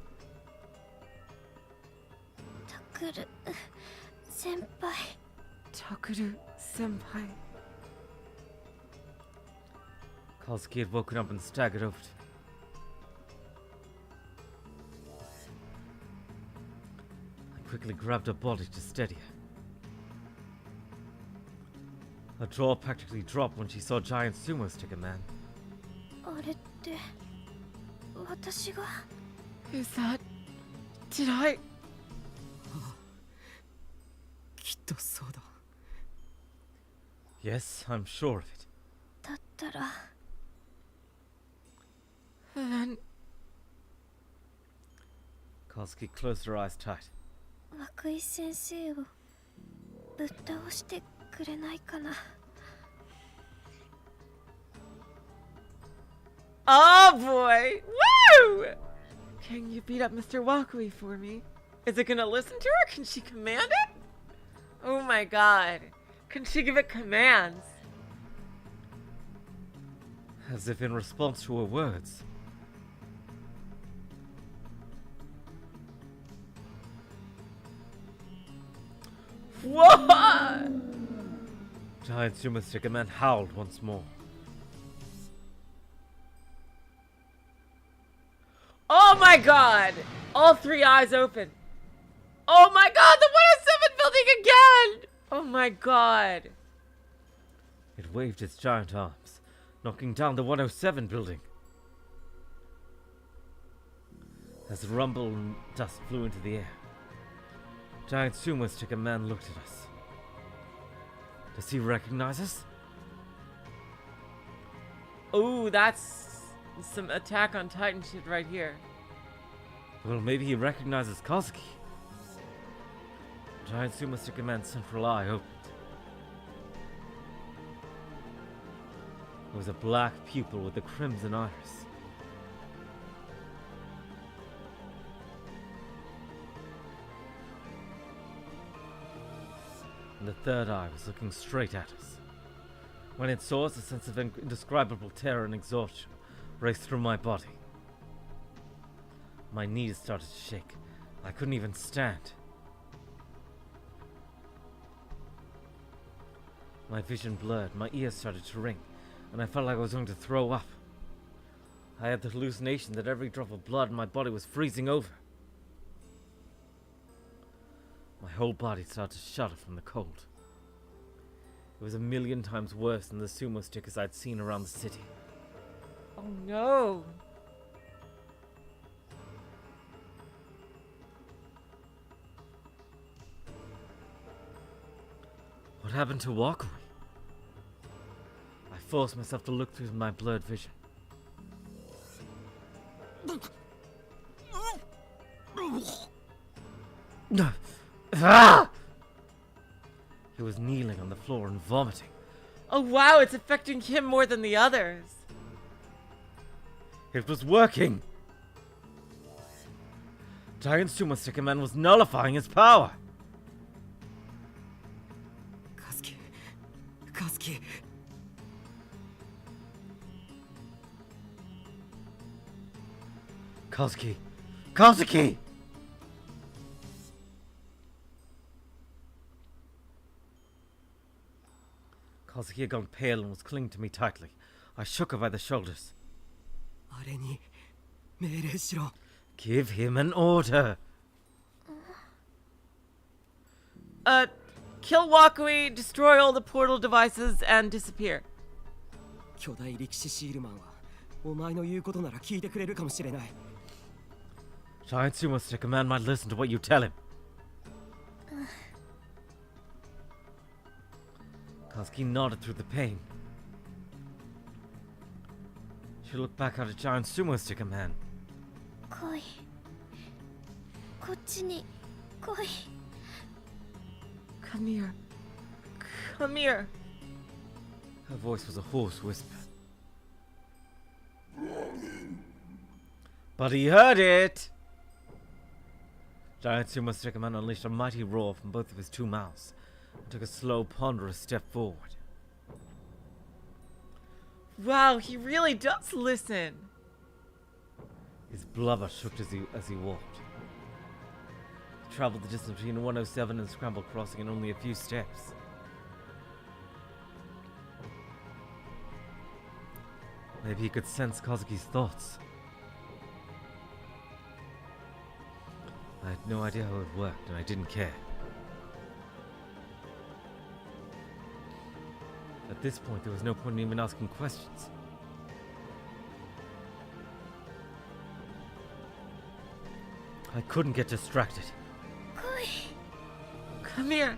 Takuru-senpai.
Kazuki had woken up and staggered over to me. I quickly grabbed her body to steady her. Her jaw practically dropped when she saw giant sumo sticker man.
Is that... Did I...
とそうだ。
Yes, I'm sure of it.
だったら
Then
Kazuki closed her eyes tight.
涌井先生をぶっ倒してくれないかな。
oh boy, woo! Can you beat up Mr. Wakui for me? Is it gonna listen to her? Can she command it? Oh my god. Can she give it commands?
As if in response to her words.
What?
Giant Sumo Sticker Man howled once more.
Oh my god! All three eyes open. Oh my god, the 107 building again! Oh my god.
It waved its giant arms, knocking down the 107 building. As rumble and dust flew into the air, Giant Sumo Sticker Man looked at us. Does he recognize us?
Oh, that's some Attack on Titan shit right here.
Well, maybe he recognizes Kazuki. Giant Sumo Sticker Man's central eye opened. It was a black pupil with a crimson iris. And the third eye was looking straight at us. When it saw us, a sense of indescribable terror and exhaustion raced through my body. My knees started to shake. I couldn't even stand. My vision blurred, my ears started to ring, and I felt like I was going to throw up. I had the hallucination that every drop of blood in my body was freezing over. My whole body started to shudder from the cold. It was 1,000,000 times worse than the sumo stickers I'd seen around the city.
Oh no.
What happened to Wakui? I forced myself to look through my blurred vision. Ah! He was kneeling on the floor and vomiting.
Oh wow, it's affecting him more than the others.
It was working! Giant Sumo Sticker Man was nullifying his power!
Kazuki. Kazuki.
Kazuki! Kazuki! Kazuki had gone pale and was clinging to me tightly. I shook her by the shoulders.
あれに命令しろ。
Give him an order!
Kill Wakui, destroy all the portal devices, and disappear.
巨大力士シールマンはお前の言うことなら聞いてくれるかもしれない。
Giant Sumo Sticker Man might listen to what you tell him. Kazuki nodded through the pain. She looked back at a Giant Sumo Sticker Man.
来い。こっちに来い。
Come here. Come here.
Her voice was a hoarse whisper. But he heard it! Giant Sumo Sticker Man unleashed a mighty roar from both of his two mouths and took a slow, ponderous step forward.
Wow, he really does listen.
His blubber shook as he walked. He traveled the distance between 107 and Scramble Crossing in only a few steps. Maybe he could sense Kazuki's thoughts. I had no idea how it worked, and I didn't care. At this point, there was no point in even asking questions. I couldn't get distracted.
来い。
Come here.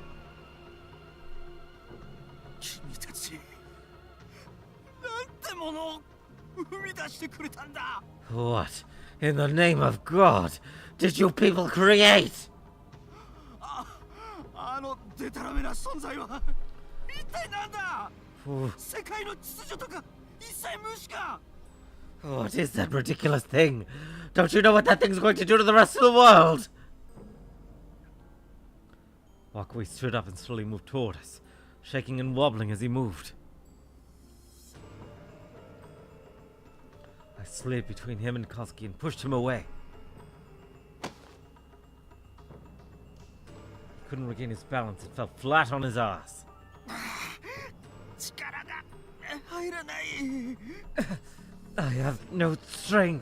物を生み出してくれたんだ。
What, in the name of God, did you people create?
あのデタラメな存在は一体なんだ。
Wh-
世界の秩序とか一切無視か。
What is that ridiculous thing? Don't you know what that thing's going to do to the rest of the world? Wakui stood up and slowly moved toward us, shaking and wobbling as he moved. I slid between him and KAZUKI and pushed him away. He couldn't regain his balance and fell flat on his ass.
力が入らない。
I have no strength.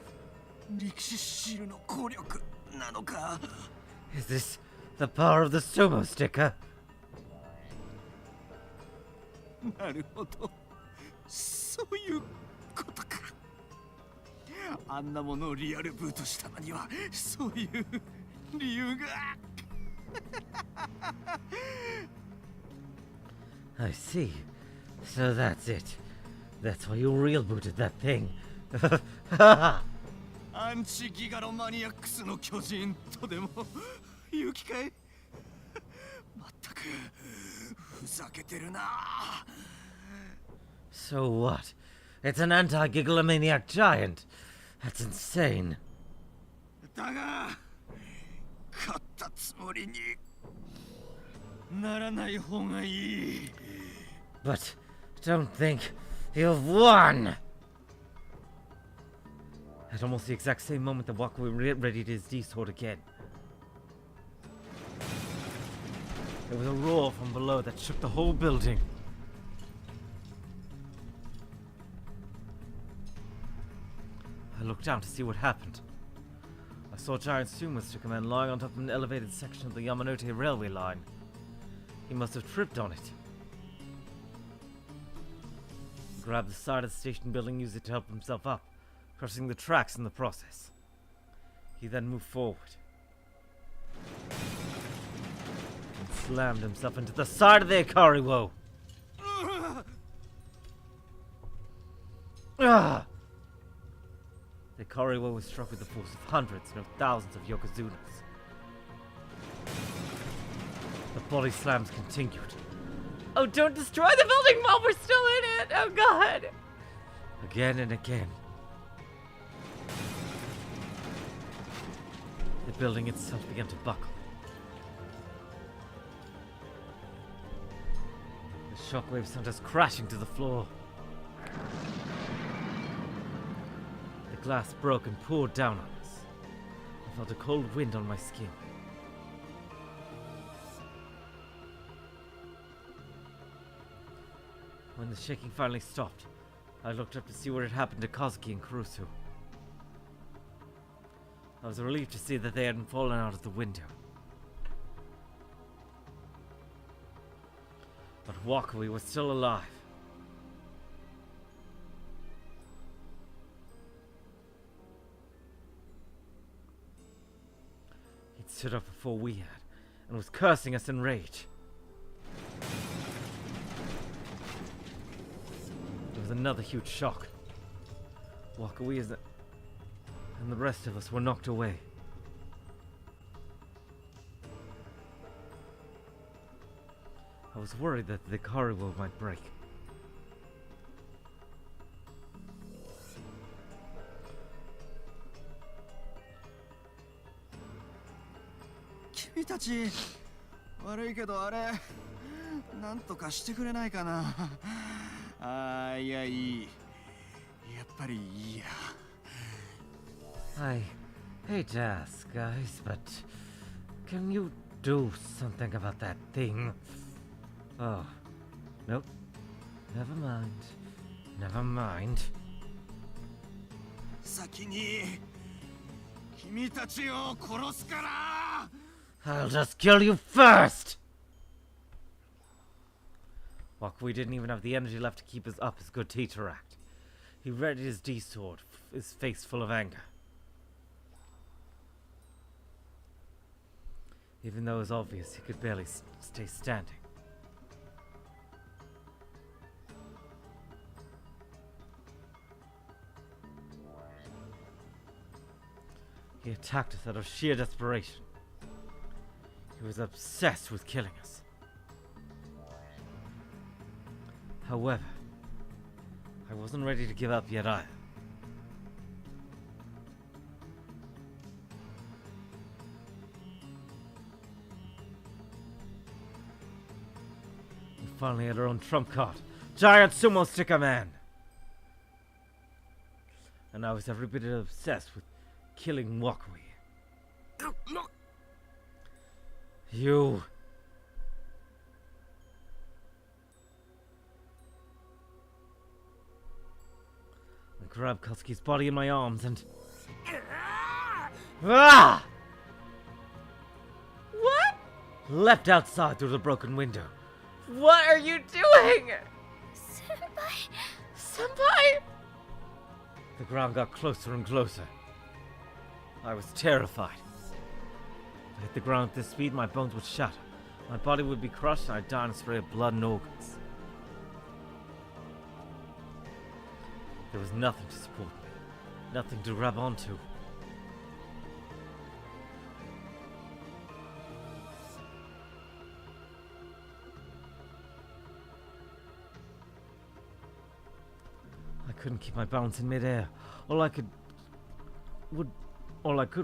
力士シールの効力なのか。
Is this the power of the Sumo sticker?
なるほど、そういうことか。あんなものをリアルブートしたのにはそういう理由が。
I see. So that's it. That's why you real booted that thing.
アンチギガロマニアックスの巨人とでも言う機会。まったくふざけてるな。
So what? It's an anti-Gigalomaniac giant. That's insane.
だが勝ったつもりにならない方がいい。
But don't think you've won! At almost the exact same moment, the Wakui readied his D-sword again. There was a roar from below that shook the whole building. I looked down to see what happened. I saw a giant sumo sticker man lying on top of an elevated section of the Yamanote railway line. He must have tripped on it. He grabbed the side of the station building and used it to help himself up, crushing the tracks in the process. He then moved forward and slammed himself into the side of the Ikariwo. Ah! The Ikariwo was struck with the force of hundreds, no thousands of Yokozunas. The body slams continued.
Oh, don't destroy the building while we're still in it! Oh god!
Again and again. The building itself began to buckle. The shockwave sent us crashing to the floor. The glass broke and poured down on us. I felt a cold wind on my skin. When the shaking finally stopped, I looked up to see what had happened to KAZUKI and Kurusu. I was relieved to see that they hadn't fallen out of the window. But Wakui was still alive. He'd stood up before we had, and was cursing us in rage. There was another huge shock. Wakui and the rest of us were knocked away. I was worried that the Ikariwo might break.
君たち悪いけどあれなんとかしてくれないかな。あーいやいい。やっぱりいいや。
I hate to ask, guys, but can you do something about that thing? Oh, nope. Never mind. Never mind.
先に君たちを殺すから。
I'll just kill you first! Wakui didn't even have the energy left to keep us up his good counterattack. He readied his D-sword, his face full of anger. Even though it was obvious he could barely stay standing. He attacked us out of sheer desperation. He was obsessed with killing us. However, I wasn't ready to give up yet either. We finally had our own trump card. Giant Sumo Sticker Man! And I was every bit obsessed with killing Wakui. You... I grabbed KAZUKI's body in my arms and... Ah!
What?
Leapt outside through the broken window.
What are you doing?
Senpai.
Senpai?
The ground got closer and closer. I was terrified. If I hit the ground at this speed, my bones would shatter. My body would be crushed and I'd die in a spray of blood and organs. There was nothing to support me. Nothing to grab onto. I couldn't keep my balance in midair. All I could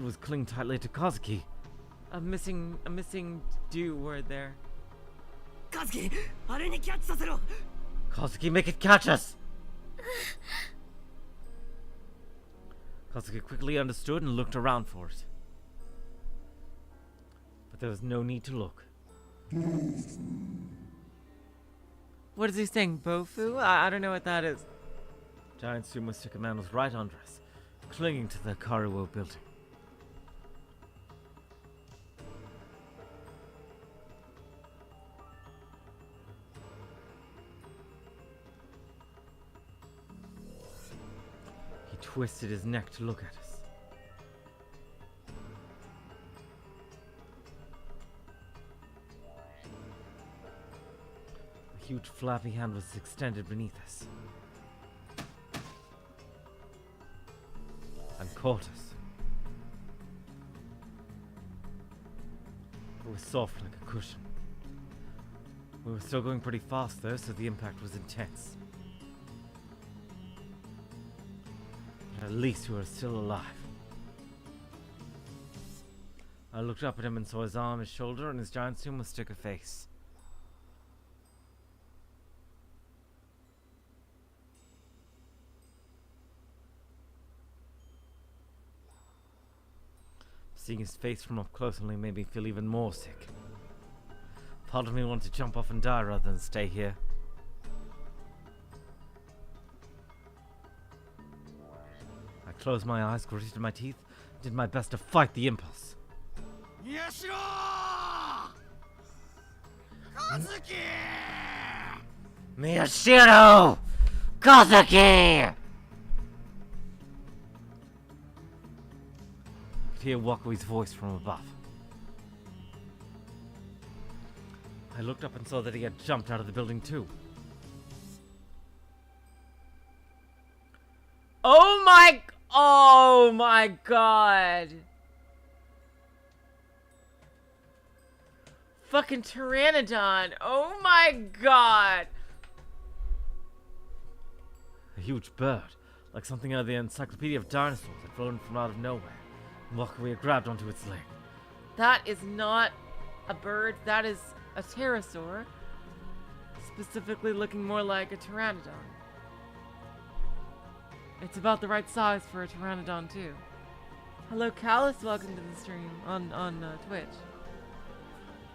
was cling tightly to KAZUKI.
A missing do word there.
KAZUKI, あれにキャッチさせろ!
KAZUKI, make it catch us! KAZUKI quickly understood and looked around for it. But there was no need to look.
What is he saying? Bofu? I don't know what that is.
Giant Sumo Sticker Man was right under us, clinging to the Kariwo building. He twisted his neck to look at us. A huge flappy hand was extended beneath us. And caught us. It was soft like a cushion. We were still going pretty fast though, so the impact was intense. But at least we were still alive. I looked up at him and saw his arm, his shoulder, and his giant Sumo Sticker face. Seeing his face from up close only made me feel even more sick. Part of me wanted to jump off and die rather than stay here. I closed my eyes, gritted my teeth, and did my best to fight the impulse.
Miyashiro! KAZUKI!
Miyashiro! KAZUKI! I could hear Wakui's voice from above. I looked up and saw that he had jumped out of the building too.
Oh my god. Fucking Pteranodon. Oh my god.
A huge bird, like something out of the Encyclopedia of Dinosaurs, had flown from out of nowhere. Wakui had grabbed onto its leg.
That is not a bird. That is a pterosaur. Specifically looking more like a pteranodon. It's about the right size for a pteranodon too. Hello Callus, welcome to the stream on Twitch.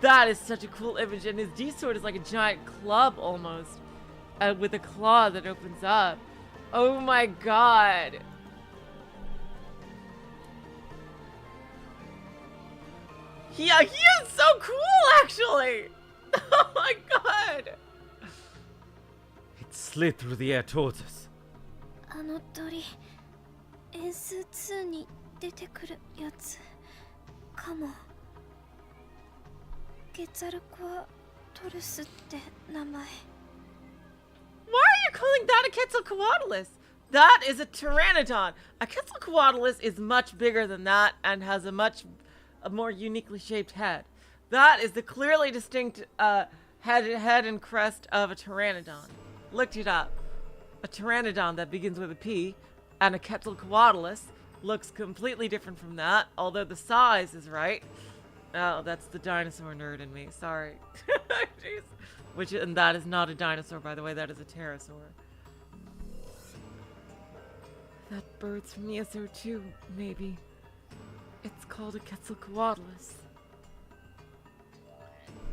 That is such a cool image, and his D-sword is like a giant club almost, with a claw that opens up. Oh my god. Yeah, he is so cool actually. Oh my god.
It slid through the air towards us.
あの鳥、演数2に出てくるやつかも。ゲツァルコアトルスって名前。
Why are you calling that a Quetzalcoatlus? That is a pteranodon. A Quetzalcoatlus is much bigger than that and has a more uniquely shaped head. That is the clearly distinct head and crest of a pteranodon. Looked it up. A pteranodon that begins with a P and a Quetzalcoatlus looks completely different from that, although the size is right. Oh, that's the dinosaur nerd in me. Sorry. Jeez. And that is not a dinosaur, by the way. That is a pterosaur. That bird's from ESO too, maybe. It's called a Quetzalcoatlus.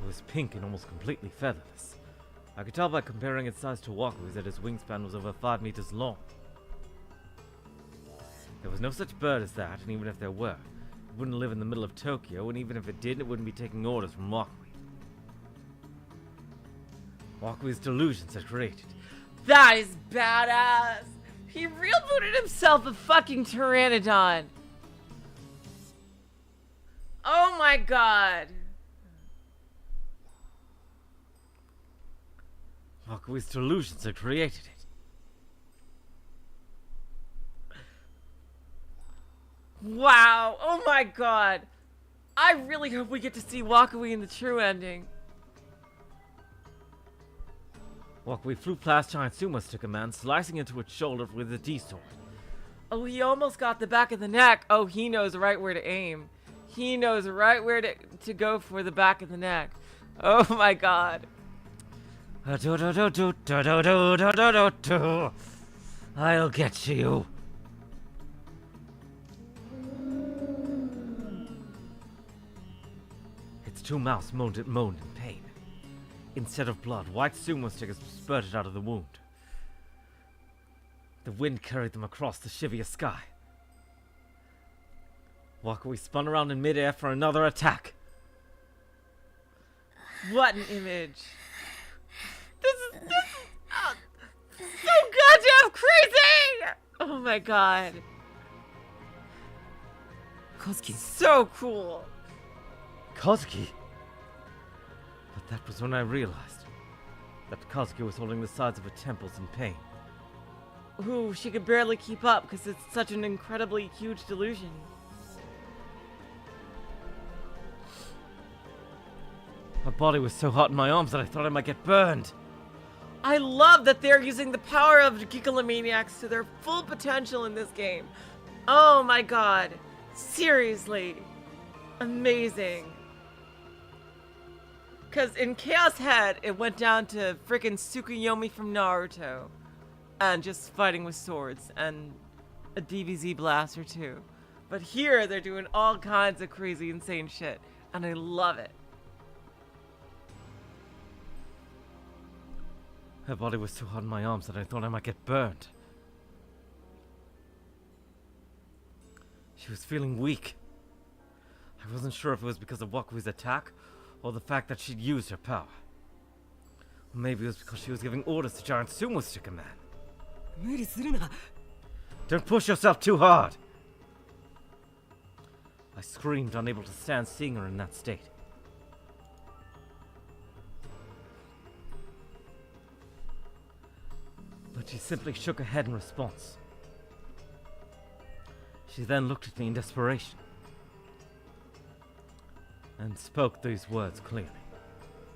It was pink and almost completely featherless. I could tell by comparing its size to Wakui's that its wingspan was over 5 meters long. There was no such bird as that, and even if there were, it wouldn't live in the middle of Tokyo, and even if it did, it wouldn't be taking orders from Wakui. Wakui's delusions had created.
That is badass! He rebooted himself a fucking pteranodon! Oh my god!
Wakui's delusions had created it.
Wow! Oh my god! I really hope we get to see Wakui in the true ending.
Wakui flew past giant Sumo stick a man, slicing into its shoulder with a D-sword.
Oh, he almost got the back of the neck. Oh, he knows right where to aim. He knows right where to go for the back of the neck. Oh my god.
I'll get you. Its two mouths moaned in pain. Instead of blood, white Sumo stickers spurted out of the wound. The wind carried them across the Shibuya sky. Wakui spun around in midair for another attack.
What an image. This is so goddamn crazy! Oh my god.
KAZUKI.
So cool.
KAZUKI? But that was when I realized that KAZUKI was holding the sides of her temples in pain.
Ooh, she could barely keep up because it's such an incredibly huge delusion.
My body was so hot in my arms that I thought I might get burned.
I love that they're using the power of Gigalomaniacs to their full potential in this game. Oh my god. Seriously. Amazing. Because in Chaos Head, it went down to frickin' Tsukuyomi from Naruto. And just fighting with swords and a DBZ blast or two. But here, they're doing all kinds of crazy, insane shit. And I love it.
Her body was so hot in my arms that I thought I might get burned. She was feeling weak. I wasn't sure if it was because of Wakui's attack, or the fact that she'd used her power. Or maybe it was because she was giving orders to Giant Sumo Sticker Man.
無理するな。
Don't push yourself too hard! I screamed, unable to stand seeing her in that state. But she simply shook her head in response. She then looked at me in desperation and spoke these words clearly.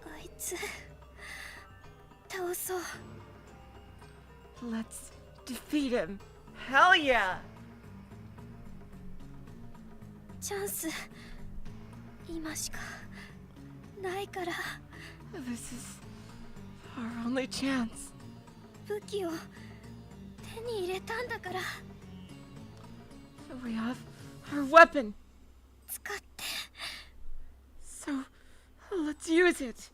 あいつ倒そう。
Let's defeat him. Hell yeah!
チャンス今しかないから。
This is our only chance.
武器を手に入れたんだから
We have our weapon.
使って。
So, let's use it.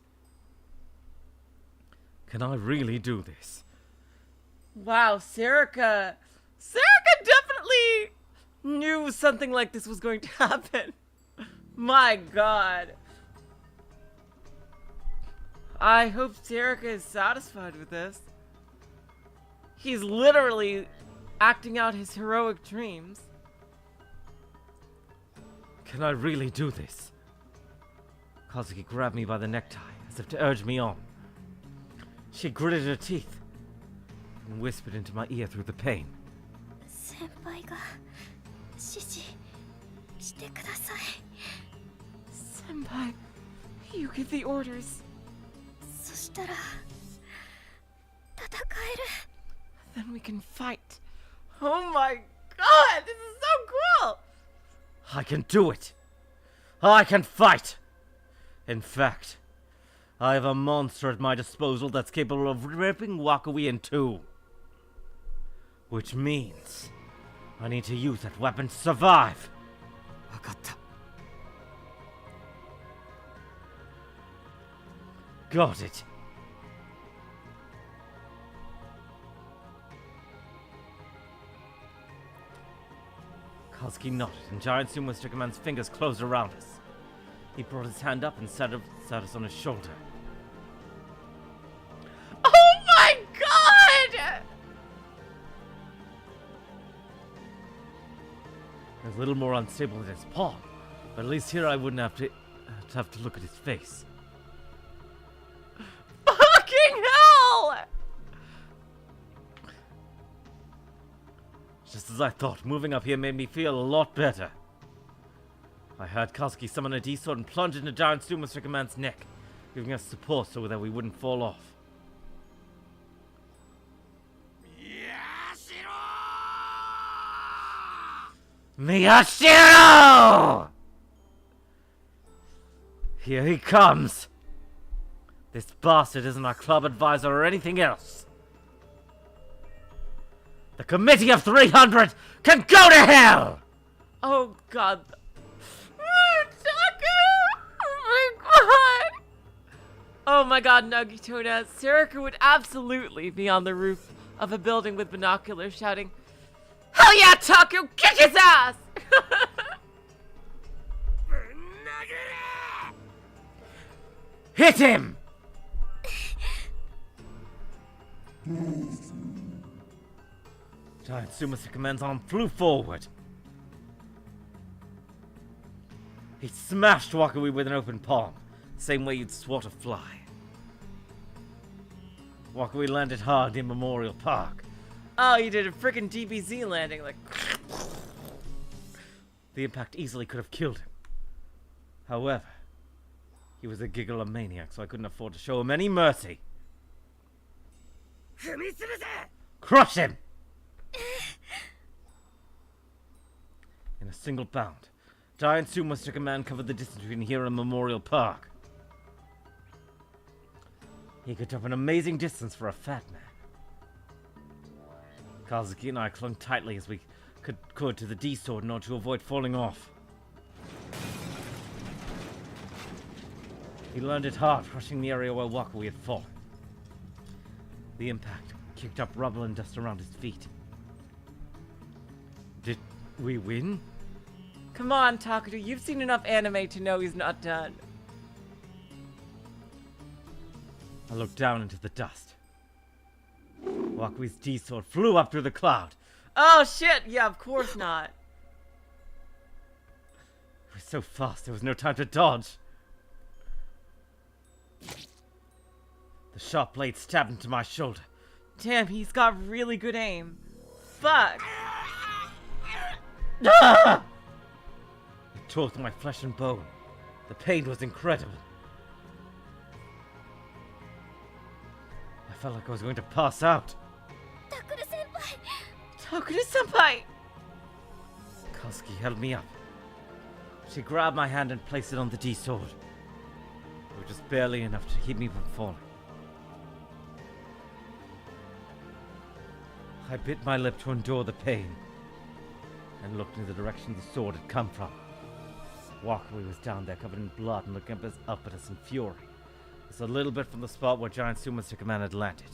Can I really do this?
Wow, Serika. Serika definitely knew something like this was going to happen. My god. I hope Serika is satisfied with this. He's literally acting out his heroic dreams.
Can I really do this? KAZUKI grabbed me by the necktie, as if to urge me on. She gritted her teeth and whispered into my ear through the pain.
先輩が指示してください。
Senpai, you give the orders.
そしたら戦える。
Then we can fight. Oh my god, this is so cool!
I can do it! I can fight! In fact, I have a monster at my disposal that's capable of ripping Wakui in two. Which means I need to use that weapon to survive.
分かった。
Got it. KAZUKI nodded, and Giant Sumo Stick-a-Man's fingers closed around us. He brought his hand up and sat us on his shoulder.
Oh my god!
It was a little more unstable than his palm, but at least here I wouldn't have to look at his face.
Fucking hell!
Just as I thought, moving up here made me feel a lot better. I heard KAZUKI summon a D-sword and plunge into Giant Sumo Stick-a-Man's neck, giving us support so that we wouldn't fall off. Miyashiro! Here he comes! This bastard isn't our club advisor or anything else. The Committee of 300 can go to hell!
Oh god. Oh my god! Oh my god, Nagitona. Serika would absolutely be on the roof of a building with binoculars shouting, "Hell yeah, Taku! Kick his ass!"
Hit him! Giant Sumo Stick-a-Man's arm flew forward. He smashed Wakui with an open palm, same way you'd swat a fly. Wakui landed hard in Memorial Park.
Oh, you did a freaking DBZ landing, like.
The impact easily could have killed him. However, he was a Gigalomaniac, so I couldn't afford to show him any mercy. Crush him! In a single bound, Giant Sumo Stick-a-Man covered the distance between here and Memorial Park. He could jump an amazing distance for a fat man. KAZUKI and I clung tightly as we could to the D-sword in order to avoid falling off. He landed hard, crushing the area where Wakui had fallen. The impact kicked up rubble and dust around his feet. Did we win?
Come on, Takuto, you've seen enough anime to know he's not done.
I looked down into the dust. Wakui's D-sword flew up through the cloud.
Oh shit, yeah, of course not.
It was so fast, there was no time to dodge. The sharp blade stabbed into my shoulder.
Damn, he's got really good aim. Fuck.
Ah! It tore through my flesh and bone. The pain was incredible. I felt like I was going to pass out.
Takuto-senpai!
KAZUKI held me up. She grabbed my hand and placed it on the D-sword. It was just barely enough to keep me from falling. I bit my lip to endure the pain and looked in the direction the sword had come from. Wakui was down there covered in blood and looking up at us in fury. Just a little bit from the spot where Giant Sumo Stick-a-Man had landed.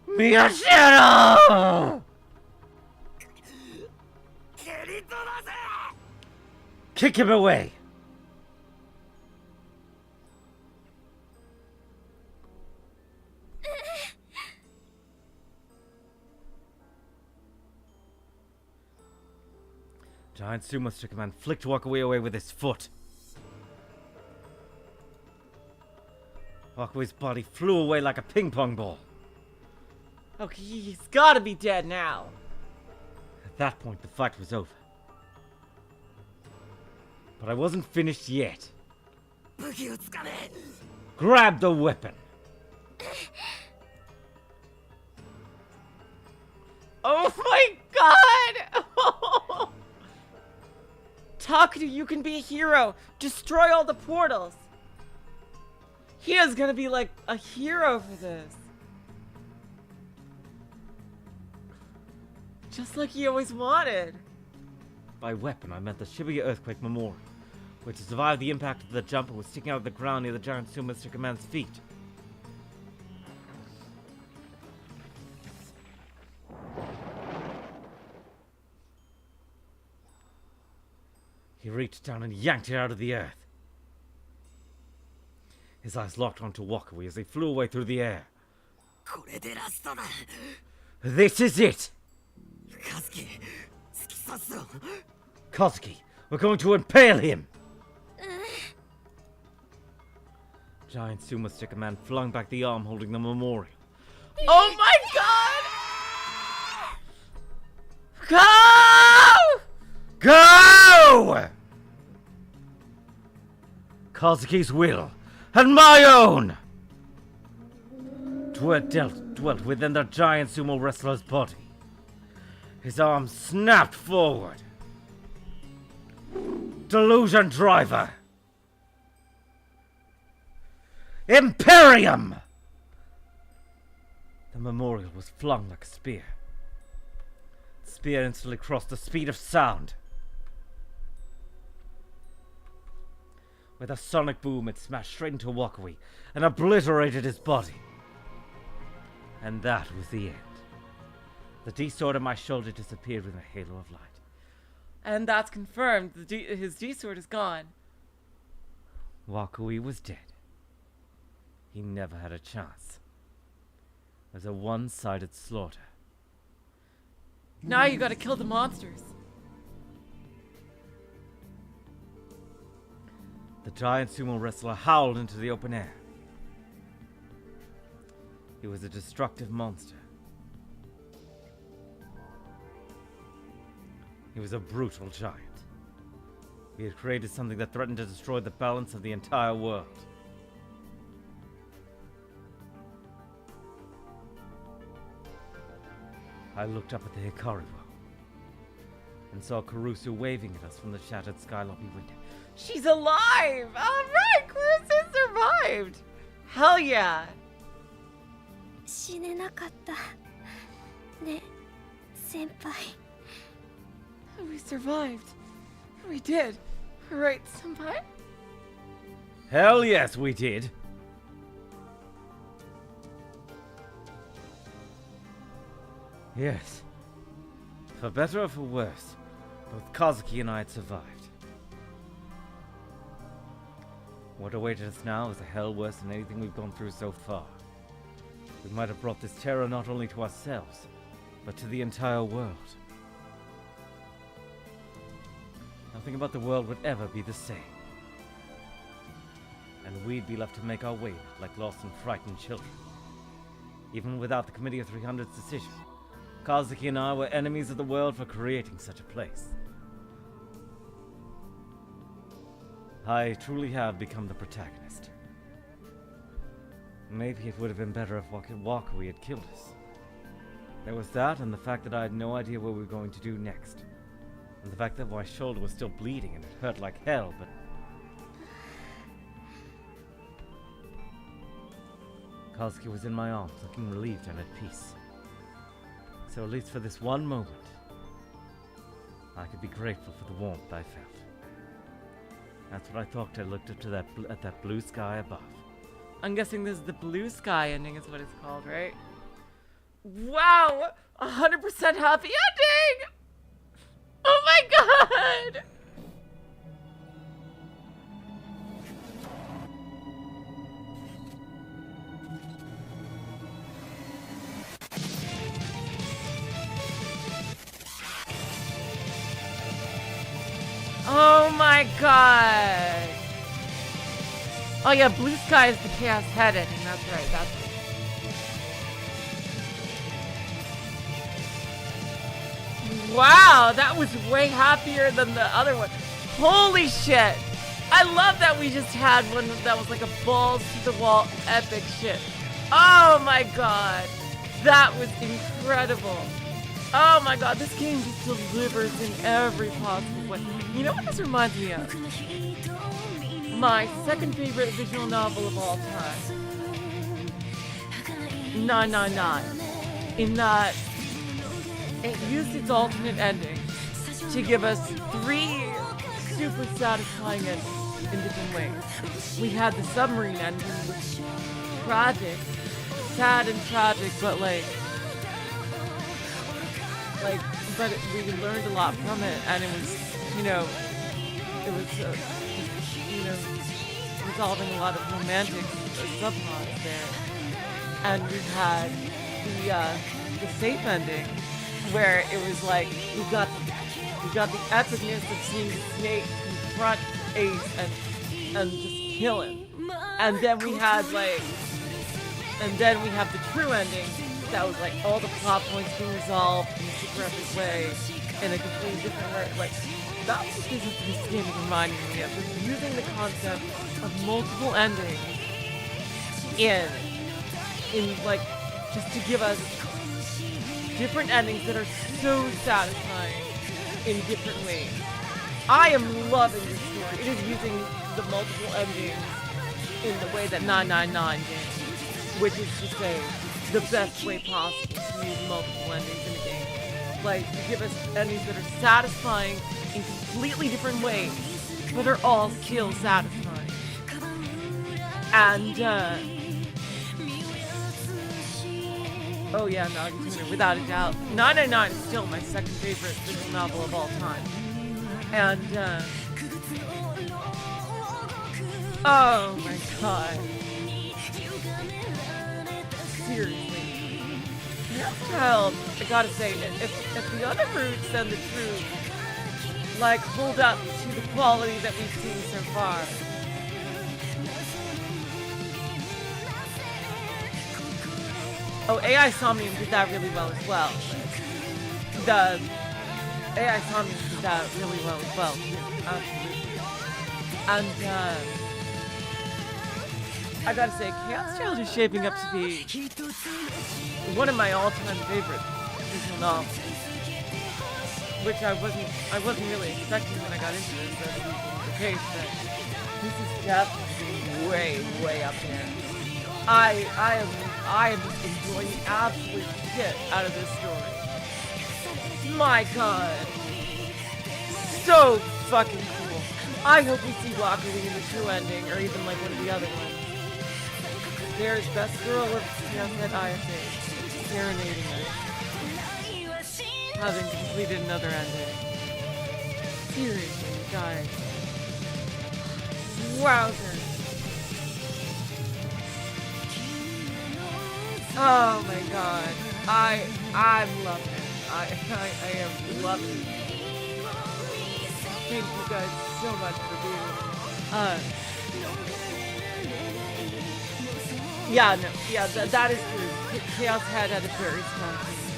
Miyashiro! Kick him away! Giant Sumo Stick-a-Man flicked Wakui away with his foot. Wakui's body flew away like a ping-pong ball.
Okay, he's gotta be dead now.
At that point, the fight was over. But I wasn't finished yet. Grab the weapon.
Oh my god! Takuto, you can be a hero. Destroy all the portals. He is gonna be like a hero for this. Just like he always wanted.
By weapon, I meant the Shibuya Earthquake Memorial, which survived the impact of the jump and was sticking out of the ground near the giant Sumo Stricken man's feet. He reached down and yanked it out of the earth. His eyes locked onto Wakui as they flew away through the air. This is it! Kazuki, we're going to impale him! Giant Sumo Stricken man flung back the arm holding the memorial.
Oh my god! Go!
Go! Kazuki's will, and my own! Dwelt within the giant sumo wrestler's body. His arm snapped forward. Delusion driver! Imperium! The memorial was flung like a spear. The spear instantly crossed the speed of sound. With a sonic boom, it smashed straight into Wakui and obliterated his body. And that was the end. The D-sword on my shoulder disappeared with a halo of light.
And that's confirmed. His D-sword is gone.
Wakui was dead. He never had a chance. It was a one-sided slaughter.
Now you gotta kill the monsters.
The giant sumo wrestler howled into the open air. He was a destructive monster. He was a brutal giant. He had created something that threatened to destroy the balance of the entire world. I looked up at the Hikari well and saw Kurusu waving at us from the shattered sky lobby window.
She's alive! Alright, Kurusu survived! Hell yeah!
死ねなかったね、先輩。
We survived. We did. Right, senpai?
Hell yes, we did. Yes. For better or for worse, both Kazuki and I had survived. What awaited us now is a hell worse than anything we've gone through so far. We might have brought this terror not only to ourselves, but to the entire world. Nothing about the world would ever be the same. And we'd be left to make our way like lost and frightened children. Even without the Committee of 300's decision, Kazuki and I were enemies of the world for creating such a place. I truly have become the protagonist. Maybe it would have been better if Wakui had killed us. There was that, and the fact that I had no idea what we were going to do next. And the fact that my shoulder was still bleeding and it hurt like hell, but... Kazuki was in my arms, looking relieved and at peace. So at least for this one moment, I could be grateful for the warmth I felt. That's what I thought I looked up to at that blue sky above.
I'm guessing this is the blue sky ending is what it's called, right? Wow! 100% happy ending! Oh my god! Oh my god! Oh yeah, blue sky is the chaos head ending, that's right, that's right. Wow, that was way happier than the other one. Holy shit. I love that we just had one that was like a balls to the wall epic shit. Oh my god. That was incredible. Oh my god, this game just delivers in every possible way. You know what this reminds me of? My second favorite visual novel of all time. 999. In that it used its alternate ending to give us 3 super satisfying endings in different ways. We had the submarine ending, which was tragic, sad and tragic, but we learned a lot from it, and it was, resolving a lot of romantic subplots there. And we had the safe ending, where it was like we got the epicness of seeing Snake confront Ace and just kill him, and then we have the true ending that was like all the plot points being resolved in a super epic way, in a completely different way. Like that's what this game is reminding me of, is using the concept of multiple endings in like just to give us different endings that are so satisfying in different ways. I am loving this story. It is using the multiple endings in the way that 999 did, which is to say, the best way possible to use multiple endings in a game. Like, to give us endings that are satisfying in completely different ways, but are all still satisfying. And, oh yeah, Nagi's winner, without a doubt. 999 is still my second favorite visual novel of all time. And, oh my god. Seriously. Child, I gotta say, if the other roots and the truth, like, hold up to the quality that we've seen so far, oh, AI Somnium did that really well as well. The AI Somnium did that really well as well, too. Absolutely. And, I gotta say, Chaos Child is shaping up to be one of my all-time favorite visual novels, which I wasn't really expecting when I got into this, but it was the case that this is definitely way up there. I am just enjoying the absolute shit out of this story. My god. So fucking cool. I hope we see Wakui in the true ending, or even like one of the other ones. There's best girl of at ISA, serenading us, having completed another ending. Seriously, guys. Wowzer. Oh my god. I'm loving it. I am loving it. Thank you guys so much for being here. That is true. Chaos had a very strong theme.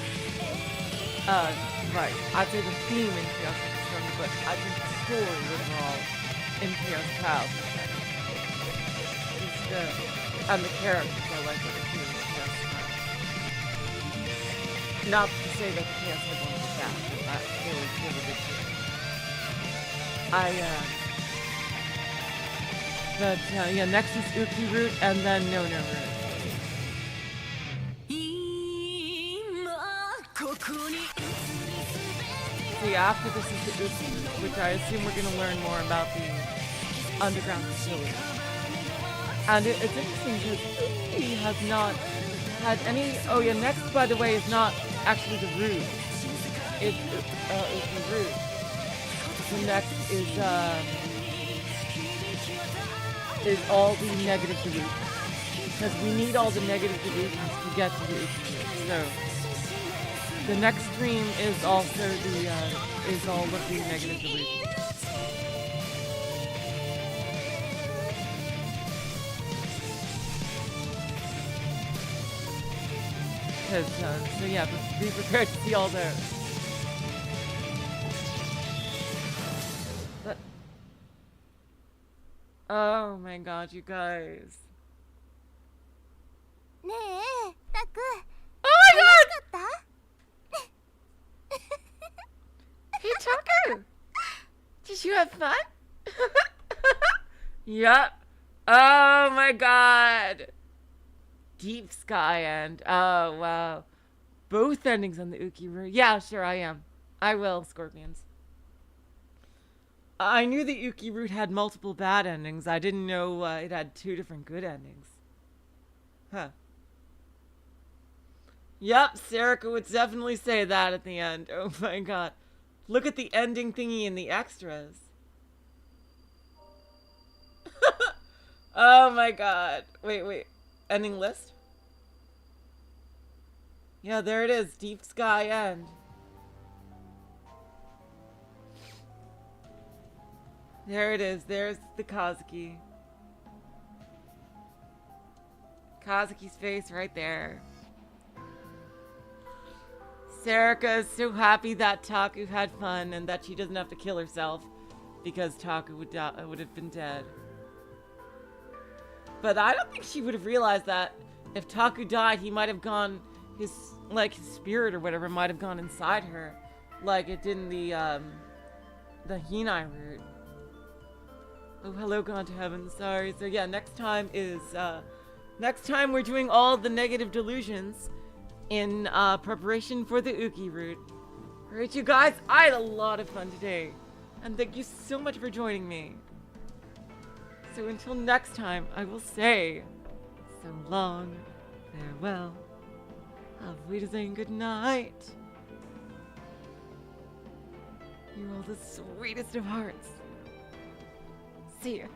Right. I'd say the theme in Chaos is strong, but I think the story overall in Chaos Child is good. And the characters I like other too in Chaos Child. Not to say that Chaos had one of the best, but that they were really good too. Next is Uki Root, and then No Root. See, after this is the Uki Root, which I assume we're going to learn more about the underground facility. And it's interesting because Uki has not had any... Oh yeah, next, by the way, is not actually the root. It's Uki Root. The next is all the negative delusions. Because we need all the negative delusions to get to the Uki. So the next stream is also is all of the negative delusions. Because, be prepared to see all those. Oh my god, you guys.
ねえタク
Oh my
だった
god! Hey Taku! Did you have fun? Yup. Oh my god. Deep Sky End. Oh wow. Both endings on the Uki route. Yeah, sure I am. I will, Scorpions. I knew the Uki route had multiple bad endings. I didn't know it had 2 different good endings. Huh. Yep, Serika would definitely say that at the end. Oh my god. Look at the ending thingy in the extras. Oh my god. Wait. Ending list? Yeah, there it is. Deep Sky End. There it is. There's the Kazuki. Kazuki's face right there. Serika is so happy that Taku had fun and that she doesn't have to kill herself because Taku would have been dead. But I don't think she would have realized that if Taku died, he might have gone, his spirit or whatever might have gone inside her, like it did in the Hinai route. Oh, hello, gone to heaven. Sorry. So yeah, next time we're doing all the negative delusions in preparation for the Uki route. Alright, you guys, I had a lot of fun today. And thank you so much for joining me. So until next time, I will say, so long, farewell, auf Wiedersehen, good night. You're all the sweetest of hearts. See ya.